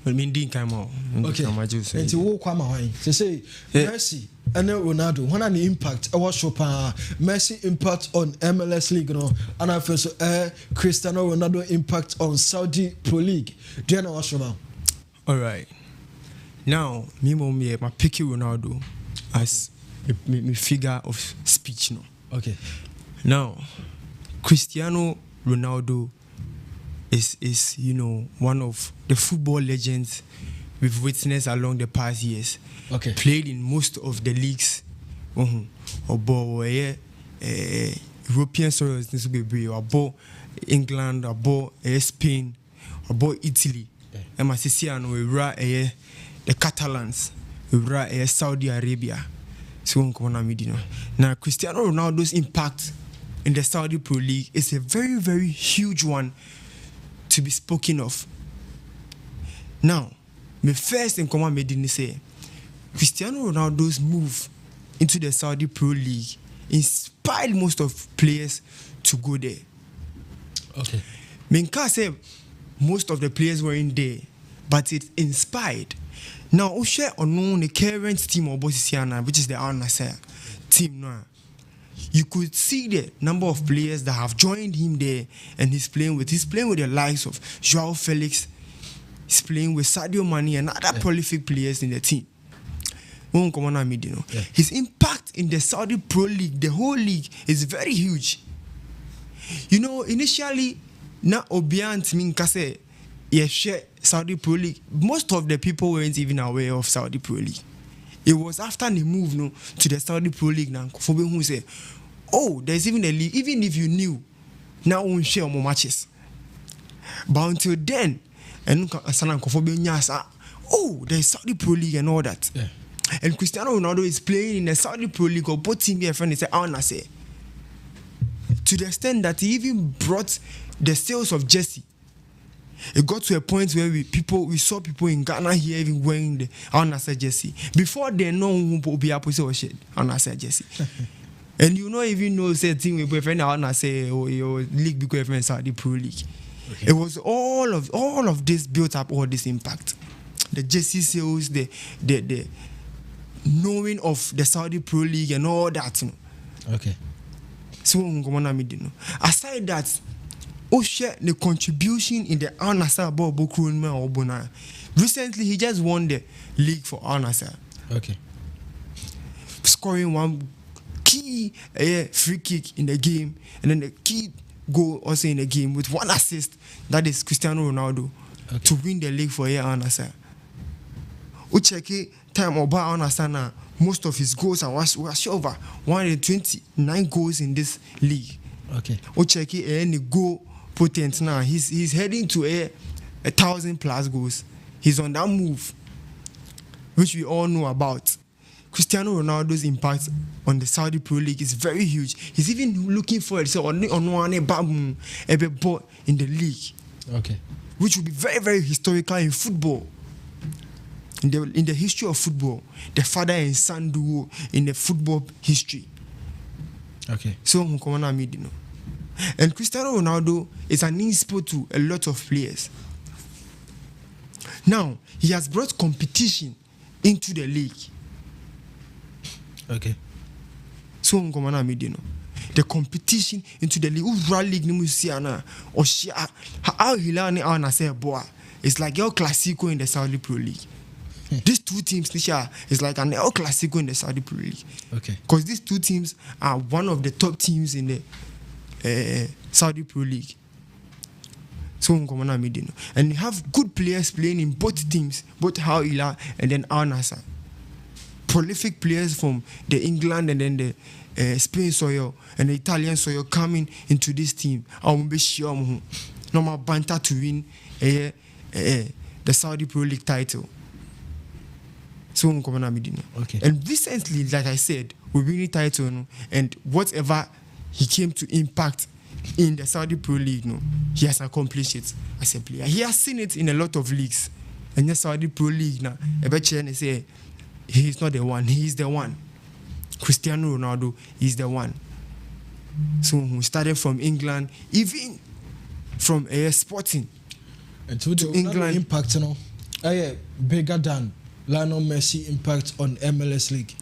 I mean, Dean came out. Okay. And to walk on my way. To say, Messi and Ronaldo, one and the impact. I was Chopin, Messi impact on MLS League, and I first Cristiano Ronaldo impact on Saudi Pro League. Do you know what's wrong? All right. Now, me, my picky Ronaldo as me figure of speech, Okay. Now, Cristiano Ronaldo is one of the football legends we've witnessed along the past years. Okay. Played in most of the leagues. European soils this will be about England, about Spain, about Italy. And the Catalans, Saudi Arabia. So now Cristiano Ronaldo's impact in the Saudi Pro League is a very, very huge one to be spoken of. Now, my first in command made say Cristiano Ronaldo's move into the Saudi Pro League inspired most of players to go there. Okay. Menka say most of the players were in there, but it inspired. Now, we share on the current team of Bosisiana, which is the Al Nassr team now. You could see the number of players that have joined him there, and he's playing with the likes of Joao Felix, he's playing with Sadio Mane and other prolific players in the team. His impact in the Saudi Pro League, the whole league, is very huge. Initially, na Obiant Minkase, Saudi Pro League, most of the people weren't even aware of Saudi Pro League. It was after the move to the Saudi Pro League now, who say, oh, there's even a league, even if you knew, now we won't share more matches. But until then, and oh, there's Saudi Pro League and all that. Yeah. And Cristiano Ronaldo is playing in the Saudi Pro League, or both team here friend is Al Nassr. To the extent that he even brought the sales of jersey. It got to a point where we saw people in Ghana here even wearing the Al Nassr jersey. Before they know who will be able to say Al Nassr jersey. And you don't even know say thing with boyfriend Al Nassr or your league because friend Saudi Pro League. Okay. It was all of this built up all this impact. The jersey sales, the knowing of the Saudi Pro League and all that, you know. Okay. So aside that, share the contribution in the Al Nassr Bokroonma. Recently, he just won the league for Al Nassr. Okay. Scoring one key free kick in the game, and then the key goal also in the game with one assist. That is Cristiano Ronaldo to win the league for Al Nassr. Ucheki time about Al Nassr now. Most of his goals are over 129 goals in this league. Okay. Ucheki any goal potent now. He's heading to 1,000+ goals. He's on that move, which we all know about. Cristiano Ronaldo's impact on the Saudi Pro League is very huge. He's even looking for it. So on one in the league. Okay. Which will be very, very historical in football. In the history of football, the father and son duo in the football history. Okay. So and Cristiano Ronaldo is an inspo to a lot of players. Now he has brought competition into the league. Okay. So the competition into the league. League ni musiana or Al Hilal ni Al Nassr boa. It's like El Clasico in the Saudi Pro League. These two teams, Nisha, is like an El Clasico in the Saudi Pro League. Okay. Because these two teams are one of the top teams in the Saudi Pro League. So, and you have good players playing in both teams, both Al Hilal and then Al Nassr. Prolific players from the England and then the Spain soil and the Italian soil coming into this team. I will be sure normal banter to win the Saudi Pro League title. So okay. And recently, like I said, we win the title, and whatever he came to impact in the Saudi Pro League, he has accomplished it as a player. He has seen it in a lot of leagues. And the Saudi Pro League now, I say he's not the one, he is the one. Cristiano Ronaldo is the one. So we started from England, even from Sporting. And to England impact, bigger than Lionel Messi impact on MLS League.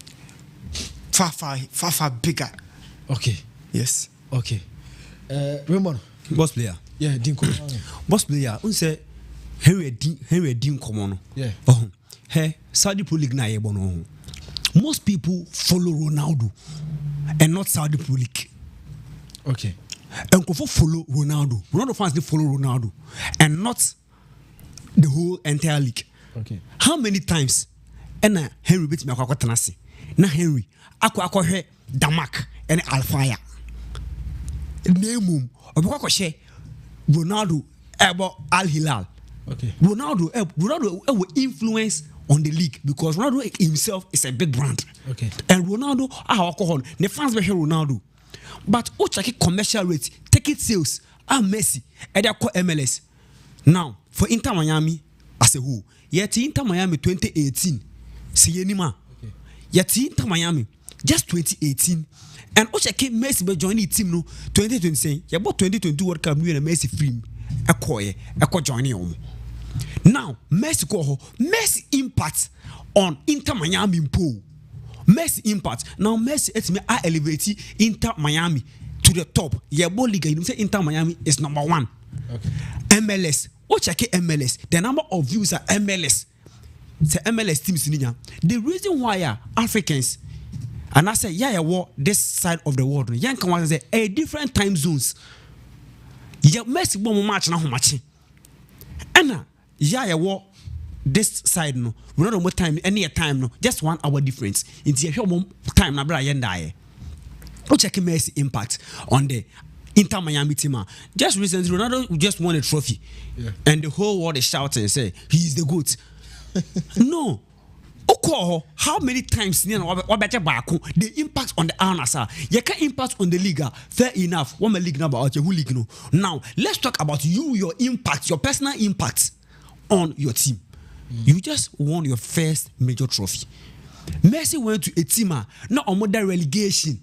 Far bigger. Okay. Yes. Okay. Raymond. Boss player. Yeah, Dinko. Boss player. Unse Henry Dinko mono. Yeah. Oh. Hey, Saudi Pro League na yebono. Most people follow Ronaldo and not Saudi Pro League. Okay. And follow Ronaldo. Ronaldo fans they follow Ronaldo and not the whole entire league. Okay. How many times and Henry beat me akwa tenase na Henry akwa hwe Damak and Alfaya name obekwa she Ronaldo about Al Hilal. Okay. Ronaldo will influence on the league because Ronaldo himself is a big brand. Okay. And Ronaldo alcohol the fans be Ronaldo but check commercial rate ticket sales Messi and they call MLS now for Inter Miami as a whole. Yet Inter Miami 2018. See Yenima. Yet Inter Miami just 2018. And Ocha Messi be join the team no 2020 saying yeah about 2022 World Cup we and Messi film Eko joining now Messi impact on Inter Miami pool. Messi impact now Messi etime elevate Inter Miami to the top. Yeah, league you say Inter Miami is number 1. Okay. MLS. Check MLS. The number of views are MLS. It's MLS teams in India. The reason why Africans and I say this side of the world, young can say a different time zones. Yeah, Messi bomb match na match. And this side no, we don't know what time any time no, just 1 hour difference. It's a time na bra yenda. Check Messi impact on the Inter Miami team. Just recently, Ronaldo just won a trophy, and the whole world is shouting and say he's the GOAT. No, How many times the impact on the Anasa? You can impact on the league. Fair enough. One league number out who league no. Now let's talk about your impact, your personal impact on your team. You just won your first major trophy. Messi went to a team now on modern relegation.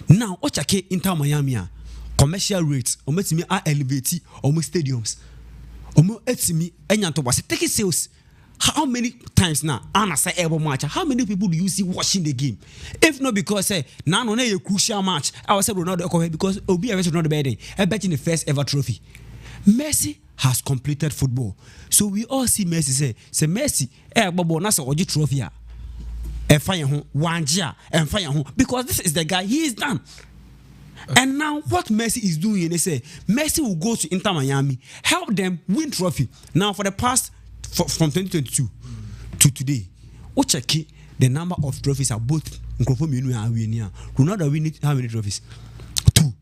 Now Ochake Inter Miami commercial rates me are elevated almost stadiums. Etimi enyanto was taking sales. How many times now? Anna say every match. How many people do you see watching the game? If not because now on a crucial match, I was say Ronaldo because Obi is not the bedding. I bet in the first ever trophy. Messi has completed football. So we all see Messi say Messi Bobo Nasa Oji trophy. And fire home one year and fire home because this is the guy he is done. And now what Messi is doing, they say Messi will go to Inter Miami, help them win trophy. Now for the past from 2022 to today, Ocheki, the number of trophies are both Ronaldo winning how many trophies? 2.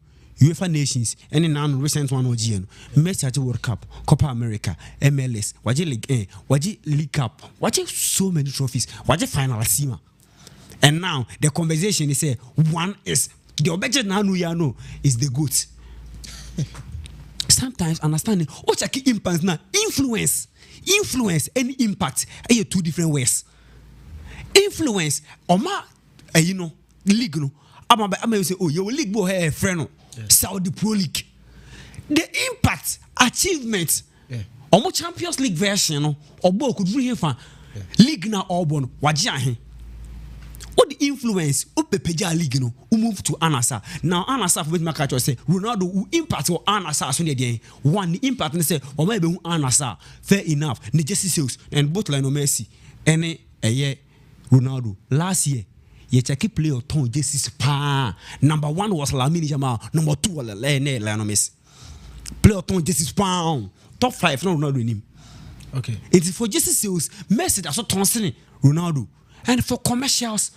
UEFA Nations, any non-recent one OGN. Messi at World Cup, Copa America, MLS, Waji League A, Waji League Cup, Waji so many trophies, Waji Final Sima. And now the conversation is one is the object now no is the GOAT. Sometimes understanding Ocheki impact now influence any impact are two different ways. Influence oma league no I'm say oh your league boy a friend no Saudi Pro League. The impact achievement omo Champions League version no obo could bring him league na obo no waji ahe. What the influence Pepeja League no move to Anasa. Now Anasa for my catch say Ronaldo who impact or Anasa so again. One the impact and say or maybe Anasa fair enough. Ni Jesse sales and both Lionel Messi and a year Ronaldo last year. Ye check play or ton Jesse pa. Number 1 was Lamine Yamal. Number 2 was Lionel Messi. Play or ton Jesse pa. Top 5 no Ronaldo in him. Okay. It is for Jesse sales. Messi that's what Tonson Ronaldo and for commercials.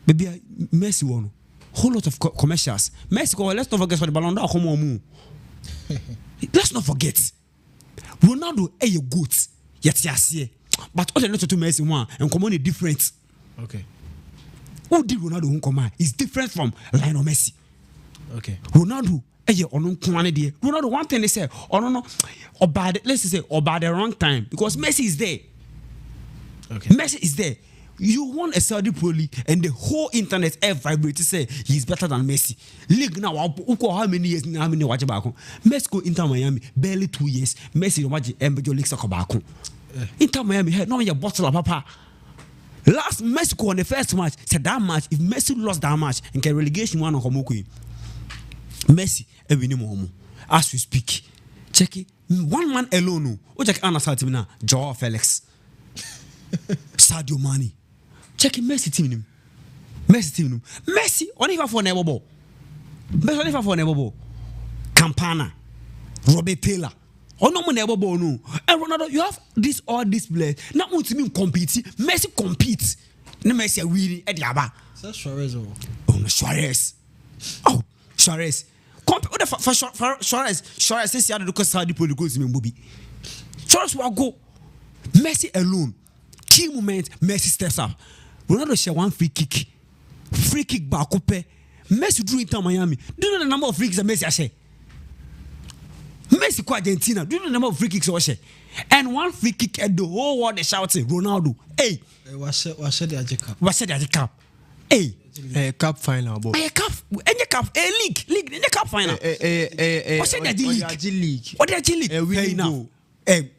Maybe Messi won whole lot of commercials. Messi go. Let's not forget for the Ballon d'Or. Come on, let's not forget. Ronaldo a good. Yet yes, but all the not to Messi one and come on different. Okay. Who did Ronaldo who come is different from Lionel Messi. Okay. Ronaldo Ronaldo one thing they say no or bad let's say or by the wrong time because Messi is there. Okay. Messi is there. You won a Saudi Pro League and the whole internet vibrate to say he's better than Messi. League now, how many years? How many watch back? Messi go Inter Miami barely 2 years. Messi don't watch Major League Soccer back. Inter Miami had no your bottle of papa. Last Messi go on the first match said that match if Messi lost that match and can relegation one on Komokui. Messi win him as we speak. Check it. One man alone. O check Anasa team now. Joao Felix, Sadio Mane. Check Messi team. Messi only for never ball. Messi only for never ball. Campana, Robert Taylor. Oh no, never ball no. And Ronaldo, you have all this players. Now want to mean compete. Messi compete. No Messi really at Yaba. That's Suarez. Oh no, Suarez. Oh Suarez. For Suarez says he had to go Saudi Pro League to me Bobby. Suarez will go. Messi alone. Key moment, Messi steps up. Ronaldo share one free kick back up. Messi drew Inter Miami. Do you know the number of free kicks that Messi has share? Messi to Argentina. Do you know the number of free kicks he share? And one free kick at the whole world they shouting Ronaldo. Hey, what's the cup? What's the cup? Hey, Cup final, bro. A cup, any cup, a league, in the cup final. What's the league? What the league? Winning goal.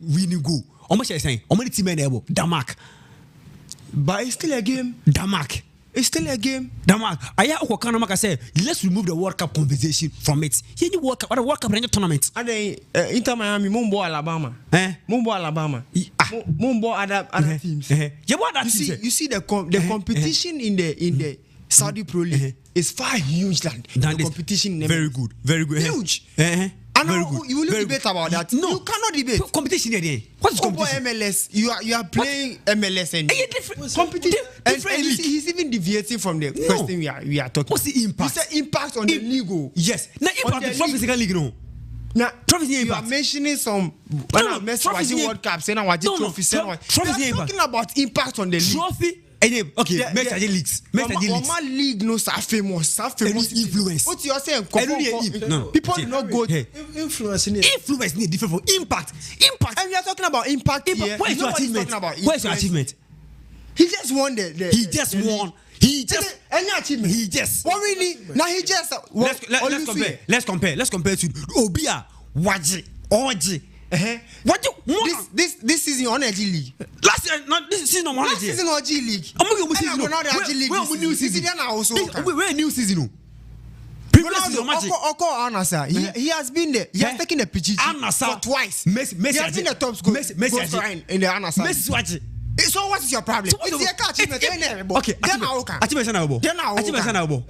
Winning goal. How much are you saying? How many team able? Denmark. But it's still a game. Denmark. It's still a game. Denmark. I say, let's remove the World Cup conversation from it. You World Cup, the World Cup tournament. And then Inter Miami, Mumbo Alabama. Mumbo Alabama. Mumbo other teams. You see the competition in the Saudi Pro League is far huge than the competition. Very good. Huge. And now you will debate about that. No, you cannot debate. Competition again. What's competition? MLS? You are playing MLS and competition. And he's even deviating from the question we are talking. What's the impact? It's the impact on the league. Yes. Now impact the physical league no. Now, Trophies near you are impact. mentioning some no, Messi trophies was in near- World Cup, saying I want No, no, trophies. trophies We near are impact. talking about impact on the league. Trophy. Okay, Messi leagues. Messi leagues. One league no so famous. Any influence. What you are saying? No. People do not go. Hey. Influence in it. Influence need different from impact. Impact. And we are talking about impact here. Where's your Nobody's achievement? talking about Where's your influence. achievement? He just won the He just won. He just. Any achievement? He just. What really? Now he just. Let's compare. Let's compare to Obia, Waji, Oji. What you This season on AG League. last year? Not this season. Last season on AG League. I'm going to season. Now the AG League. Where new season? Where new season? Previous season, Oko Anasa. He has been there. He has taken the PGG Anasa for twice. Messi He has been the top scorer. Messi In the Anasa. Messi Waji. So what is your problem? So It's your catch. Okay, achievement na obo. Achievement na obo.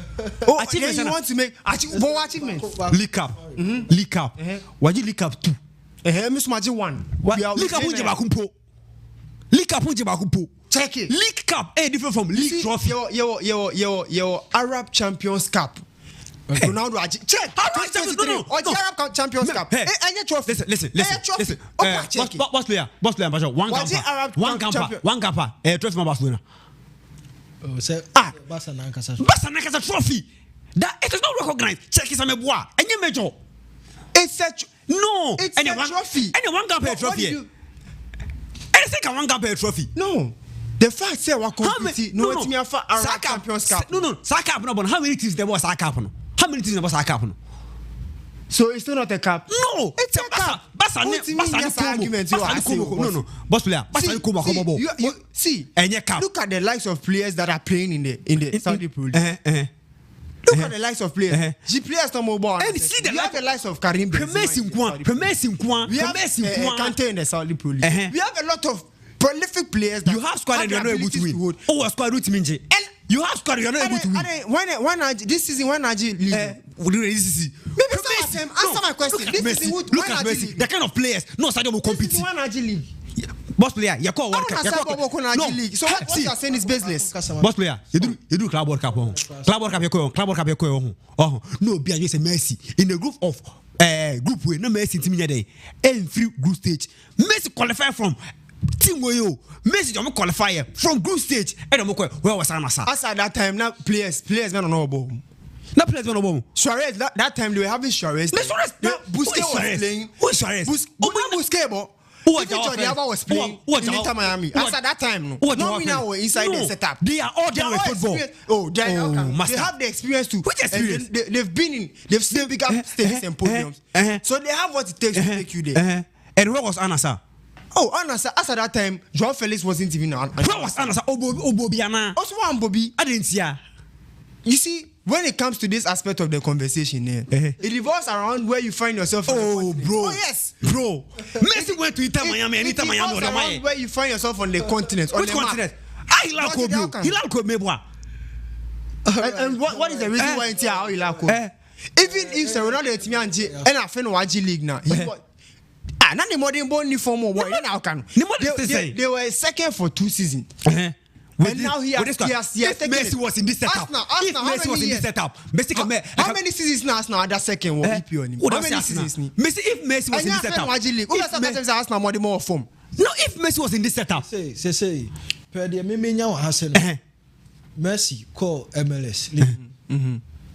Oh, then you want to make achievement. League Cup. League Cup. Waji League Cup 2. Miss Magic 1. League Cup unje bakumpo. League Cup unje bakumpo. Check it. League Cup different from League Trophy. Your Arab Champions Cup. Ronaldo check. Arab Champions no. Arab Champions Cup. Any trophy. Listen. Boss player, Basho. One camper. Trophy for Barcelona. Oh, say Barca na nkasa. Barca na kasa trophy. That it is not recognized. Check is a meboa. Any major. It's a no. It's a trophy. Any one camper trophy. Any second one camper trophy. No. The fact say we compete. No, it's me for Arab Champions Cup. No. Saka Cup no. How many teams there was Saka Cup no? How many teams there was Saka Cup no? So it's still not a cup. No, it's a cup. Barca argument. No. Boss player. See, cup. Look at the likes of players that are playing in the Saudi Pro League. Look at the likes of players. The players no more ball. And see the likes of Karim Benzema. We have Kante in the Saudi Pro League. We have a lot of prolific players. You have squad and you are not able to win. Oh, squad route minje. And you have squad and you are not able to win. When this season when Naji leave? Answer my question. Look at Messi. The kind of players no Sadio will compete. When Naji leave? Boss player, you call World Cup. So what you are saying is business. Boss player, you do Club World Cup. Club World Cup. No, be against Messi in the group of group way. No Messi team day. Every group stage. Messi qualify from team where you Messi don't qualify from group stage. And where was Anasa? As at that time, now players don't know about. Not players don't know. Suarez that time they were having Suarez. Busquets was playing. Who is Suarez? Busquets. Even Jordi Alba was playing in Inter Miami. As at that time, no winner were inside the setup. They are all done with football. They have the experience too. Which experience? They've seen bigger stages and podiums. So they have what it takes to take you there. And where was Anasa? Oh, Anasa, as at that time, Joao Felix wasn't even on. Where was Anasa? Obobiana. Also, Bobby. I didn't see her. You see, when it comes to this aspect of the conversation, it revolves around where you find yourself. Oh, bro. Oh, yes. Bro. Messi went to Inter Miami and Inter Miami. It revolves around where you find yourself on the continent. Which continent? Hilal Kobe Meboa. And what is the reason why it's here? Even if Serena Etimanji and I find Waji League now, not the modern born form of boy. They were second for 2 seasons. And now he has taken Messi was in this setup. If Messi was in this setup, Messi can make. How many seasons now that second one? How many seasons? Messi, if Messi was in this setup, no, if Messi was in this setup, say, per the Mimenya Hassan, Messi call MLS,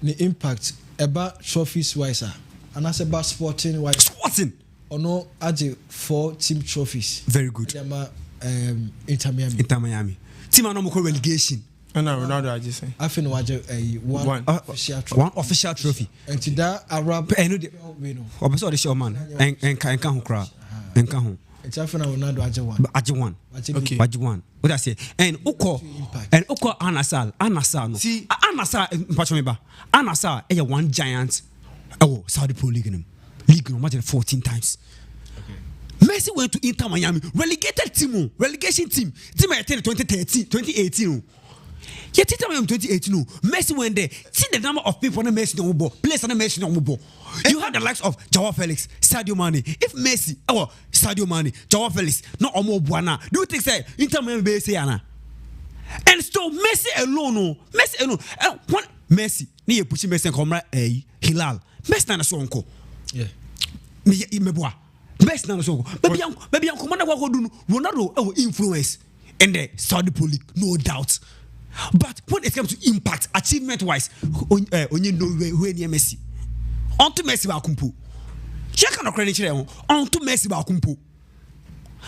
the impact about trophies wiser, and as about sporting wise, Sporting, or no, add 4 team trophies. Very good. Inter Miami. Inter Miami. Team no more relegation. No, Ronaldo, I just say. I think one official trophy. One official trophy. And to that Arab, I know the. Obviously, the show man. And can who cry? And can who? It's after Ronaldo one. Okay. One. What I say? And Uko Anasal no. See, Anasal. Pachomeba. Anasal. One giant. Oh, Saudi Pro League no. League no more than 14 times. Messi went to Inter Miami, relegation team. Team I tell 2018. Yet Inter Miami 2018. Messi went there. See the number of people on the Messi no ball. Players on the Messi no ball. You have the likes of Joao Felix, Sadio Mane. If Messi, Sadio Mane, Joao Felix, not Omo Buana. Do you think say Inter Miami be say ana? And so Messi alone. Messi. Ni pushing Messi come Hilal. Messi na so uncle. Yeah. me boa best na so baby am commander wa do Ronaldo influence in the Saudi Pro League, no doubt. But when it comes to impact, achievement wise, onye no we near Messi. Onto Messi ba kumpo. Check on credit here. Onto Messi ba kumpo.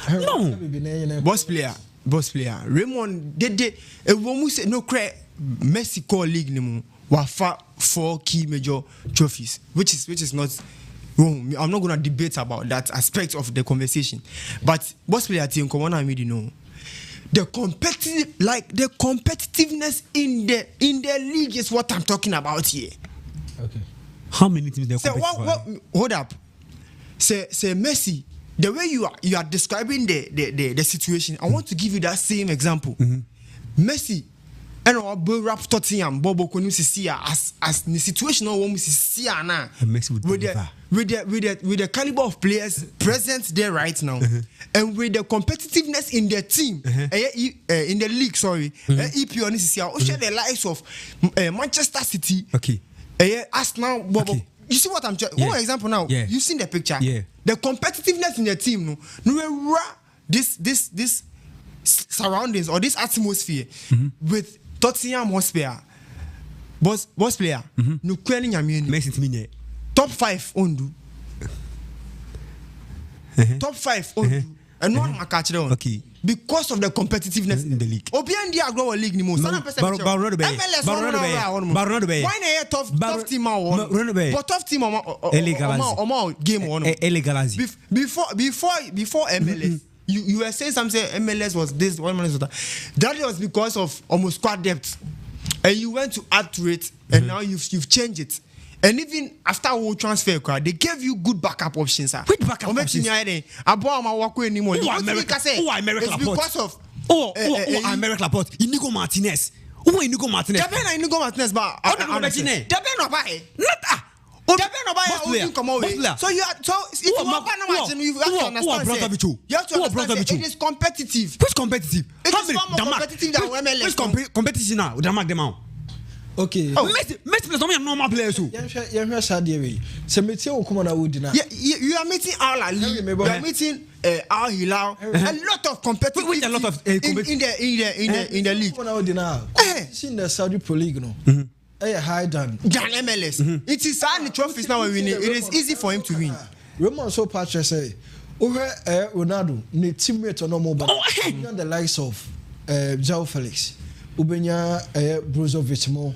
No. Boss player. Raymond did womu say no credit Messi call league ni mu wa 4 key major trophies, which is not wrong. I'm not going to debate about that aspect of the conversation. But boss player team come on and me know the competitiveness in the league is what I'm talking about here. Okay. How many teams they compete? Hold up. Say Messi, the way you are describing the situation, I want to give you that same example. Messi and our rap Tottenham Bobo Konu see as the situation now we see now with the caliber of players present there right now and with the competitiveness in their team in the league EP on this year share the likes of Manchester City Arsenal Bobo. Okay. You see what I'm saying? One example now. Yeah. You've seen the picture. Yeah. The competitiveness in the team this surroundings or this atmosphere with Tottenham Hotspur boss player no kwani nyame top 5 ondu top 5 ondu and one catch down because of the competitiveness in the league obi and the agro league ni mo sana person Baronado Bay why na tough team but tough team game one before MLS You were saying something MLS was this one was that was because of almost squad depth, and you went to add to it, and now you've changed it. And even after whole transfer, they gave you good backup options. Which backup options? It's because of American Laporte, Inigo Martinez. Who Inigo Martinez? Inigo Martinez, but so you have to understand it is competitive. Which competitive? It is far more competitive than MLS. Which competition now? Damak them out. Okay. Messi plays only normal players. You are meeting Al Ali. You are meeting Al Hilal. A lot of competitive. With a lot of in the league. Seen the Saudi Pro League, no. High than MLS. It is the trophies now when winning. It is easy for him to win. Roman so Patrick say, Ronaldo, ne teammate on mobile. The likes of João Felix, Ubenya Brozovic mo,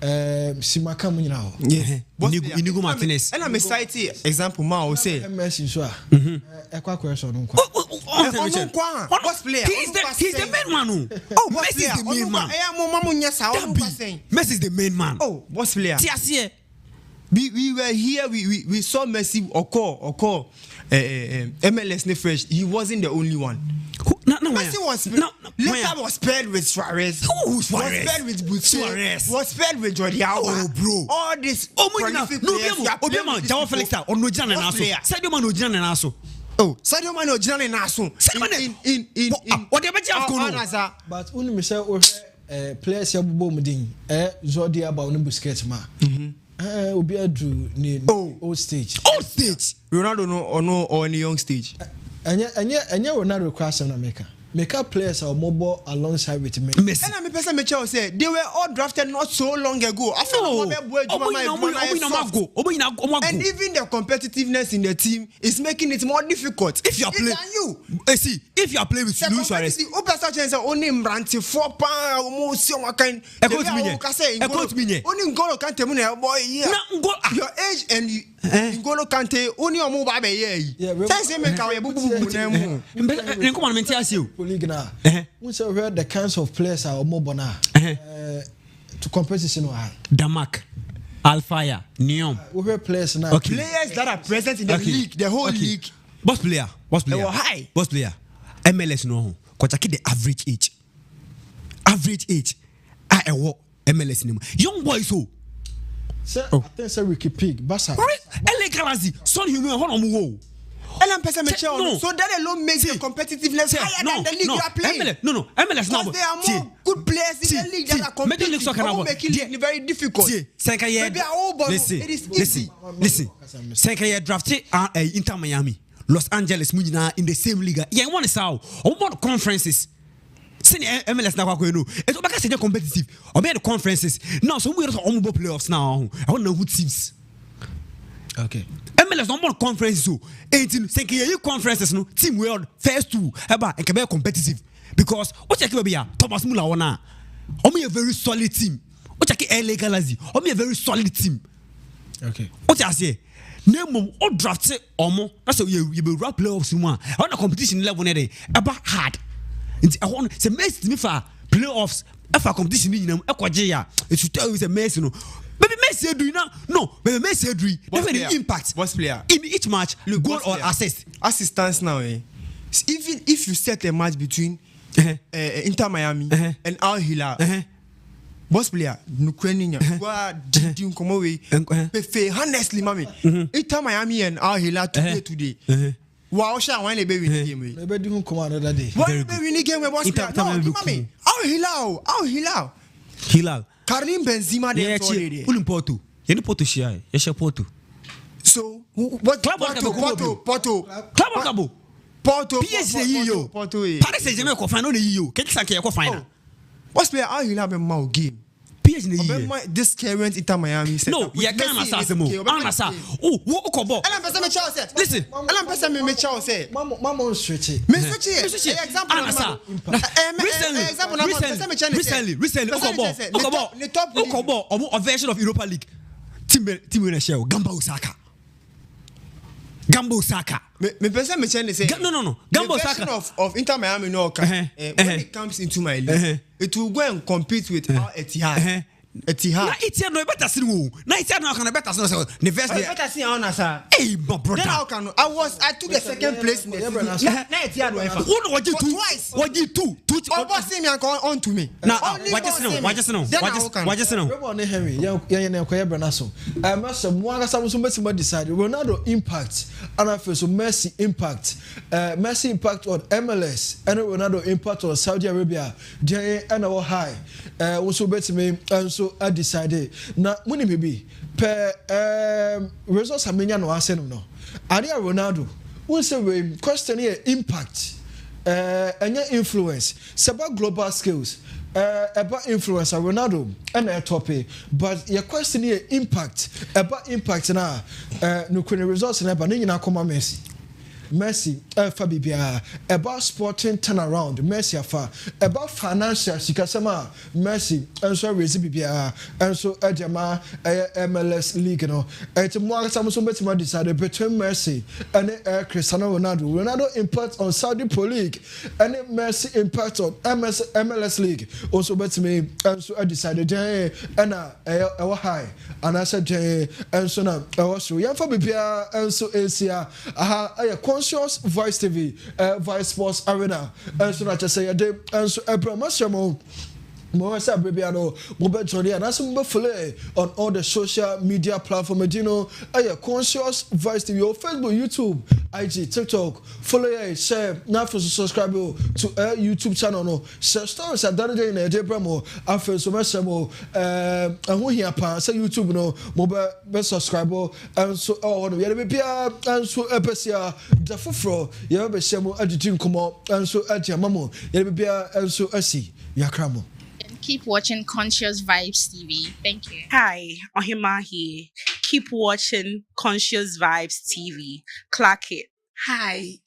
Simaka Munao. Yeah. Inigo Martinez. And I'm excited. Example, ma will say. Messi so. Question. Boss player. He's the main man. Oh, Messi is the main man. Messi is the main man. Oh, boss player. We were here. We saw Messi occur. MLS fresh. He wasn't the only one. Messi was later was paired with Suarez. Who Suarez? Was paired with Suarez. Was paired with Jordi Alba. Oh, bro. All this prolific players. Obama, João Felix, on no Jan and Aso. Sadio Mane Jan and Aso. Oh, Sadio Mane Jan and Aso. In whatever you have but when we say players ya bubo mudin Jordi Alba on Busquets ma. Obi adu ni old stage. Ronaldo no or any young stage. And Ronaldo requires some make up players are mobile alongside with Messi. And I'm a person Mitchell said they were all drafted not so long ago. And even the competitiveness in the team is making it more difficult. If you are playing if you are playing with Luis Suarez, only Branty 4 pounds almost only Ngolo Kante boy your age and Ngolo Kante only a mobile the kinds of players are mobile to competition Damak, Alfaya, Neom. We players now. Players that are present in the league, the whole league. Boss player. They were high. Boss player. MLS no. Kochaki the average age. I walk MLS no. Young boys who. Sir, I think Ricky Pig, Bassa. LA Galaxy, Son Human, hold on. And I'm person No. so that alone makes the competitiveness higher than the league you are playing. MLS now. Because there are more good players in the league that are competing. Major League Soccer now. Making it very difficult. Maybe it is easy. Listen. Second drafted Inter Miami, Los Angeles, Mujina in the same league. Yeah, one is how. About conferences. Senior MLS now going to. It's about senior competitive. About the conferences. Now some we are on playoffs now. I don't know who teams. Okay. MLS no more conferences so 18 second year conferences no team world first two eba and can be competitive because what check be Thomas Muller ona omo a very solid team what check LA Galaxy omo a very solid team. Okay. What you say name o draft omo that's you be rap playoffs one on the competition level na dey eba hard nti I want say mess me for playoffs if a competition ni nyinam ekwaje ya it should tell you say mess no. Maybe Messi do no. Maybe Messi do. Definitely impact. Boss player in each match. Look, goal or assist. As it stands now, even if you set a match between Inter Miami and Al Hilal, boss player, Ukrainian, did come away. Honestly, mommy, Inter Miami and Al Hilal today. Wow, shall one baby game? Maybe do come another day. One baby game with boss player. No, mommy, Al Hilal. Karim Benzema there already. Ulim Porto. You Porto share. You share Porto. So what club Porto. Club Cabo. Porto. PSG yo. Porto. Paris Saint-Germain ko final yo. Ken sanke ko final. What's player Al Hilal be mau game? PSG this current Inter Miami set. No, you can't assess mo. Anasa. Oh, wo ko Ellen person me chow set. Listen. Ellen person me chow set. Mama switch it. Me switch it. Example Anasa. Recently. Okobo a version of Europa League. Team in share Gamba Osaka. Me person me say. No. Gamba Osaka of Inter Miami no when it comes into my league, it will go and compete with Al Etihad. Na Etihad no better sin wo. Na Etihad no can better sin so. The first year. Better sin on sir. Hey, my brother. Then how can I took the second place in the season. Na Etihad no ever. Who what you two? Twice. What you two? Oh, boss see me and on to me. Now, what just know? Henry, yeah, Brenaso. I must have one as I somebody decided Ronaldo impact and I feel so Messi impact. Messi impact on MLS and Ronaldo impact on Saudi Arabia. Jay and our high. Also better me and so I decided. Now, when it may be per results, I mean, no, I said no. Adia Ronaldo, we say question here impact. And influence. It's about global skills. About influence. Ronaldo and a topic. But your question here impact. About impact now. No results in about nina come Messi, Fabibia, about sporting turnaround, Messi afa, about financial, Sikasama, Messi, and so Resibia, and so Ejama, MLS League, you know. It's more some decided between Messi and Cristiano Ronaldo impact on Saudi Pro League, and Messi impact on MLS League. Also, bet me, and so I decided, and our high, and I said, and so now, I was so young Fabibia, and so Asia, Conscious Voice TV, Vybzsports Arena, and so I just say a day, and so a promotion. More say baby I know Robert Johnny and as we follow on all the social media platforms, you know, Conscious Voice TV, your Facebook, YouTube, IG, TikTok, follow, share, now for subscribe to YouTube channel, no, share stories at that day in a day, Bramo, after so much more, and who here, say YouTube, no, mobile, best subscriber, and so, oh, we have be and so, Epesia, the Fufro, you have a shamo, editing come up, and so, at your mammo, you have be and so, I see, Yakramo. Keep watching Conscious Vibes TV. Thank you. Hi, Ohima here. Keep watching Conscious Vibes TV. Clack it. Hi,